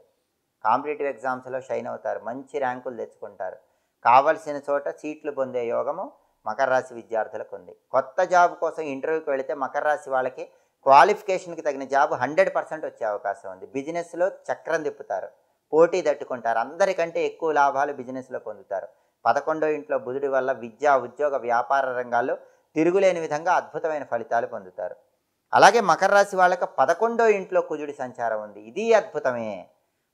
Speaker 1: కాంపిటేటివ్ ఎగ్జామ్స్లో షైన్ అవుతారు, మంచి ర్యాంకులు తెచ్చుకుంటారు. కావలసిన చోట సీట్లు పొందే యోగము మకర రాశి విద్యార్థులకు ఉంది. కొత్త జాబ్ కోసం ఇంటర్వ్యూకి వెళితే మకర రాశి వాళ్ళకి క్వాలిఫికేషన్కి తగిన జాబ్ 100% వచ్చే అవకాశం ఉంది. బిజినెస్లో చక్రం తిప్పుతారు, పోటీ తట్టుకుంటారు, అందరికంటే ఎక్కువ లాభాలు బిజినెస్లో పొందుతారు. 11వ ఇంట్లో బుధుడి వల్ల విద్య, ఉద్యోగ, వ్యాపార రంగాల్లో తిరుగులేని విధంగా అద్భుతమైన ఫలితాలు పొందుతారు. అలాగే మకర రాశి వాళ్ళకి 11వ ఇంట్లో కుజుడి సంచారం ఉంది. ఇది అద్భుతమే.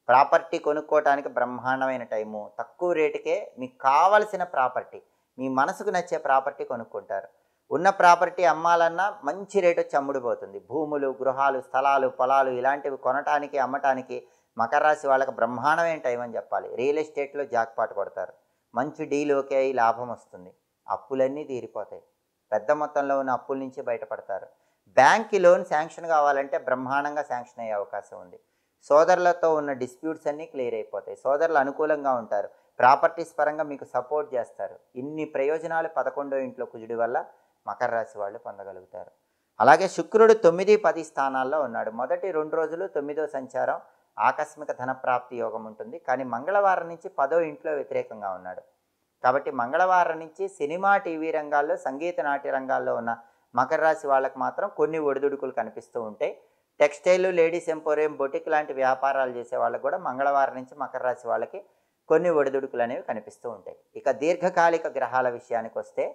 Speaker 1: ప్రాపర్టీ కొనుక్కోవటానికి బ్రహ్మాండమైన టైము. తక్కువ రేటుకే మీకు కావలసిన ప్రాపర్టీ, మీ మనసుకు నచ్చే ప్రాపర్టీ కొనుక్కుంటారు. ఉన్న ప్రాపర్టీ అమ్మాలన్నా మంచి రేటు వచ్చి అమ్ముడుపోతుంది. భూములు, గృహాలు, స్థలాలు, పొలాలు ఇలాంటివి కొనటానికి, అమ్మటానికి మకర రాశి వాళ్ళకి బ్రహ్మాండమైన టైం అని చెప్పాలి. రియల్ ఎస్టేట్లో జాక్పాట్ కొడతారు, మంచి డీల్ ఓకే అయ్యి లాభం వస్తుంది, అప్పులన్నీ తీరిపోతాయి, పెద్ద మొత్తంలో ఉన్న అప్పుల నుంచి బయటపడతారు. బ్యాంక్కి లోన్ శాంక్షన్ కావాలంటే బ్రహ్మాండంగా శాంక్షన్ అయ్యే అవకాశం ఉంది. సోదరులతో ఉన్న డిస్ప్యూట్స్ అన్నీ క్లియర్ అయిపోతాయి, సోదరులు అనుకూలంగా ఉంటారు, ప్రాపర్టీస్ పరంగా మీకు సపోర్ట్ చేస్తారు. ఇన్ని ప్రయోజనాలు 11వ ఇంట్లో కుజుడి వల్ల మకర రాశి వాళ్ళు పొందగలుగుతారు. అలాగే శుక్రుడు 9, 10 స్థానాల్లో ఉన్నాడు. మొదటి 2 రోజులు 9వ సంచారం ఆకస్మిక ధనప్రాప్తి యోగం ఉంటుంది. కానీ మంగళవారం నుంచి 10వ ఇంట్లో వ్యతిరేకంగా ఉన్నాడు. కాబట్టి మంగళవారం నుంచి సినిమా, టీవీ రంగాల్లో, సంగీత, నాట్య రంగాల్లో ఉన్న మకర రాశి వాళ్ళకి మాత్రం కొన్ని ఒడిదుడుకులు కనిపిస్తూ ఉంటాయి. టెక్స్టైల్, లేడీస్ ఎంపోరియం, బొటిక్ లాంటి వ్యాపారాలు చేసే వాళ్ళకు కూడా మంగళవారం నుంచి మకర రాశి వాళ్ళకి కొన్ని ఒడిదుడుకులు అనేవి కనిపిస్తూ ఉంటాయి. ఇక దీర్ఘకాలిక గ్రహాల విషయానికి వస్తే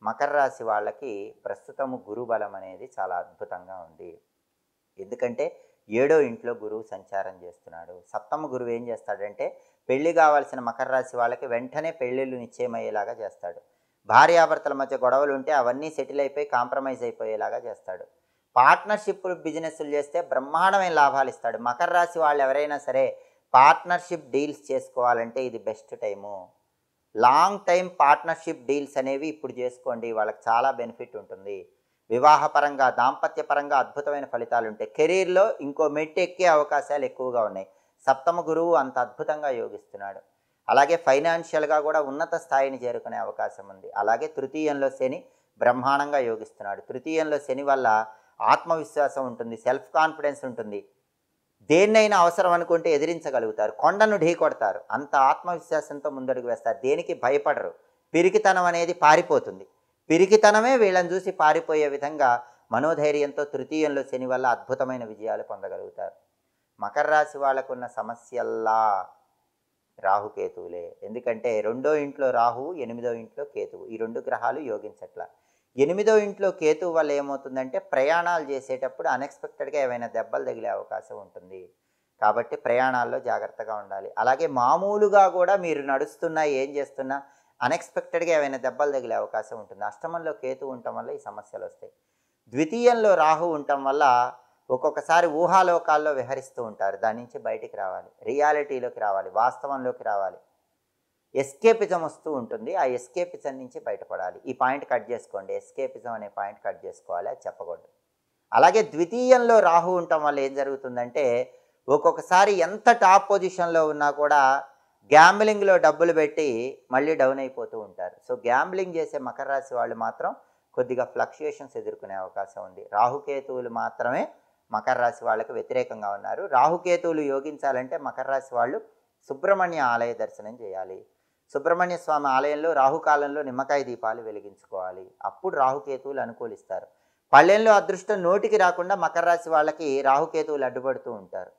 Speaker 1: మకర రాశి వాళ్ళకి ప్రస్తుతము గురుబలం అనేది చాలా అద్భుతంగా ఉంది. ఎందుకంటే 7వ ఇంట్లో గురువు సంచారం చేస్తున్నాడు. సప్తమ గురువు ఏం చేస్తాడంటే పెళ్లి కావాల్సిన మకర రాశి వాళ్ళకి వెంటనే పెళ్ళిళ్ళు నిశ్చయమయ్యేలాగా చేస్తాడు. భార్యాభర్తల మధ్య గొడవలు ఉంటే అవన్నీ సెటిల్ అయిపోయి కాంప్రమైజ్ అయిపోయేలాగా చేస్తాడు. పార్ట్నర్షిప్ బిజినెస్లు చేస్తే బ్రహ్మాండమైన లాభాలు ఇస్తాడు. మకర రాశి వాళ్ళు ఎవరైనా సరే పార్ట్నర్షిప్ డీల్స్ చేసుకోవాలంటే ఇది best time. Long time partnership deals అనేవి ఇప్పుడు చేసుకోండి, వాళ్ళకి చాలా బెనిఫిట్ ఉంటుంది. వివాహపరంగా, దాంపత్యపరంగా అద్భుతమైన ఫలితాలు ఉంటాయి. కెరీర్లో ఇంకో మెట్టు ఎక్కే అవకాశాలు ఎక్కువగా ఉన్నాయి. సప్తమ గురువు అంత అద్భుతంగా యోగిస్తున్నాడు. అలాగే ఫైనాన్షియల్గా కూడా ఉన్నత స్థాయిని చేరుకునే అవకాశం ఉంది. అలాగే తృతీయంలో శని బ్రహ్మాండంగా యోగిస్తున్నాడు. తృతీయంలో శని వల్ల ఆత్మవిశ్వాసం ఉంటుంది, సెల్ఫ్ కాన్ఫిడెన్స్ ఉంటుంది. దేన్నైనా అవసరం అనుకుంటే ఎదిరించగలుగుతారు, కొండను ఢీ కొడతారు, అంత ఆత్మవిశ్వాసంతో ముందడుగు వేస్తారు, దేనికి భయపడరు. పిరికితనం అనేది పారిపోతుంది. పిరికితనమే వీళ్ళని చూసి పారిపోయే విధంగా మనోధైర్యంతో తృతీయంలో శని వల్ల అద్భుతమైన విజయాలు పొందగలుగుతారు. మకర రాశి వాళ్ళకున్న సమస్యల్లా రాహుకేతువులే. ఎందుకంటే 2వ ఇంట్లో రాహువు, 8వ ఇంట్లో కేతువు, ఈ 2 గ్రహాలు యోగించట్ల. 8వ ఇంట్లో కేతువు వల్ల ఏమవుతుందంటే ప్రయాణాలు చేసేటప్పుడు అన్ఎక్స్పెక్టెడ్గా ఏమైనా దెబ్బలు తగిలే అవకాశం ఉంటుంది. కాబట్టి ప్రయాణాల్లో జాగ్రత్తగా ఉండాలి. అలాగే మామూలుగా కూడా మీరు నడుస్తున్నా, ఏం చేస్తున్నా అన్ఎక్స్పెక్టెడ్గా ఏమైనా దెబ్బలు తగిలే అవకాశం ఉంటుంది. అష్టమంలో కేతువు ఉండటం వల్ల ఈ సమస్యలు వస్తాయి. ద్వితీయంలో రాహు ఉండటం వల్ల ఒక్కొక్కసారి ఊహాలోకాల్లో విహరిస్తూ ఉంటారు. దాని నుంచి బయటికి రావాలి, రియాలిటీలోకి రావాలి, వాస్తవంలోకి రావాలి. ఎస్కేపిజం వస్తూ ఉంటుంది. ఆ ఎస్కేపిజం నుంచి బయటపడాలి. ఈ పాయింట్ కట్ చేసుకోండి, ఎస్కేపిజం అనే పాయింట్ కట్ చేసుకోవాలి, అది చెప్పకూడదు. అలాగే ద్వితీయంలో రాహు ఉండటం వల్ల ఏం జరుగుతుందంటే ఒక్కొక్కసారి ఎంత టాప్ పొజిషన్లో ఉన్నా కూడా గ్యాంబ్లింగ్లో డబ్బులు పెట్టి మళ్ళీ డౌన్ అయిపోతూ ఉంటారు. సో గ్యాంబ్లింగ్ చేసే మకర రాశి వాళ్ళు మాత్రం కొద్దిగా ఫ్లక్చుయేషన్స్ ఎదుర్కొనే అవకాశం ఉంది. రాహుకేతువులు మాత్రమే మకర రాశి వాళ్ళకి వ్యతిరేకంగా ఉన్నారు. రాహుకేతువులు యోగించాలంటే మకర రాశి వాళ్ళు సుబ్రహ్మణ్య ఆలయ దర్శనం చేయాలి. సుబ్రహ్మణ్య స్వామి ఆలయంలో రాహుకాలంలో నిమ్మకాయ దీపాలు వెలిగించుకోవాలి. అప్పుడు రాహుకేతువులు అనుకూలిస్తారు. పళ్ళెంలో అదృష్టం నోటికి రాకుండా మకర రాశి వాళ్ళకి రాహుకేతువులు అడ్డుపడుతూ ఉంటారు.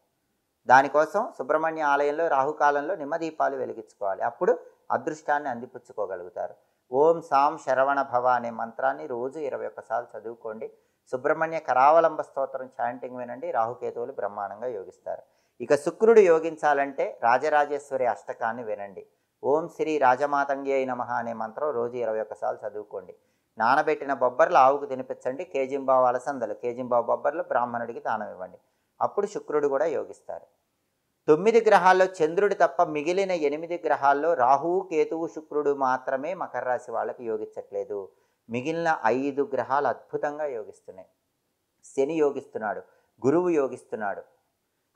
Speaker 1: దానికోసం సుబ్రహ్మణ్య ఆలయంలో రాహుకాలంలో నిమ్మదీపాలు వెలిగించుకోవాలి. అప్పుడు అదృష్టాన్ని అందిపుచ్చుకోగలుగుతారు. ఓం సాం శరవణ భవ అనే మంత్రాన్ని రోజు 21 సార్లు చదువుకోండి. సుబ్రహ్మణ్య కరావలంబ స్తోత్రం చాంటింగ్ వినండి. రాహుకేతువులు బ్రహ్మాండంగా యోగిస్తారు. ఇక శుక్రుడు యోగించాలంటే రాజరాజేశ్వరి అష్టకాన్ని వినండి. ఓం శ్రీ రాజమాతంగ్యై నమః అనే మంత్రం రోజు 21 సార్లు చదువుకోండి. నానబెట్టిన బొబ్బర్లు ఆవుకు తినిపించండి. కేజింబావు అలసందలు, కేజింబావు బొబ్బర్లు బ్రాహ్మణుడికి దానం ఇవ్వండి. అప్పుడు శుక్రుడు కూడా యోగిస్తారు. 9 గ్రహాల్లో చంద్రుడు తప్ప మిగిలిన 8 గ్రహాల్లో రాహువు, కేతువు, శుక్రుడు మాత్రమే మకర రాశి వాళ్ళకి యోగించట్లేదు. మిగిలిన 5 గ్రహాలు అద్భుతంగా యోగిస్తున్నాయి. శని యోగిస్తున్నాడు, గురువు యోగిస్తున్నాడు,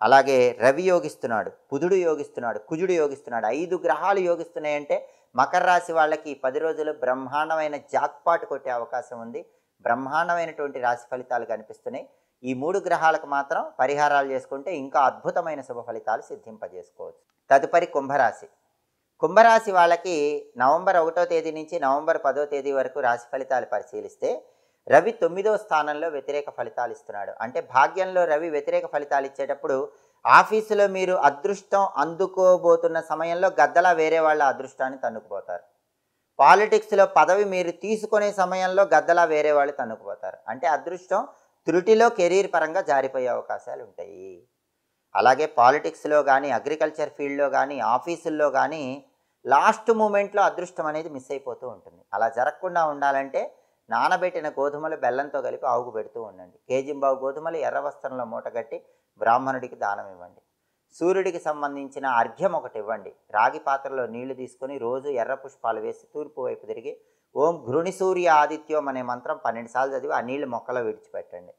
Speaker 1: అలాగే రవి యోగిస్తున్నాడు, బుధుడు యోగిస్తున్నాడు, కుజుడు యోగిస్తున్నాడు. 5 గ్రహాలు యోగిస్తున్నాయంటే మకర రాశి వాళ్ళకి ఈ 10 రోజులు బ్రహ్మాండమైన జాక్పాట్ కొట్టే అవకాశం ఉంది. బ్రహ్మాండమైనటువంటి రాశి ఫలితాలు కనిపిస్తున్నాయి. ఈ 3 గ్రహాలకు మాత్రం పరిహారాలు చేసుకుంటే ఇంకా అద్భుతమైన శుభ ఫలితాలు సిద్ధింపజేసుకోవచ్చు. తదుపరి కుంభరాశి. కుంభరాశి వాళ్ళకి నవంబర్ 1వ తేదీ నుంచి నవంబర్ 10వ తేదీ వరకు రాశి ఫలితాలు పరిశీలిస్తే రవి 9వ స్థానంలో వ్యతిరేక ఫలితాలు ఇస్తున్నాడు. అంటే భాగ్యంలో రవి వ్యతిరేక ఫలితాలు ఇచ్చేటప్పుడు ఆఫీసులో మీరు అదృష్టం అందుకోబోతున్న సమయంలో గద్దలా వేరే వాళ్ళ అదృష్టాన్ని తన్నుకుపోతారు. పాలిటిక్స్లో పదవి మీరు తీసుకునే సమయంలో గద్దలా వేరే వాళ్ళు తన్నుకుపోతారు. అంటే అదృష్టం త్రుటిలో కెరీర్ పరంగా జారిపోయే అవకాశాలు ఉంటాయి. అలాగే పాలిటిక్స్లో కానీ, అగ్రికల్చర్ ఫీల్డ్లో కానీ, ఆఫీసుల్లో కానీ లాస్ట్ మూమెంట్లో అదృష్టం అనేది మిస్ అయిపోతూ ఉంటుంది. అలా జరగకుండా ఉండాలంటే నానబెట్టిన గోధుమలు బెల్లంతో కలిపి ఆవుకు పెడుతూ ఉండండి. కేజింబావు గోధుమలు ఎర్ర వస్త్రంలో మూటగట్టి బ్రాహ్మణుడికి దానం ఇవ్వండి. సూర్యుడికి సంబంధించిన అర్ఘ్యం ఒకటి ఇవ్వండి. రాగి పాత్రలో నీళ్లు తీసుకొని రోజు ఎర్ర పుష్పాలు వేసి తూర్పు వైపు తిరిగి ఓం ఘృణి సూర్య ఆదిత్యం అనే మంత్రం 12 సార్లు చదివి ఆ నీళ్లు మొక్కలో విడిచిపెట్టండి.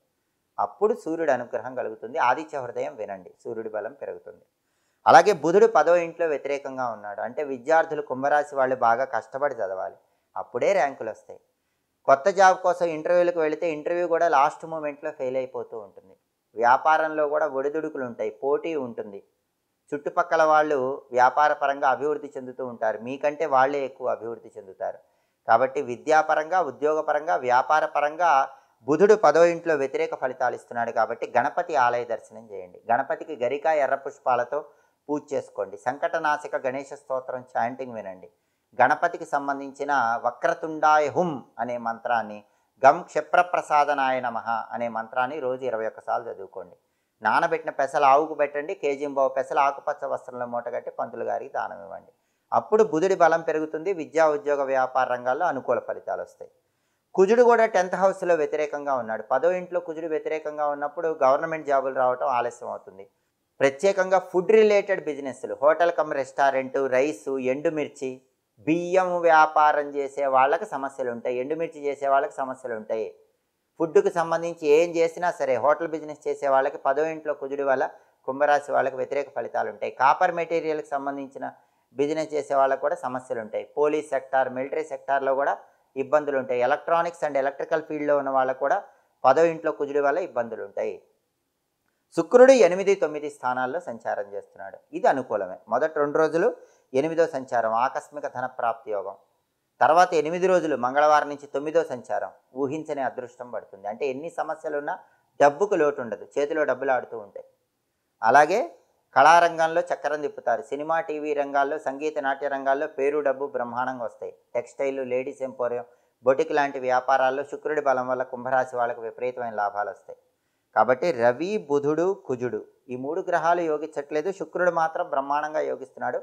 Speaker 1: అప్పుడు సూర్యుడి అనుగ్రహం కలుగుతుంది. ఆదిత్య హృదయం వినండి, సూర్యుడి బలం పెరుగుతుంది. అలాగే బుధుడు 10వ ఇంట్లో వ్యతిరేకంగా ఉన్నాడు. అంటే విద్యార్థులు కుంభరాశి వాళ్ళు బాగా కష్టపడి చదవాలి, అప్పుడే ర్యాంకులు వస్తాయి. కొత్త జాబ్ కోసం ఇంటర్వ్యూలకు వెళితే ఇంటర్వ్యూ కూడా లాస్ట్ మూమెంట్లో ఫెయిల్ అయిపోతూ ఉంటుంది. వ్యాపారంలో కూడా ఒడిదుడుకులు ఉంటాయి, పోటీ ఉంటుంది. చుట్టుపక్కల వాళ్ళు వ్యాపార పరంగా అభివృద్ధి చెందుతూ ఉంటారు, మీకంటే వాళ్ళే ఎక్కువ అభివృద్ధి చెందుతారు. కాబట్టి విద్యాపరంగా, ఉద్యోగపరంగా, వ్యాపార పరంగా బుధుడు 10వ ఇంట్లో వ్యతిరేక ఫలితాలు ఇస్తున్నాడు. కాబట్టి గణపతి ఆలయ దర్శనం చేయండి. గణపతికి గరిక ఎర్ర పుష్పాలతో పూజ చేసుకోండి. సంకటనాశక గణేష స్తోత్రం చాంటింగ్ వినండి. గణపతికి సంబంధించిన వక్రతుండాయ హుం అనే మంత్రాన్ని, గం క్షిప్రప్రసాదనాయ నమః అనే మంత్రాన్ని రోజు 21 సార్లు చదువుకోండి. నానబెట్టిన పెసలు ఆవుకు పెట్టండి. కేజీంబావు పెసలు ఆకుపచ్చ వస్త్రంలో మూటగట్టి పంతులు గారికి దానం ఇవ్వండి. అప్పుడు బుధుడి బలం పెరుగుతుంది. విద్యా, ఉద్యోగ, వ్యాపార రంగాల్లో అనుకూల ఫలితాలు వస్తాయి. కుజుడు కూడా 10th హౌస్లో వ్యతిరేకంగా ఉన్నాడు. 10వ ఇంట్లో కుజుడు వ్యతిరేకంగా ఉన్నప్పుడు గవర్నమెంట్ జాబులు రావటం ఆలస్యం అవుతుంది. ప్రత్యేకంగా ఫుడ్ రిలేటెడ్ బిజినెస్లు, హోటల్ కమ్ రెస్టారెంటు, రైసు, ఎండుమిర్చి, బియ్యం వ్యాపారం చేసే వాళ్ళకి సమస్యలు ఉంటాయి. ఎండుమిర్చి చేసే వాళ్ళకి సమస్యలు ఉంటాయి. ఫుడ్కి సంబంధించి ఏం చేసినా సరే, హోటల్ బిజినెస్ చేసే వాళ్ళకి 10వ ఇంట్లో కుజుడి వల్ల కుంభరాశి వాళ్ళకి వ్యతిరేక ఫలితాలు ఉంటాయి. కాపర్ మెటీరియల్కి సంబంధించిన బిజినెస్ చేసే వాళ్ళకు కూడా సమస్యలు ఉంటాయి. పోలీస్ సెక్టార్, మిలిటరీ సెక్టార్లో కూడా ఇబ్బందులు ఉంటాయి. ఎలక్ట్రానిక్స్ అండ్ ఎలక్ట్రికల్ ఫీల్డ్లో ఉన్న వాళ్ళకు కూడా 10వ ఇంట్లో కుజుడి వల్ల ఇబ్బందులు ఉంటాయి. శుక్రుడు 8, 9 స్థానాల్లో సంచారం చేస్తున్నాడు. ఇది అనుకూలమే. మొదటి 2 రోజులు 8వ సంచారం, ఆకస్మిక ధన ప్రాప్తి యోగం. తర్వాత 8 రోజులు మంగళవారం నుంచి 9వ సంచారం, ఊహించని అదృష్టం పడుతుంది. అంటే ఎన్ని సమస్యలున్నా డబ్బుకు లోటు ఉండదు, చేతిలో డబ్బులు ఆడుతూ ఉంటాయి. అలాగే కళారంగంలో చక్రం తిప్పుతారు. సినిమా, టీవీ రంగాల్లో, సంగీత, నాట్య రంగాల్లో పేరు, డబ్బు బ్రహ్మాండంగా వస్తాయి. టెక్స్టైల్, లేడీస్ ఎంపోరియం, బొటిక్ లాంటి వ్యాపారాల్లో శుక్రుడి బలం వల్ల కుంభరాశి వాళ్ళకు విపరీతమైన లాభాలు వస్తాయి. కాబట్టి రవి, బుధుడు, కుజుడు ఈ 3 గ్రహాలు యోగించట్లేదు. శుక్రుడు మాత్రం బ్రహ్మాండంగా యోగిస్తున్నాడు.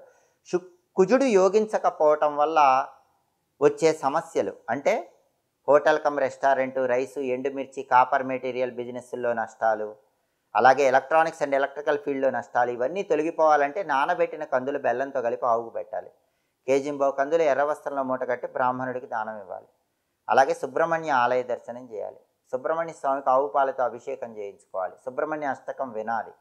Speaker 1: కుజుడు యోగించకపోవటం వల్ల వచ్చే సమస్యలు అంటే హోటల్ కమ్ రెస్టారెంటు, రైసు, ఎండుమిర్చి, కాపర్ మెటీరియల్ బిజినెస్ల్లో నష్టాలు, అలాగే ఎలక్ట్రానిక్స్ అండ్ ఎలక్ట్రికల్ ఫీల్డ్లో నష్టాలు, ఇవన్నీ తొలగిపోవాలంటే నానబెట్టిన కందులు బెల్లంతో కలిపి ఆవుకు పెట్టాలి. కేజింబావు కందులు ఎర్ర వస్త్రంలో మూటగట్టి బ్రాహ్మణుడికి దానం ఇవ్వాలి. అలాగే సుబ్రహ్మణ్య ఆలయ దర్శనం చేయాలి. సుబ్రహ్మణ్య స్వామికి ఆవు పాలతో అభిషేకం చేయించుకోవాలి. సుబ్రహ్మణ్య అష్టకం వినాలి.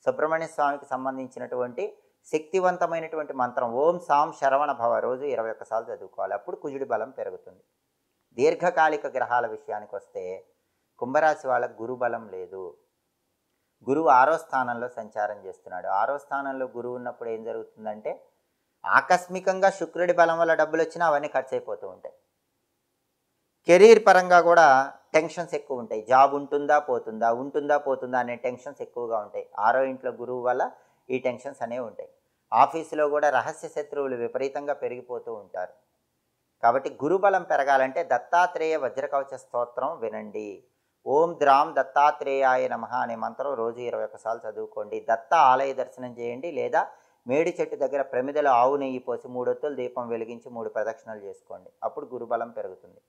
Speaker 1: సుబ్రహ్మణ్య స్వామికి సంబంధించినటువంటి శక్తివంతమైనటువంటి మంత్రం ఓం సాం శరవణ భవ రోజు 21 సార్లు చదువుకోవాలి. అప్పుడు కుజుడి బలం పెరుగుతుంది. దీర్ఘకాలిక గ్రహాల విషయానికి వస్తే కుంభరాశి వాళ్ళకు గురు బలం లేదు. గురువు 6వ స్థానంలో సంచారం చేస్తున్నాడు. 6వ స్థానంలో గురువు ఉన్నప్పుడు ఏం జరుగుతుందంటే ఆకస్మికంగా శుక్రుడి బలం వల్ల డబ్బులు వచ్చినా అవన్నీ ఖర్చు అయిపోతూ ఉంటాయి. కెరీర్ పరంగా కూడా టెన్షన్స్ ఎక్కువ ఉంటాయి. జాబ్ ఉంటుందా పోతుందా అనే టెన్షన్స్ ఎక్కువగా ఉంటాయి. 6వ ఇంట్లో గురువు వల్ల ఈ టెన్షన్స్ అనేవి ఉంటాయి. ఆఫీసులో కూడా రహస్య శత్రువులు విపరీతంగా పెరిగిపోతూ ఉంటారు. కాబట్టి గురుబలం పెరగాలంటే దత్తాత్రేయ వజ్రకవచ స్తోత్రం వినండి. ఓం ద్రాం దత్తాత్రేయాయ నమః అనే మంత్రం రోజు 21 సార్లు చదువుకోండి. దత్త ఆలయ దర్శనం చేయండి. లేదా మేడి చెట్టు దగ్గర ప్రమిదలో ఆవు నెయ్యి పోసి 3 ఒత్తులు దీపం వెలిగించి 3 ప్రదక్షిణలు చేసుకోండి. అప్పుడు గురుబలం పెరుగుతుంది.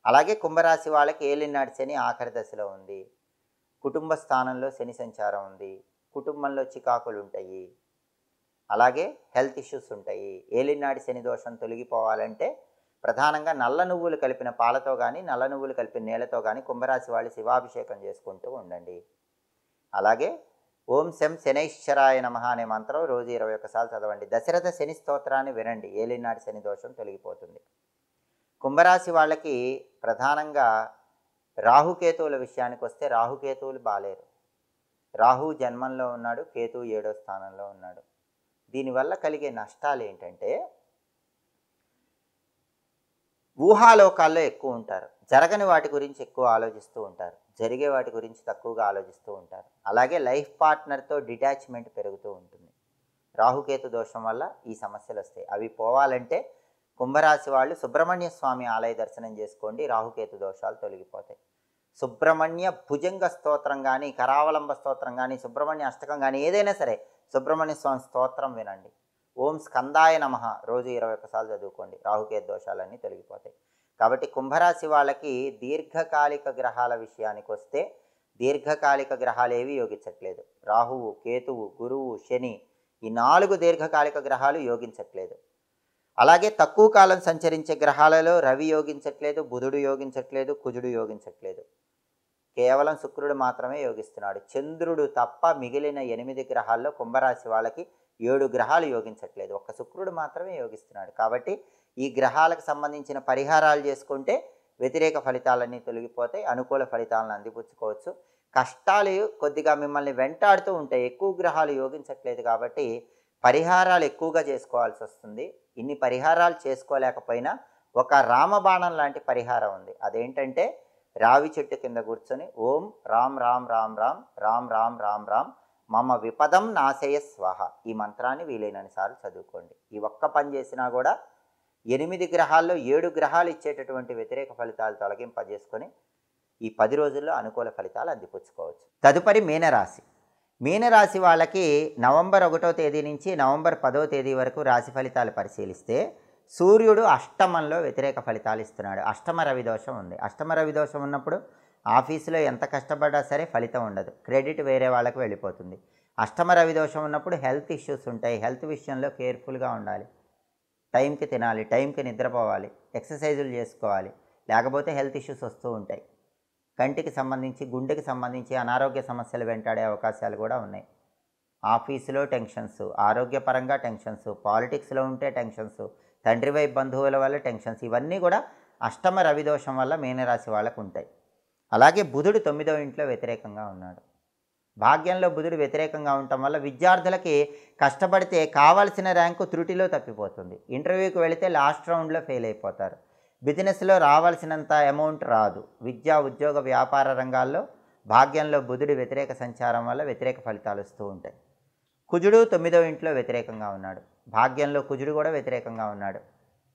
Speaker 1: అలాగే కుంభరాశి వాళ్ళకి ఏలినాటి శని ఆఖరి దశలో ఉంది. కుటుంబ స్థానంలో శని సంచారం ఉంది. కుటుంబంలో చికాకులు ఉంటాయి. అలాగే హెల్త్ ఇష్యూస్ ఉంటాయి. ఏలినాటి శని దోషం తొలగిపోవాలంటే ప్రధానంగా నల్ల నువ్వులు కలిపిన పాలతో కానీ, నల్ల నువ్వులు కలిపిన నీళ్ళతో కానీ కుంభరాశి వాళ్ళు శివాభిషేకం చేసుకుంటూ ఉండండి. అలాగే ఓం శం శనైశ్వరాయ నమః అనే మంత్రం రోజు 21 సార్లు చదవండి. దశరథ శని స్తోత్రాన్ని వినండి, ఏలినాటి శని దోషం తొలగిపోతుంది. కుంభరాశి వాళ్ళకి ప్రధానంగా రాహుకేతువుల విషయానికి వస్తే రాహుకేతువులు బాలేరు. రాహు జన్మంలో ఉన్నాడు, కేతు 7వ స్థానంలో ఉన్నాడు. దీనివల్ల కలిగే నష్టాలు ఏంటంటే ఊహాలోకాల్లో ఎక్కువ ఉంటారు, జరగని వాటి గురించి ఎక్కువ ఆలోచిస్తూ ఉంటారు, జరిగే వాటి గురించి తక్కువగా ఆలోచిస్తూ ఉంటారు. అలాగే లైఫ్ పార్ట్నర్తో డిటాచ్మెంట్ పెరుగుతూ ఉంటుంది. రాహుకేతు దోషం వల్ల ఈ సమస్యలు వస్తాయి. అవి పోవాలంటే కుంభరాశి వాళ్ళు సుబ్రహ్మణ్య స్వామి ఆలయ దర్శనం చేసుకోండి, రాహుకేతు దోషాలు తొలగిపోతాయి. సుబ్రహ్మణ్య భుజంగ స్తోత్రం కానీ, కరావలంబ స్తోత్రం కానీ, సుబ్రహ్మణ్య అష్టకం కానీ ఏదైనా సరే సుబ్రహ్మణ్య స్వామి స్తోత్రం వినండి. ఓం స్కందాయ నమః రోజు 21 సార్లు చదువుకోండి, రాహుకేతు దోషాలన్నీ తొలగిపోతాయి. కాబట్టి కుంభరాశి వాళ్ళకి దీర్ఘకాలిక గ్రహాల విషయానికి వస్తే దీర్ఘకాలిక గ్రహాలు ఏవి యోగించట్లేదు. రాహువు, కేతువు, గురువు, శని ఈ 4 దీర్ఘకాలిక గ్రహాలు యోగించట్లేదు. అలాగే తక్కువ కాలం సంచరించే గ్రహాలలో రవి యోగించట్లేదు, బుధుడు యోగించట్లేదు, కుజుడు యోగించట్లేదు. కేవలం శుక్రుడు మాత్రమే యోగిస్తున్నాడు. చంద్రుడు తప్ప మిగిలిన 8 గ్రహాల్లో కుంభరాశి వాళ్ళకి 7 గ్రహాలు యోగించట్లేదు, ఒక్క శుక్రుడు మాత్రమే యోగిస్తున్నాడు. కాబట్టి ఈ గ్రహాలకు సంబంధించిన పరిహారాలు చేసుకుంటే వ్యతిరేక ఫలితాలన్నీ తొలగిపోతాయి, అనుకూల ఫలితాలను అందిపుచ్చుకోవచ్చు. కష్టాలు కొద్దిగా మిమ్మల్ని వెంటాడుతూ ఉంటాయి, ఎక్కువ గ్రహాలు యోగించట్లేదు కాబట్టి పరిహారాలు ఎక్కువగా చేసుకోవాల్సి వస్తుంది. ఇన్ని పరిహారాలు చేసుకోలేకపోయినా ఒక రామబాణం లాంటి పరిహారం ఉంది. అదేంటంటే రావి చెట్టు కింద కూర్చొని ఓం రామ్ రామ్ రామ్ రామ్ రామ్ రామ్ రామ్ రామ్ మమ విపదం నాశయ స్వాహ ఈ మంత్రాన్ని వీలైనన్ని సార్లు చదువుకోండి. ఈ ఒక్క పని చేసినా కూడా 8 గ్రహాల్లో 7 గ్రహాలు ఇచ్చేటటువంటి వ్యతిరేక ఫలితాలు తొలగింపజేసుకొని ఈ 10 రోజుల్లో అనుకూల ఫలితాలు అందిపుచ్చుకోవచ్చు. తదుపరి మీనరాశి. మీనరాశి వాళ్ళకి నవంబర్ 1వ తేదీ నుంచి నవంబర్ 10వ తేదీ వరకు రాశి ఫలితాలు పరిశీలిస్తే సూర్యుడు అష్టమంలో వ్యతిరేక ఫలితాలు ఇస్తున్నాడు. అష్టమ రవి దోషం ఉంది. అష్టమ రవి దోషం ఉన్నప్పుడు ఆఫీసులో ఎంత కష్టపడ్డా సరే ఫలితం ఉండదు, క్రెడిట్ వేరే వాళ్ళకి వెళ్ళిపోతుంది. అష్టమ రవి దోషం ఉన్నప్పుడు హెల్త్ ఇష్యూస్ ఉంటాయి. హెల్త్ విషయంలో కేర్ఫుల్గా ఉండాలి. టైంకి తినాలి, టైంకి నిద్రపోవాలి, ఎక్సర్సైజులు చేసుకోవాలి, లేకపోతే హెల్త్ ఇష్యూస్ వస్తూ ఉంటాయి. కంటికి సంబంధించి, గుండెకి సంబంధించి అనారోగ్య సమస్యలు వెంటాడే అవకాశాలు కూడా ఉన్నాయి. ఆఫీసులో టెన్షన్స్, ఆరోగ్యపరంగా టెన్షన్స్, పాలిటిక్స్లో ఉంటే టెన్షన్స్, తండ్రి వైపు బంధువుల వల్ల టెన్షన్స్, ఇవన్నీ కూడా అష్టమ రవి దోషం వల్ల మీనరాశి వాళ్ళకు ఉంటాయి. అలాగే బుధుడు 9వ ఇంట్లో వ్యతిరేకంగా ఉన్నాడు. భాగ్యంలో బుధుడు వ్యతిరేకంగా ఉండటం వల్ల విద్యార్థులకి కష్టపడితే కావాల్సిన ర్యాంకు త్రుటిలో తప్పిపోతుంది. ఇంటర్వ్యూకి వెళితే లాస్ట్ రౌండ్లో ఫెయిల్ అయిపోతారు. బిజినెస్లో రావాల్సినంత అమౌంట్ రాదు. విద్యా, ఉద్యోగ, వ్యాపార రంగాల్లో భాగ్యంలో బుధుడి వ్యతిరేక సంచారం వల్ల వ్యతిరేక ఫలితాలు వస్తూ ఉంటాయి. కుజుడు 9వ ఇంట్లో వ్యతిరేకంగా ఉన్నాడు. భాగ్యంలో కుజుడు కూడా వ్యతిరేకంగా ఉన్నాడు.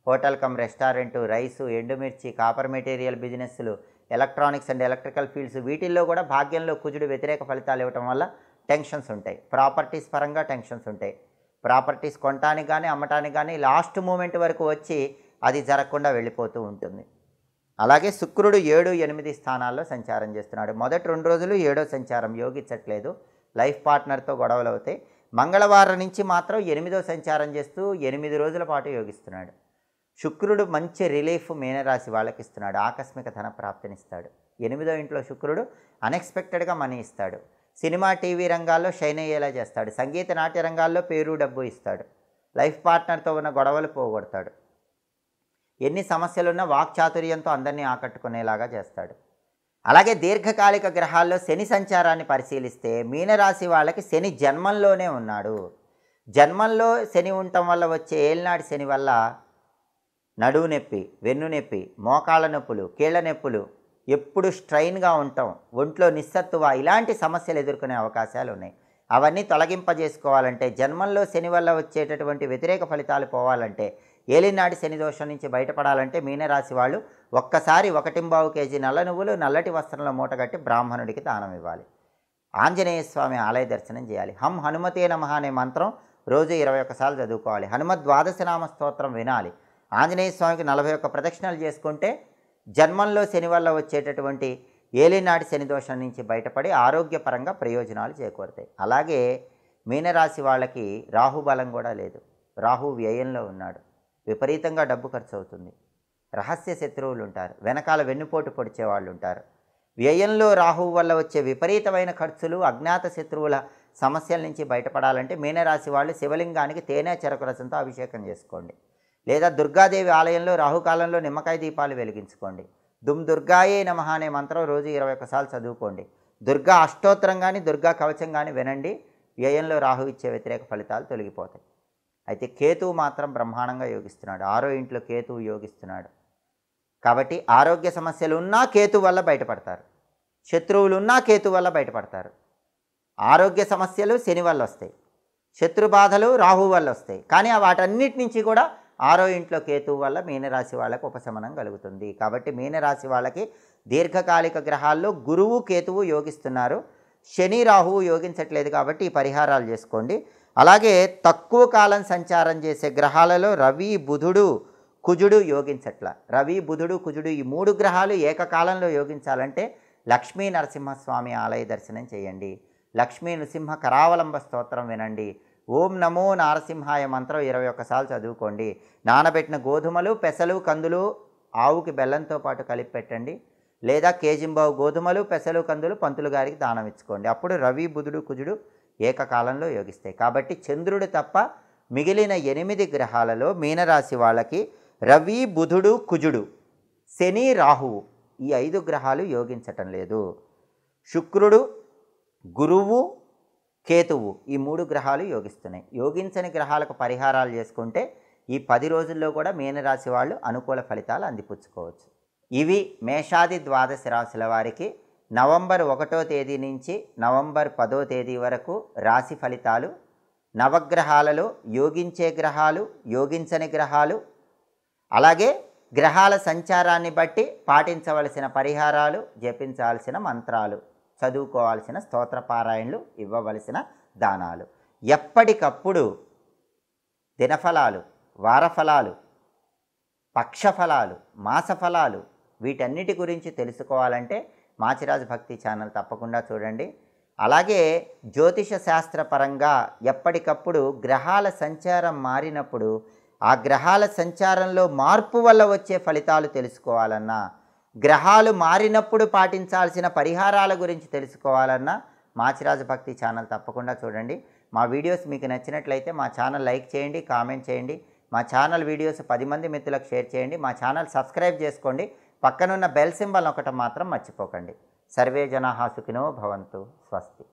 Speaker 1: హోటల్ కమ్ రెస్టారెంటు, రైసు, ఎండుమిర్చి, కాపర్ మెటీరియల్ బిజినెస్లు, ఎలక్ట్రానిక్స్ అండ్ ఎలక్ట్రికల్ ఫీల్డ్స్ వీటిల్లో కూడా భాగ్యంలో కుజుడు వ్యతిరేక ఫలితాలు ఇవ్వటం వల్ల టెన్షన్స్ ఉంటాయి. ప్రాపర్టీస్ పరంగా టెన్షన్స్ ఉంటాయి. ప్రాపర్టీస్ కొనటానికి కానీ అమ్మటానికి కానీ లాస్ట్ మూమెంట్ వరకు వచ్చి అది జరగకుండా వెళ్ళిపోతూ ఉంటుంది. అలాగే శుక్రుడు 7, 8 స్థానాల్లో సంచారం చేస్తున్నాడు. మొదటి 2 రోజులు 7వ సంచారం యోగించట్లేదు, లైఫ్ పార్ట్నర్తో గొడవలు అవుతాయి. మంగళవారం నుంచి మాత్రం 8వ సంచారం చేస్తూ 8 రోజుల పాటు యోగిస్తున్నాడు. శుక్రుడు మంచి రిలీఫ్ మీనరాశి వాళ్ళకి ఇస్తున్నాడు, ఆకస్మిక ధన ప్రాప్తినిస్తాడు. 8వ ఇంట్లో శుక్రుడు అన్ఎక్స్పెక్టెడ్గా మనీ ఇస్తాడు. సినిమా, టీవీ రంగాల్లో షైన్ అయ్యేలా చేస్తాడు. సంగీత, నాట్య రంగాల్లో పేరు, డబ్బు ఇస్తాడు. లైఫ్ పార్ట్నర్తో ఉన్న గొడవలు పోగొడతాడు. ఎన్ని సమస్యలున్నా వాక్చాతుర్యంతో అందరినీ ఆకట్టుకునేలాగా చేస్తాడు. అలాగే దీర్ఘకాలిక గ్రహాల్లో శని సంచారాన్ని పరిశీలిస్తే మీనరాశి వాళ్ళకి శని జన్మంలోనే ఉన్నాడు. జన్మంలో శని ఉండటం వల్ల వచ్చే ఏలినాటి శని వల్ల నడువు నొప్పి, వెన్ను నొప్పి, మోకాళ్ళ నొప్పులు, కీళ్ళ నొప్పులు, ఎప్పుడు స్ట్రైన్గా ఉండటం, ఒంట్లో నిస్సత్తువ, ఇలాంటి సమస్యలు ఎదుర్కొనే అవకాశాలు ఉన్నాయి. అవన్నీ తొలగింపజేసుకోవాలంటే, జన్మంలో శని వల్ల వచ్చేటటువంటి వ్యతిరేక ఫలితాలు పోవాలంటే, ఏలినాటి శని దోషం నుంచి బయటపడాలంటే మీనరాశి వాళ్ళు ఒక్కసారి 1.25 కేజీ నల్ల నువ్వులు నల్లటి వస్త్రంలో మూటగట్టి బ్రాహ్మణుడికి దానం ఇవ్వాలి. ఆంజనేయ స్వామి ఆలయ దర్శనం చేయాలి. హం హనుమతే నమః అనే మంత్రం రోజు 21 సార్లు చదువుకోవాలి. హనుమద్ ద్వాదశనామ స్తోత్రం వినాలి. ఆంజనేయ స్వామికి 41 ప్రదక్షిణలు చేసుకుంటే జన్మంలో శని వల్ల వచ్చేటటువంటి ఏలినాటి శని దోషం నుంచి బయటపడి ఆరోగ్యపరంగా ప్రయోజనాలు చేకూరుతాయి. అలాగే మీనరాశి వాళ్ళకి రాహుబలం కూడా లేదు. రాహు వ్యయంలో ఉన్నాడు. విపరీతంగా డబ్బు ఖర్చు అవుతుంది. రహస్య శత్రువులు ఉంటారు. వెనకాల వెన్నుపోటు పొడిచే వాళ్ళు ఉంటారు. వ్యయంలో రాహువు వల్ల వచ్చే విపరీతమైన ఖర్చులు, అజ్ఞాత శత్రువుల సమస్యల నుంచి బయటపడాలంటే మీనరాశి వాళ్ళు శివలింగానికి తేనె చెరకు రసంతో అభిషేకం చేసుకోండి. లేదా దుర్గాదేవి ఆలయంలో రాహుకాలంలో నిమ్మకాయ దీపాలు వెలిగించుకోండి. దుమ్ దుర్గాయే నమః అనే మంత్రం రోజు 21 సార్లు చదువుకోండి. దుర్గా అష్టోత్తరం కానీ దుర్గా కవచం కానీ వినండి. వ్యయంలో రాహు ఇచ్చే వ్యతిరేక ఫలితాలు తొలగిపోతాయి. అయితే కేతువు మాత్రం బ్రహ్మాండంగా యోగిస్తున్నాడు. 6వ ఇంట్లో కేతువు యోగిస్తున్నాడు. కాబట్టి ఆరోగ్య సమస్యలు ఉన్నా కేతు వల్ల బయటపడతారు. శత్రువులు ఉన్నా కేతు వల్ల బయటపడతారు. ఆరోగ్య సమస్యలు శని వల్ల వస్తాయి, శత్రు బాధలు రాహు వల్ల వస్తాయి. కానీ వాటన్నిటి నుంచి కూడా 6వ ఇంట్లో కేతువు వల్ల మీనరాశి వాళ్ళకి ఉపశమనం కలుగుతుంది. కాబట్టి మీనరాశి వాళ్ళకి దీర్ఘకాలిక గ్రహాల్లో గురువు కేతువు యోగిస్తున్నారు, శని రాహువు యోగించట్లేదు. కాబట్టి ఈ పరిహారాలు చేసుకోండి. అలాగే తక్కువ కాలం సంచారం చేసే గ్రహాలలో రవి బుధుడు కుజుడు యోగించట్ల. రవి బుధుడు కుజుడు ఈ 3 గ్రహాలు ఏకకాలంలో యోగించాలంటే లక్ష్మీ నరసింహస్వామి ఆలయ దర్శనం చేయండి. లక్ష్మీ నృసింహ కరావలంబ స్తోత్రం వినండి. ఓం నమో నారసింహాయ మంత్రం 21 సార్లు చదువుకోండి. నానబెట్టిన గోధుమలు పెసలు కందులు ఆవుకి బెల్లంతో పాటు కలిపి పెట్టండి. లేదా కేజింబావు గోధుమలు పెసలు కందులు పంతులు గారికి దానం ఇచ్చుకోండి. అప్పుడు రవి బుధుడు కుజుడు ఏకకాలంలో యోగిస్తాయి. కాబట్టి చంద్రుడు తప్ప మిగిలిన 8 గ్రహాలలో మీనరాశి వాళ్ళకి రవి బుధుడు కుజుడు శని రాహువు ఈ 5 గ్రహాలు యోగించటం లేదు. శుక్రుడు గురువు కేతువు ఈ 3 గ్రహాలు యోగిస్తున్నాయి. యోగించని గ్రహాలకు పరిహారాలు చేసుకుంటే ఈ 10 రోజుల్లో కూడా మీనరాశి వాళ్ళు అనుకూల ఫలితాలు అందిపుచ్చుకోవచ్చు. ఇవి మేషాది ద్వాదశ రాశుల వారికి నవంబర్ 1వ తేదీ నుంచి నవంబర్ 10వ తేదీ వరకు రాశి ఫలితాలు. నవగ్రహాలలో యోగించే గ్రహాలు, యోగించని గ్రహాలు, అలాగే గ్రహాల సంచారాన్ని బట్టి పాటించవలసిన పరిహారాలు, జపించాల్సిన మంత్రాలు, చదువుకోవాల్సిన స్తోత్రపారాయణలు, ఇవ్వవలసిన దానాలు, ఎప్పటికప్పుడు దినఫలాలు, వారఫలాలు, పక్షఫలాలు, మాసఫలాలు వీటన్నిటి గురించి తెలుసుకోవాలంటే మాచిరాజు భక్తి ఛానల్ తప్పకుండా చూడండి. అలాగే జ్యోతిష శాస్త్రపరంగా ఎప్పటికప్పుడు గ్రహాల సంచారం మారినప్పుడు ఆ గ్రహాల సంచారంలో మార్పు వల్ల వచ్చే ఫలితాలు తెలుసుకోవాలన్నా, గ్రహాలు మారినప్పుడు పాటించాల్సిన పరిహారాల గురించి తెలుసుకోవాలన్నా మాచిరాజు భక్తి ఛానల్ తప్పకుండా చూడండి. మా వీడియోస్ మీకు నచ్చినట్లయితే మా ఛానల్ లైక్ చేయండి, కామెంట్ చేయండి. మా ఛానల్ వీడియోస్ 10 మంది మిత్రులకు షేర్ చేయండి. మా ఛానల్ సబ్స్క్రైబ్ చేసుకోండి. పక్కనున్న బెల్ సింబల్ ఒకటి మాత్రం మర్చిపోకండి. సర్వే జనాః సుఖినో భవంతు. స్వస్తి.